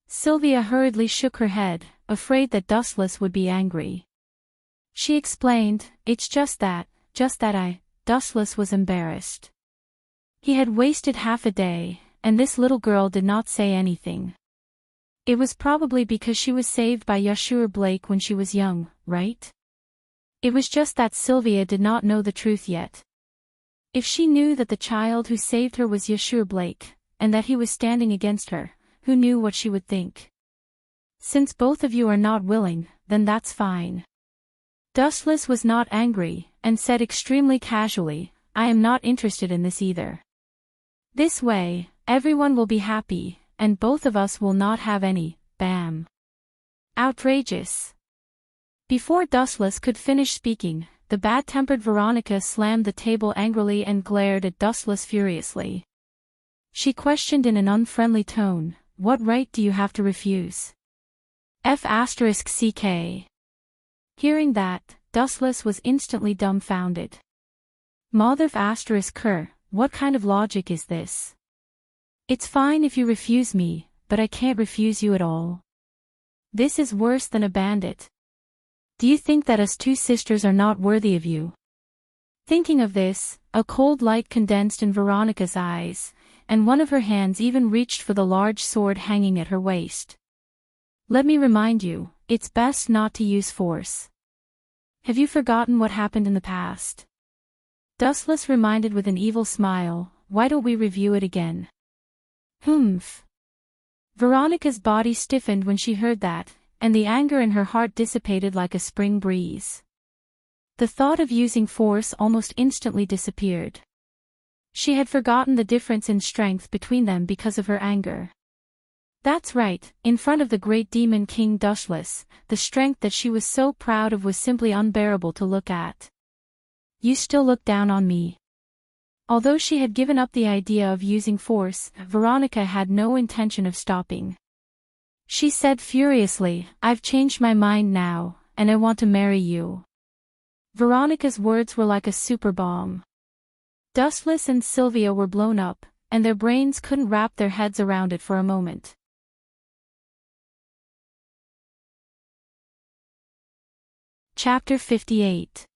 Sylvia hurriedly shook her head, afraid that Dustless would be angry. She explained, "It's just that I..." Dustless was embarrassed. He had wasted half a day, and this little girl did not say anything. It was probably because she was saved by Yashur Blake when she was young, right? It was just that Sylvia did not know the truth yet. If she knew that the child who saved her was Yashur Blake, and that he was standing against her, who knew what she would think? "Since both of you are not willing, then that's fine." Dustless was not angry, and said extremely casually, "I am not interested in this either. This way, everyone will be happy, and both of us will not have any, bam." Outrageous. Before Dustless could finish speaking, the bad-tempered Veronica slammed the table angrily and glared at Dustless furiously. She questioned in an unfriendly tone, "What right do you have to refuse?" F***ck. Hearing that, Dustless was instantly dumbfounded. Mother***, what kind of logic is this? It's fine if you refuse me, but I can't refuse you at all. This is worse than a bandit. Do you think that us two sisters are not worthy of you? Thinking of this, a cold light condensed in Veronica's eyes, and one of her hands even reached for the large sword hanging at her waist. "Let me remind you, it's best not to use force. Have you forgotten what happened in the past?" Dustless reminded with an evil smile, "Why don't we review it again?" Humph. Veronica's body stiffened when she heard that, and the anger in her heart dissipated like a spring breeze. The thought of using force almost instantly disappeared. She had forgotten the difference in strength between them because of her anger. That's right, in front of the great demon King Dustless, the strength that she was so proud of was simply unbearable to look at. "You still look down on me." Although she had given up the idea of using force, Veronica had no intention of stopping. She said furiously, "I've changed my mind now, and I want to marry you." Veronica's words were like a super bomb. Dustless and Sylvia were blown up, and their brains couldn't wrap their heads around it for a moment. Chapter 58.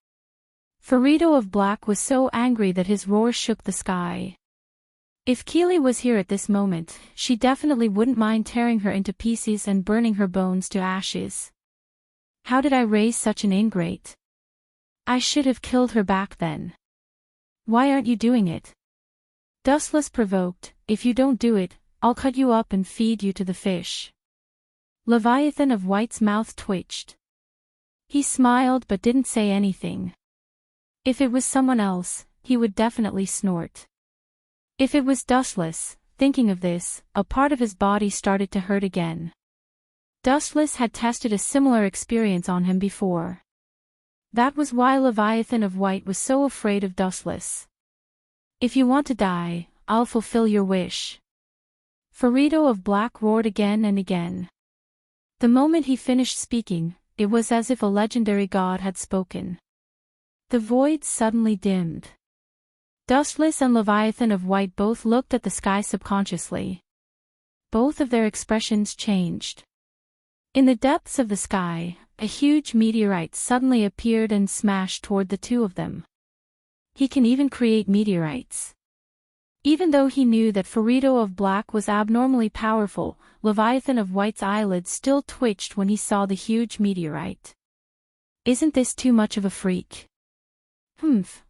Ferrito of Black was so angry that his roar shook the sky. If Keely was here at this moment, she definitely wouldn't mind tearing her into pieces and burning her bones to ashes. How did I raise such an ingrate? I should have killed her back then. Why aren't you doing it? Dustless provoked, "If you don't do it, I'll cut you up and feed you to the fish. Leviathan of White's mouth twitched. He smiled but didn't say anything. If it was someone else, he would definitely snort. If it was Dustless, thinking of this, a part of his body started to hurt again. Dustless had tested a similar experience on him before. That was why Leviathan of White was so afraid of Dustless. If you want to die, I'll fulfill your wish. Ferrito of Black roared again and again. The moment he finished speaking, it was as if a legendary god had spoken. The void suddenly dimmed. Dustless and Leviathan of White both looked at the sky subconsciously. Both of their expressions changed. In the depths of the sky, a huge meteorite suddenly appeared and smashed toward the two of them. He can even create meteorites. Even though he knew that Ferrito of Black was abnormally powerful, Leviathan of White's eyelids still twitched when he saw the huge meteorite. Isn't this too much of a freak?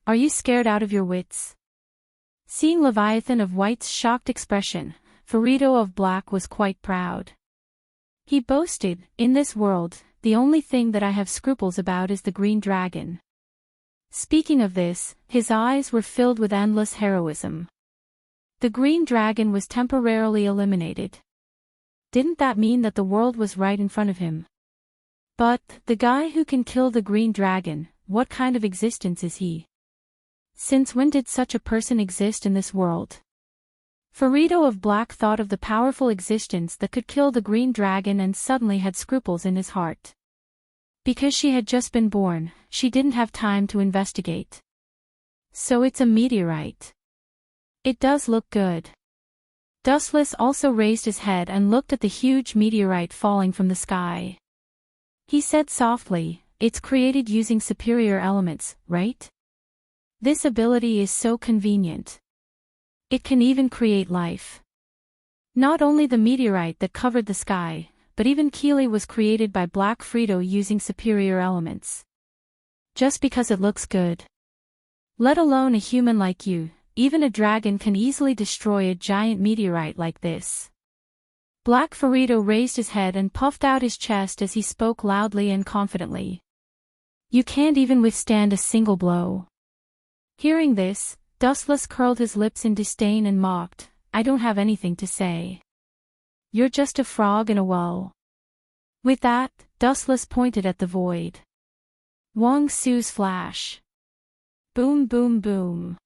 Are you scared out of your wits? Seeing Leviathan of White's shocked expression, Ferrito of Black was quite proud. He boasted, in this world, the only thing that I have scruples about is the green dragon. Speaking of this, his eyes were filled with endless heroism. The green dragon was temporarily eliminated. Didn't that mean that the world was right in front of him? But, the guy who can kill the green dragon, what kind of existence is he? Since when did such a person exist in this world? Ferrito of Black thought of the powerful existence that could kill the green dragon and suddenly had scruples in his heart. Because she had just been born, she didn't have time to investigate. So it's a meteorite. It does look good. Dustless also raised his head and looked at the huge meteorite falling from the sky. He said softly, "It's created using superior elements, right? This ability is so convenient. It can even create life." Not only the meteorite that covered the sky, but even Keely was created by Black Frito using superior elements. Just because it looks good. Let alone a human like you, even a dragon can easily destroy a giant meteorite like this. Black Ferrito raised his head and puffed out his chest as he spoke loudly and confidently. You can't even withstand a single blow. Hearing this, Dustless curled his lips in disdain and mocked, I don't have anything to say. You're just a frog in a well. With that, Dustless pointed at the void. Wong Su's flash. Boom boom boom.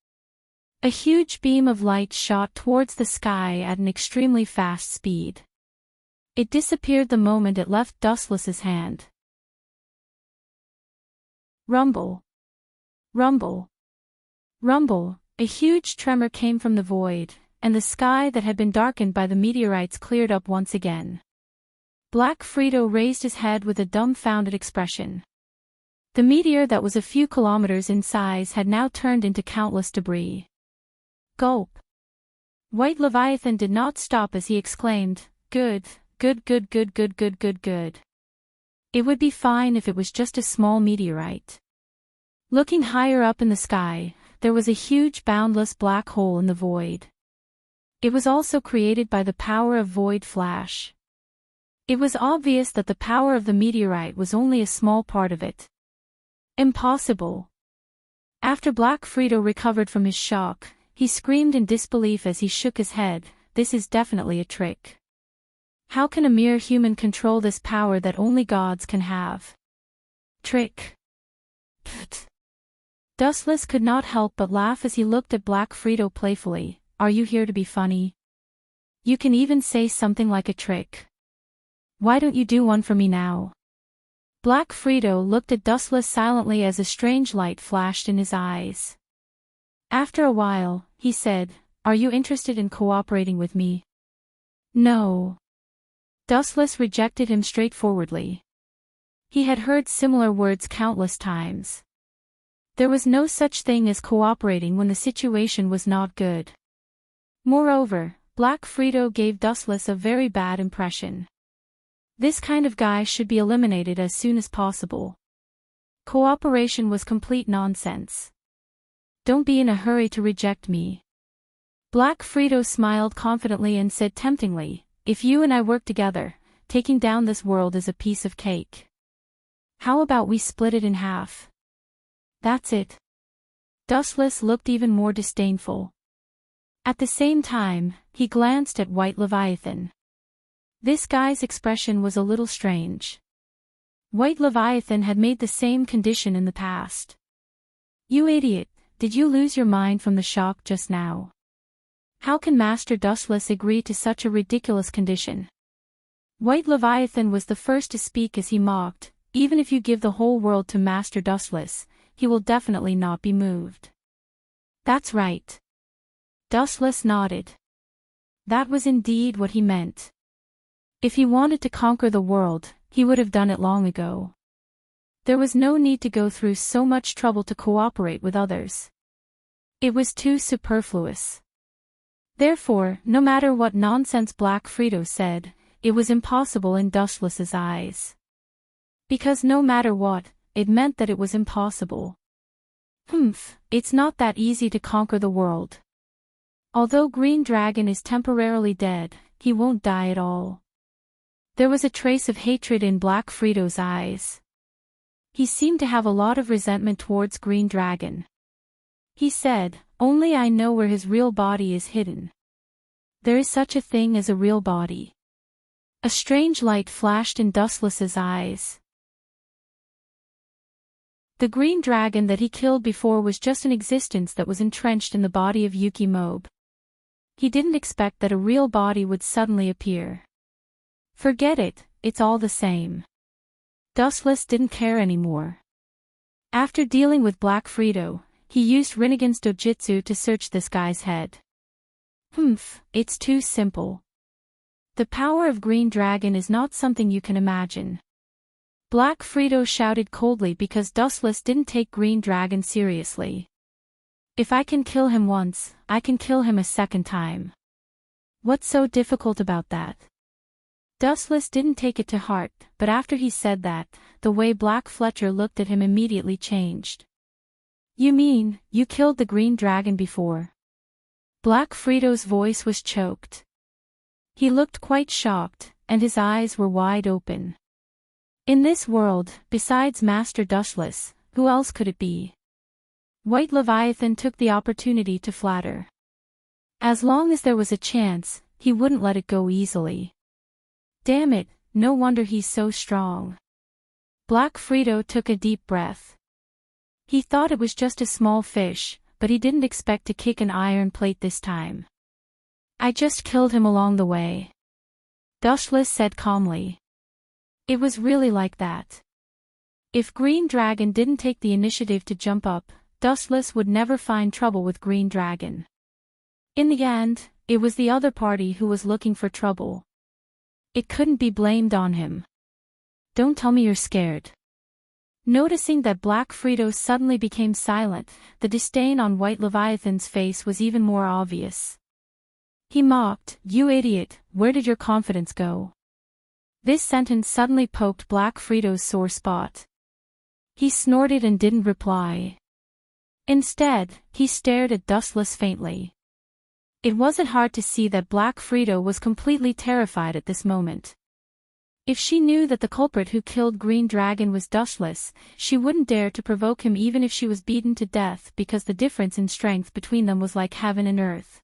A huge beam of light shot towards the sky at an extremely fast speed. It disappeared the moment it left Dustless's hand. Rumble. Rumble. Rumble, a huge tremor came from the void, and the sky that had been darkened by the meteorites cleared up once again. Black Frito raised his head with a dumbfounded expression. The meteor that was a few kilometers in size had now turned into countless debris. Gulp. White Leviathan did not stop as he exclaimed, good, good good good good good good good. It would be fine if it was just a small meteorite. Looking higher up in the sky, there was a huge boundless black hole in the void. It was also created by the power of void flash. It was obvious that the power of the meteorite was only a small part of it. Impossible. After Black Frito recovered from his shock, he screamed in disbelief as he shook his head, this is definitely a trick. How can a mere human control this power that only gods can have? Trick. Pfft. Dustless could not help but laugh as he looked at Black Frito playfully, are you here to be funny? You can even say something like a trick. Why don't you do one for me now? Black Frito looked at Dustless silently as a strange light flashed in his eyes. After a while, he said, are you interested in cooperating with me? No. Dustless rejected him straightforwardly. He had heard similar words countless times. There was no such thing as cooperating when the situation was not good. Moreover, Black Frito gave Dustless a very bad impression. This kind of guy should be eliminated as soon as possible. Cooperation was complete nonsense. Don't be in a hurry to reject me. Black Frito smiled confidently and said temptingly, "If you and I work together, taking down this world is a piece of cake. How about we split it in half?" "That's it." Dustless looked even more disdainful. At the same time, he glanced at White Leviathan. This guy's expression was a little strange. White Leviathan had made the same condition in the past. "You idiot, did you lose your mind from the shock just now? How can Master Dustless agree to such a ridiculous condition?" White Leviathan was the first to speak as he mocked, "Even if you give the whole world to Master Dustless, he will definitely not be moved." "That's right." Dustless nodded. That was indeed what he meant. If he wanted to conquer the world, he would have done it long ago. There was no need to go through so much trouble to cooperate with others. It was too superfluous. Therefore, no matter what nonsense Black Frito said, it was impossible in Dustless's eyes. Because no matter what, it meant that it was impossible. It's not that easy to conquer the world. Although Green Dragon is temporarily dead, he won't die at all. There was a trace of hatred in Black Frito's eyes. He seemed to have a lot of resentment towards Green Dragon. He said, "Only I know where his real body is hidden." There is such a thing as a real body. A strange light flashed in Dustless's eyes. The green dragon that he killed before was just an existence that was entrenched in the body of Yuki Mobe. He didn't expect that a real body would suddenly appear. Forget it, it's all the same. Dustless didn't care anymore. After dealing with Black Frito, he used Rinnegan's dojutsu to search this guy's head. It's too simple. The power of Green Dragon is not something you can imagine. Black Frito shouted coldly because Dustless didn't take Green Dragon seriously. "If I can kill him once, I can kill him a second time. What's so difficult about that?" Dustless didn't take it to heart, but after he said that, the way Black Fletcher looked at him immediately changed. "You mean, you killed the Green Dragon before?" Black Frito's voice was choked. He looked quite shocked, and his eyes were wide open. In this world, besides Master Dustless, who else could it be? White Leviathan took the opportunity to flatter. As long as there was a chance, he wouldn't let it go easily. Damn it, no wonder he's so strong. Black Frito took a deep breath. He thought it was just a small fish, but he didn't expect to kick an iron plate this time. "I just killed him along the way," Dustless said calmly. It was really like that. If Green Dragon didn't take the initiative to jump up, Dustless would never find trouble with Green Dragon. In the end, it was the other party who was looking for trouble. It couldn't be blamed on him. "Don't tell me you're scared." Noticing that Black Frito suddenly became silent, the disdain on White Leviathan's face was even more obvious. He mocked, "You idiot, where did your confidence go?" This sentence suddenly poked Black Frito's sore spot. He snorted and didn't reply. Instead, he stared at Dustless faintly. It wasn't hard to see that Black Frito was completely terrified at this moment. If she knew that the culprit who killed Green Dragon was Dustless, she wouldn't dare to provoke him even if she was beaten to death because the difference in strength between them was like heaven and earth.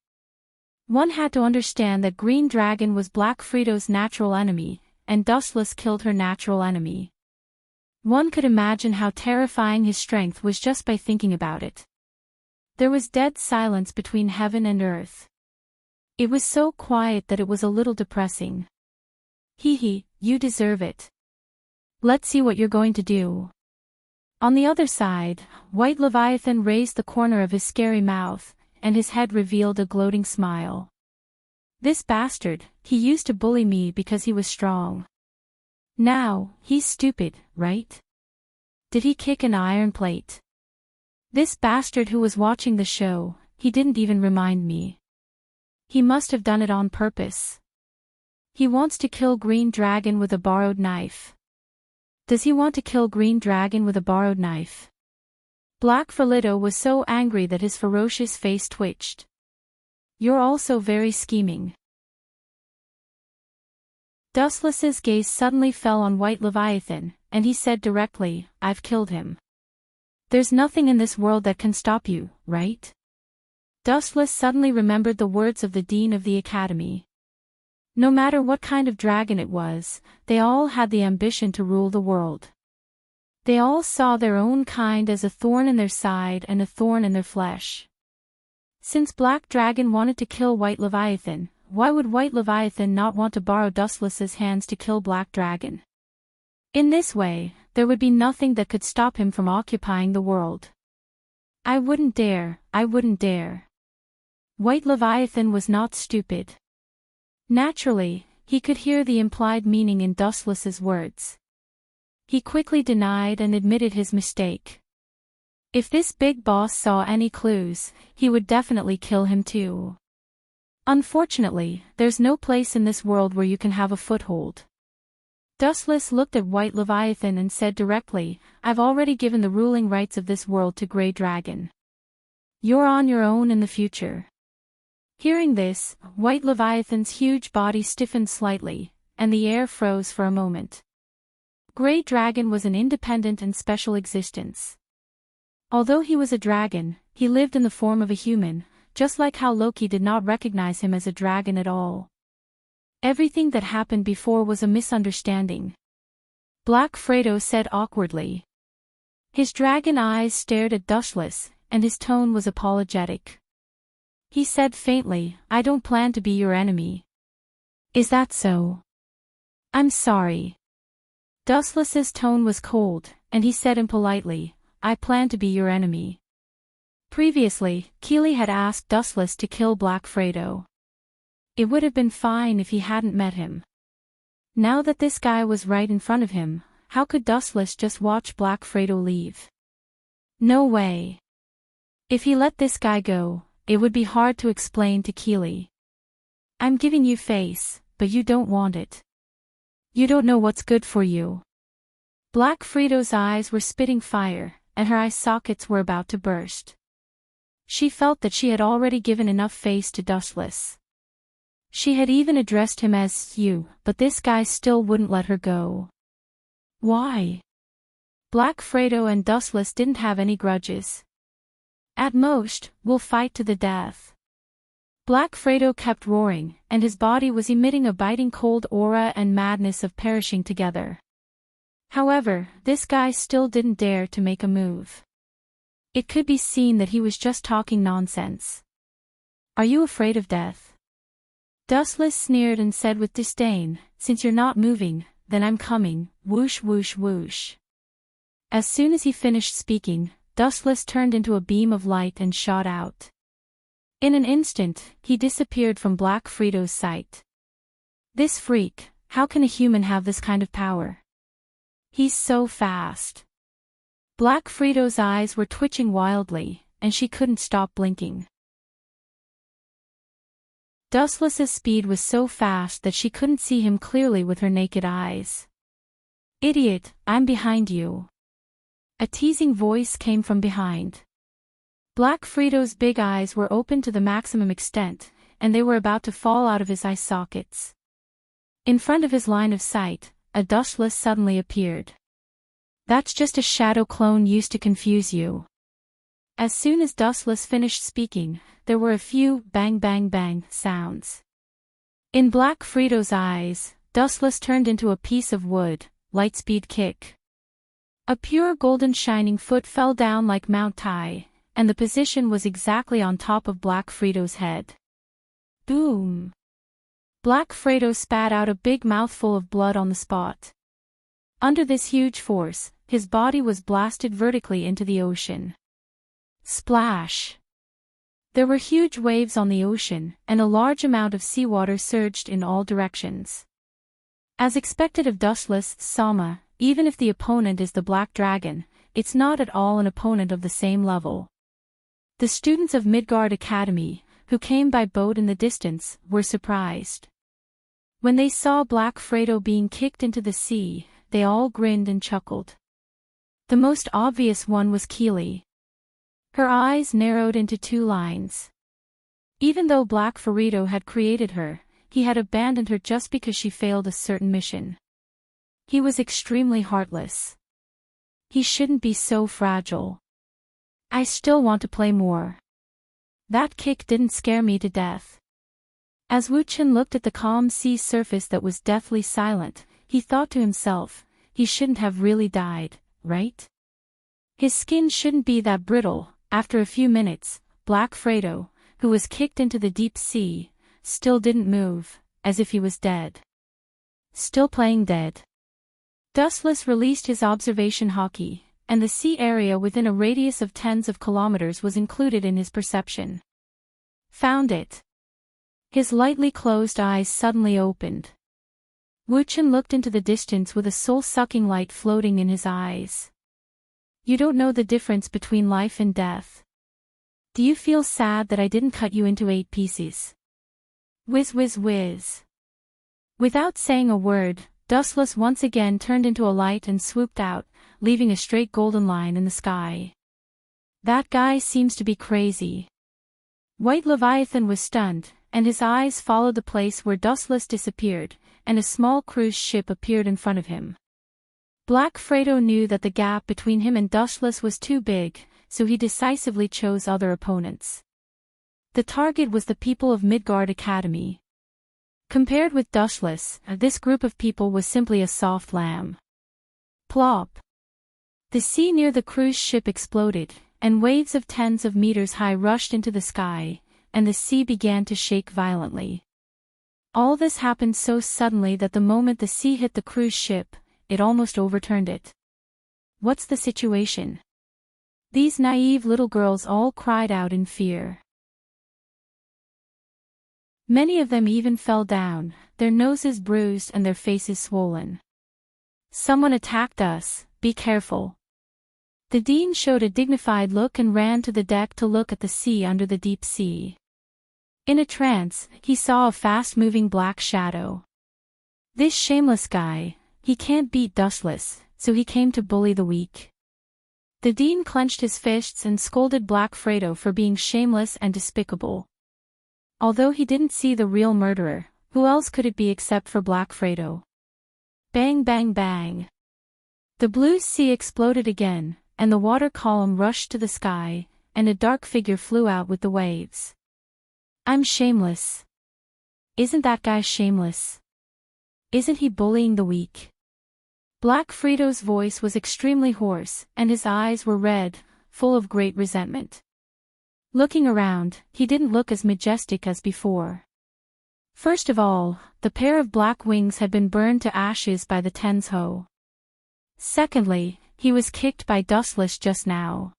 One had to understand that Green Dragon was Black Frito's natural enemy, and Dustless killed her natural enemy. One could imagine how terrifying his strength was just by thinking about it. There was dead silence between heaven and earth. It was so quiet that it was a little depressing. "Hee, you deserve it. Let's see what you're going to do." On the other side, White Leviathan raised the corner of his scary mouth, and his head revealed a gloating smile. "This bastard, he used to bully me because he was strong. Now, he's stupid, right? Did he kick an iron plate? This bastard who was watching the show, he didn't even remind me. He must have done it on purpose. He wants to kill Green Dragon with a borrowed knife. Does he want to kill Green Dragon with a borrowed knife?" Black Frito was so angry that his ferocious face twitched. You're also very scheming. Dustless's gaze suddenly fell on White Leviathan, and he said directly, I've killed him. There's nothing in this world that can stop you, right? Dustless suddenly remembered the words of the Dean of the Academy. No matter what kind of dragon it was, they all had the ambition to rule the world. They all saw their own kind as a thorn in their side and a thorn in their flesh. Since Black Dragon wanted to kill White Leviathan, why would White Leviathan not want to borrow Dustless's hands to kill Black Dragon? In this way, there would be nothing that could stop him from occupying the world. I wouldn't dare, I wouldn't dare. White Leviathan was not stupid. Naturally, he could hear the implied meaning in Dustless's words. He quickly denied and admitted his mistake. If this big boss saw any clues, he would definitely kill him too. Unfortunately, there's no place in this world where you can have a foothold. Dustless looked at White Leviathan and said directly, I've already given the ruling rights of this world to Grey Dragon. You're on your own in the future. Hearing this, White Leviathan's huge body stiffened slightly, and the air froze for a moment. Grey Dragon was an independent and special existence. Although he was a dragon, he lived in the form of a human, just like how Loki did not recognize him as a dragon at all. Everything that happened before was a misunderstanding. Black Fredo said awkwardly. His dragon eyes stared at Dustless, and his tone was apologetic. He said faintly, I don't plan to be your enemy. Is that so? I'm sorry. Dustless's tone was cold, and he said impolitely, I plan to be your enemy. Previously, Keely had asked Dustless to kill Black Fredo. It would have been fine if he hadn't met him. Now that this guy was right in front of him, how could Dustless just watch Black Fredo leave? No way. If he let this guy go, it would be hard to explain to Keely. I'm giving you face, but you don't want it. You don't know what's good for you. Black Fredo's eyes were spitting fire, and her eye sockets were about to burst. She felt that she had already given enough face to Dustless. She had even addressed him as you, but this guy still wouldn't let her go. Why? Black Fredo and Dustless didn't have any grudges. At most, we'll fight to the death. Black Fredo kept roaring, and his body was emitting a biting cold aura and madness of perishing together. However, this guy still didn't dare to make a move. It could be seen that he was just talking nonsense. Are you afraid of death? Dustless sneered and said with disdain, since you're not moving, then I'm coming, whoosh whoosh whoosh. As soon as he finished speaking, Dustless turned into a beam of light and shot out. In an instant, he disappeared from Black Fredo's sight. This freak, how can a human have this kind of power? He's so fast. Black Fredo's eyes were twitching wildly, and she couldn't stop blinking. Dustless's speed was so fast that she couldn't see him clearly with her naked eyes. Idiot, I'm behind you. A teasing voice came from behind. Black Fredo's big eyes were open to the maximum extent, and they were about to fall out of his eye sockets. In front of his line of sight, a Dustless suddenly appeared. That's just a shadow clone used to confuse you. As soon as Dustless finished speaking, there were a few bang bang bang sounds. In Black Fredo's eyes, Dustless turned into a piece of wood, lightspeed kick. A pure golden shining foot fell down like Mount Tai, and the position was exactly on top of Black Fredo's head. Boom! Black Fredo spat out a big mouthful of blood on the spot. Under this huge force, his body was blasted vertically into the ocean. Splash! There were huge waves on the ocean, and a large amount of seawater surged in all directions. As expected of Dustless Sama, even if the opponent is the Black Dragon, it's not at all an opponent of the same level. The students of Midgard Academy, who came by boat in the distance, were surprised. When they saw Black Fredo being kicked into the sea, they all grinned and chuckled. The most obvious one was Keely. Her eyes narrowed into two lines. Even though Black Ferrito had created her, he had abandoned her just because she failed a certain mission. He was extremely heartless. He shouldn't be so fragile. I still want to play more. That kick didn't scare me to death. As Wu Chen looked at the calm sea surface that was deathly silent, he thought to himself, he shouldn't have really died, right? His skin shouldn't be that brittle. After a few minutes, Black Fredo, who was kicked into the deep sea, still didn't move, as if he was dead. Still playing dead. Dustless released his observation hockey, and the sea area within a radius of tens of kilometers was included in his perception. Found it. His lightly closed eyes suddenly opened. Wu Chen looked into the distance with a soul-sucking light floating in his eyes. You don't know the difference between life and death. Do you feel sad that I didn't cut you into 8 pieces? Whiz whiz whiz. Without saying a word, Dustless once again turned into a light and swooped out, leaving a straight golden line in the sky. That guy seems to be crazy. White Leviathan was stunned, and his eyes followed the place where Dustless disappeared, and a small cruise ship appeared in front of him. Black Fredo knew that the gap between him and Dustless was too big, so he decisively chose other opponents. The target was the people of Midgard Academy. Compared with Dustless, this group of people was simply a soft lamb. Plop. The sea near the cruise ship exploded, and waves of tens of meters high rushed into the sky, and the sea began to shake violently. All this happened so suddenly that the moment the sea hit the cruise ship, it almost overturned it. What's the situation? These naive little girls all cried out in fear. Many of them even fell down, their noses bruised and their faces swollen. Someone attacked us, be careful. The dean showed a dignified look and ran to the deck to look at the sea under the deep sea. In a trance, he saw a fast-moving black shadow. This shameless guy, he can't beat Dustless, so he came to bully the weak. The dean clenched his fists and scolded Black Fredo for being shameless and despicable. Although he didn't see the real murderer, who else could it be except for Black Fredo? Bang bang bang. The blue sea exploded again, and the water column rushed to the sky, and a dark figure flew out with the waves. I'm shameless. Isn't that guy shameless? Isn't he bullying the weak? Black Fredo's voice was extremely hoarse, and his eyes were red, full of great resentment. Looking around, he didn't look as majestic as before. First of all, the pair of black wings had been burned to ashes by the Tensho. Secondly, he was kicked by Dustless just now.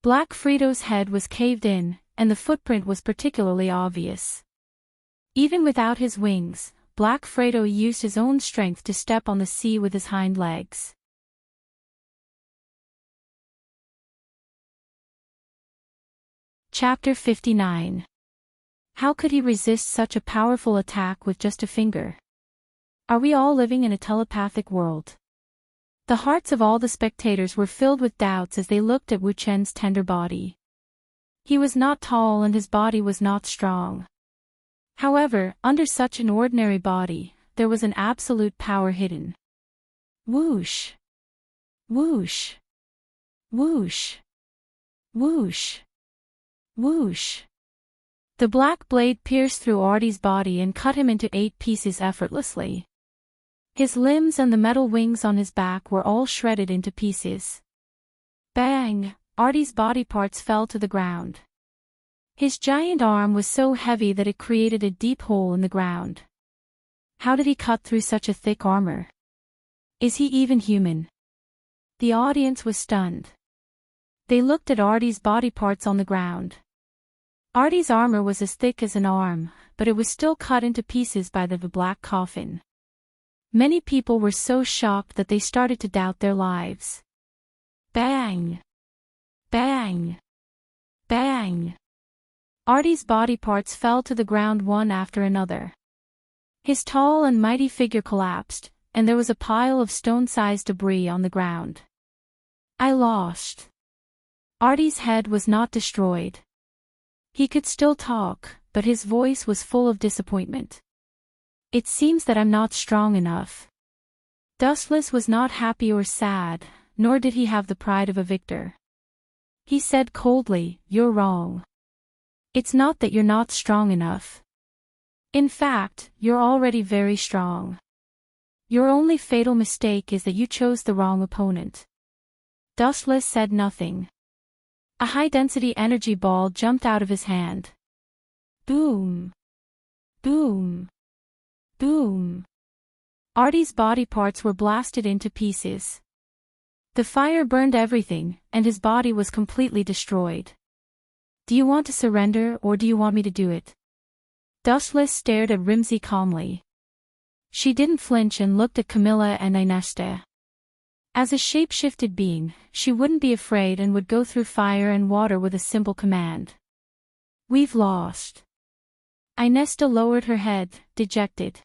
Black Fredo's head was caved in, and the footprint was particularly obvious. Even without his wings, Black Fredo used his own strength to step on the sea with his hind legs. Chapter 59. How could he resist such a powerful attack with just a finger? Are we all living in a telepathic world? The hearts of all the spectators were filled with doubts as they looked at Wu Chen's tender body. He was not tall and his body was not strong. However, under such an ordinary body, there was an absolute power hidden. Whoosh! Whoosh! Whoosh! Whoosh! Whoosh! The black blade pierced through Artie's body and cut him into 8 pieces effortlessly. His limbs and the metal wings on his back were all shredded into pieces. Bang! Artie's body parts fell to the ground. His giant arm was so heavy that it created a deep hole in the ground. How did he cut through such a thick armor? Is he even human? The audience was stunned. They looked at Artie's body parts on the ground. Artie's armor was as thick as an arm, but it was still cut into pieces by the black coffin. Many people were so shocked that they started to doubt their lives. Bang! Bang! Bang! Artie's body parts fell to the ground one after another. His tall and mighty figure collapsed, and there was a pile of stone-sized debris on the ground. I lost. Artie's head was not destroyed. He could still talk, but his voice was full of disappointment. It seems that I'm not strong enough. Dustless was not happy or sad, nor did he have the pride of a victor. He said coldly, "You're wrong. It's not that you're not strong enough. In fact, you're already very strong. Your only fatal mistake is that you chose the wrong opponent." Dustless said nothing. A high-density energy ball jumped out of his hand. Boom! Boom! Boom! Artie's body parts were blasted into pieces. The fire burned everything, and his body was completely destroyed. "Do you want to surrender or do you want me to do it?" Dustless stared at Rimsey calmly. She didn't flinch and looked at Camilla and Inesta. As a shape-shifted being, she wouldn't be afraid and would go through fire and water with a simple command. "We've lost." Inesta lowered her head, dejected.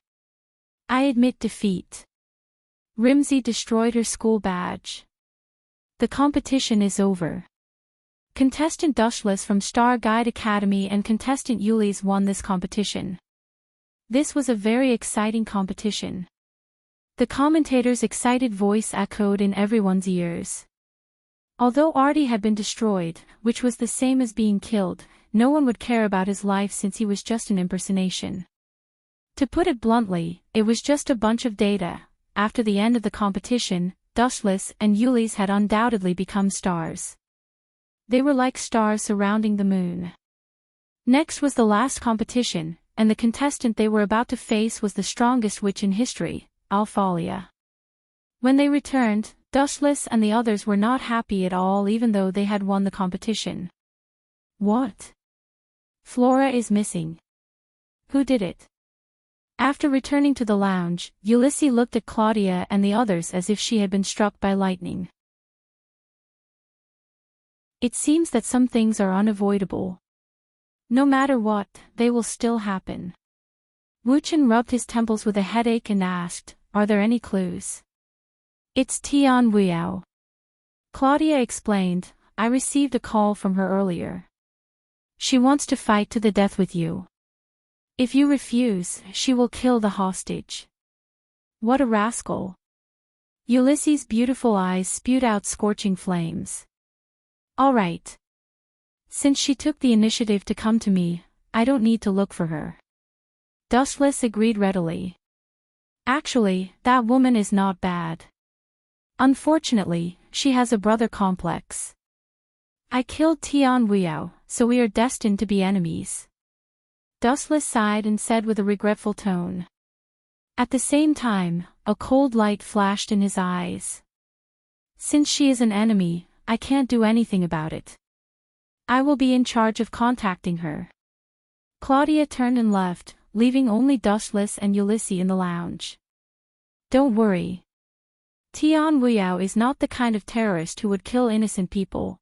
"I admit defeat." Rimsey destroyed her school badge. "The competition is over. Contestant Dustless from Star Guide Academy and contestant Yulis won this competition." This was a very exciting competition. The commentator's excited voice echoed in everyone's ears. Although Artie had been destroyed, which was the same as being killed, no one would care about his life since he was just an impersonation. To put it bluntly, it was just a bunch of data. After the end of the competition, Dustless and Yulis had undoubtedly become stars. They were like stars surrounding the moon. Next was the last competition, and the contestant they were about to face was the strongest witch in history, Alphalia. When they returned, Dustless and the others were not happy at all even though they had won the competition. "What? Flora is missing. Who did it?" After returning to the lounge, Ulysses looked at Claudia and the others as if she had been struck by lightning. It seems that some things are unavoidable. No matter what, they will still happen. Wuchen rubbed his temples with a headache and asked, "Are there any clues?" "It's Tian Weiyao." Claudia explained, "I received a call from her earlier. She wants to fight to the death with you. If you refuse, she will kill the hostage." "What a rascal." Ulysses' beautiful eyes spewed out scorching flames. "All right. Since she took the initiative to come to me, I don't need to look for her." Dustless agreed readily. "Actually, that woman is not bad. Unfortunately, she has a brother complex. I killed Tian Weiyao, so we are destined to be enemies." Dustless sighed and said with a regretful tone. At the same time, a cold light flashed in his eyes. "Since she is an enemy, I can't do anything about it. I will be in charge of contacting her." Claudia turned and left, leaving only Dustless and Ulysses in the lounge. "Don't worry. Tian Weiyao is not the kind of terrorist who would kill innocent people.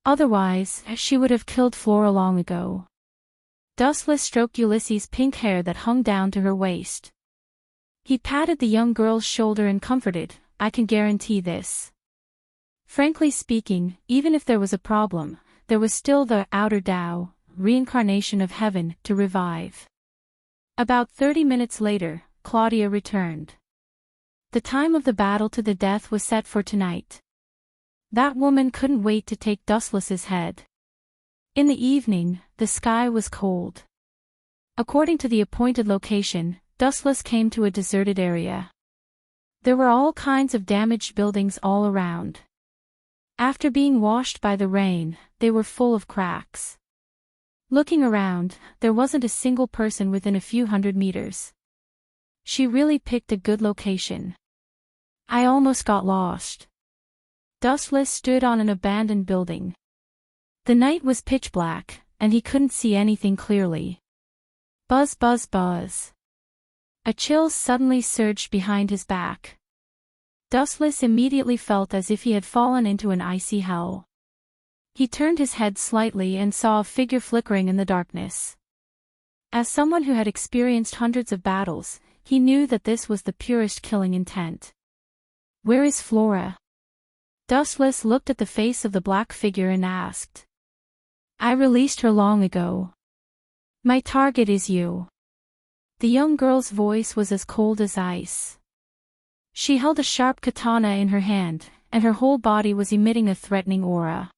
Otherwise, she would have killed Flora long ago." Dustless stroked Ulysses' pink hair that hung down to her waist. He patted the young girl's shoulder and comforted, "I can guarantee this." Frankly speaking, even if there was a problem, there was still the outer Tao, reincarnation of heaven, to revive. About 30 minutes later, Claudia returned. The time of the battle to the death was set for tonight. That woman couldn't wait to take Dustless's head. In the evening, the sky was cold. According to the appointed location, Dustless came to a deserted area. There were all kinds of damaged buildings all around. After being washed by the rain, they were full of cracks. Looking around, there wasn't a single person within a few hundred meters. She really picked a good location. "I almost got lost." Dustless stood on an abandoned building. The night was pitch black, and he couldn't see anything clearly. Buzz buzz buzz. A chill suddenly surged behind his back. Dustless immediately felt as if he had fallen into an icy hell. He turned his head slightly and saw a figure flickering in the darkness. As someone who had experienced hundreds of battles, he knew that this was the purest killing intent. "Where is Flora?" Dustless looked at the face of the black figure and asked. I released her long ago. My target is you. The young girl's voice was as cold as ice. She held a sharp katana in her hand, and her whole body was emitting a threatening aura.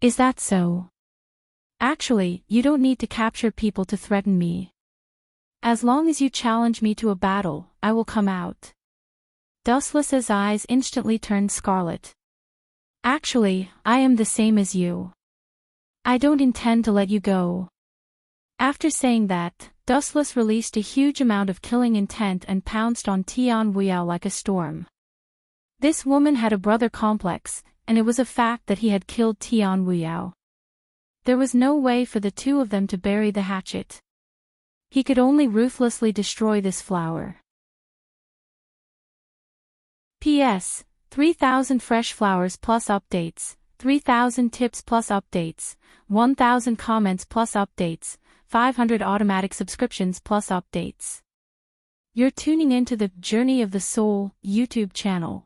Is that so? Actually, you don't need to capture people to threaten me. As long as you challenge me to a battle, I will come out. Dustless's eyes instantly turned scarlet. Actually, I am the same as you. I don't intend to let you go. After saying that, Dustless released a huge amount of killing intent and pounced on Tian Weiyao like a storm. This woman had a brother complex, and it was a fact that he had killed Tian Weiyao. There was no way for the two of them to bury the hatchet. He could only ruthlessly destroy this flower. P.S. 3,000 fresh flowers plus updates, 3,000 tips plus updates, 1,000 comments plus updates, 500 automatic subscriptions plus updates. You're tuning into the Journey of the Soul YouTube channel.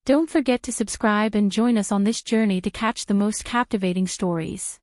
Don't forget to subscribe and join us on this journey to catch the most captivating stories.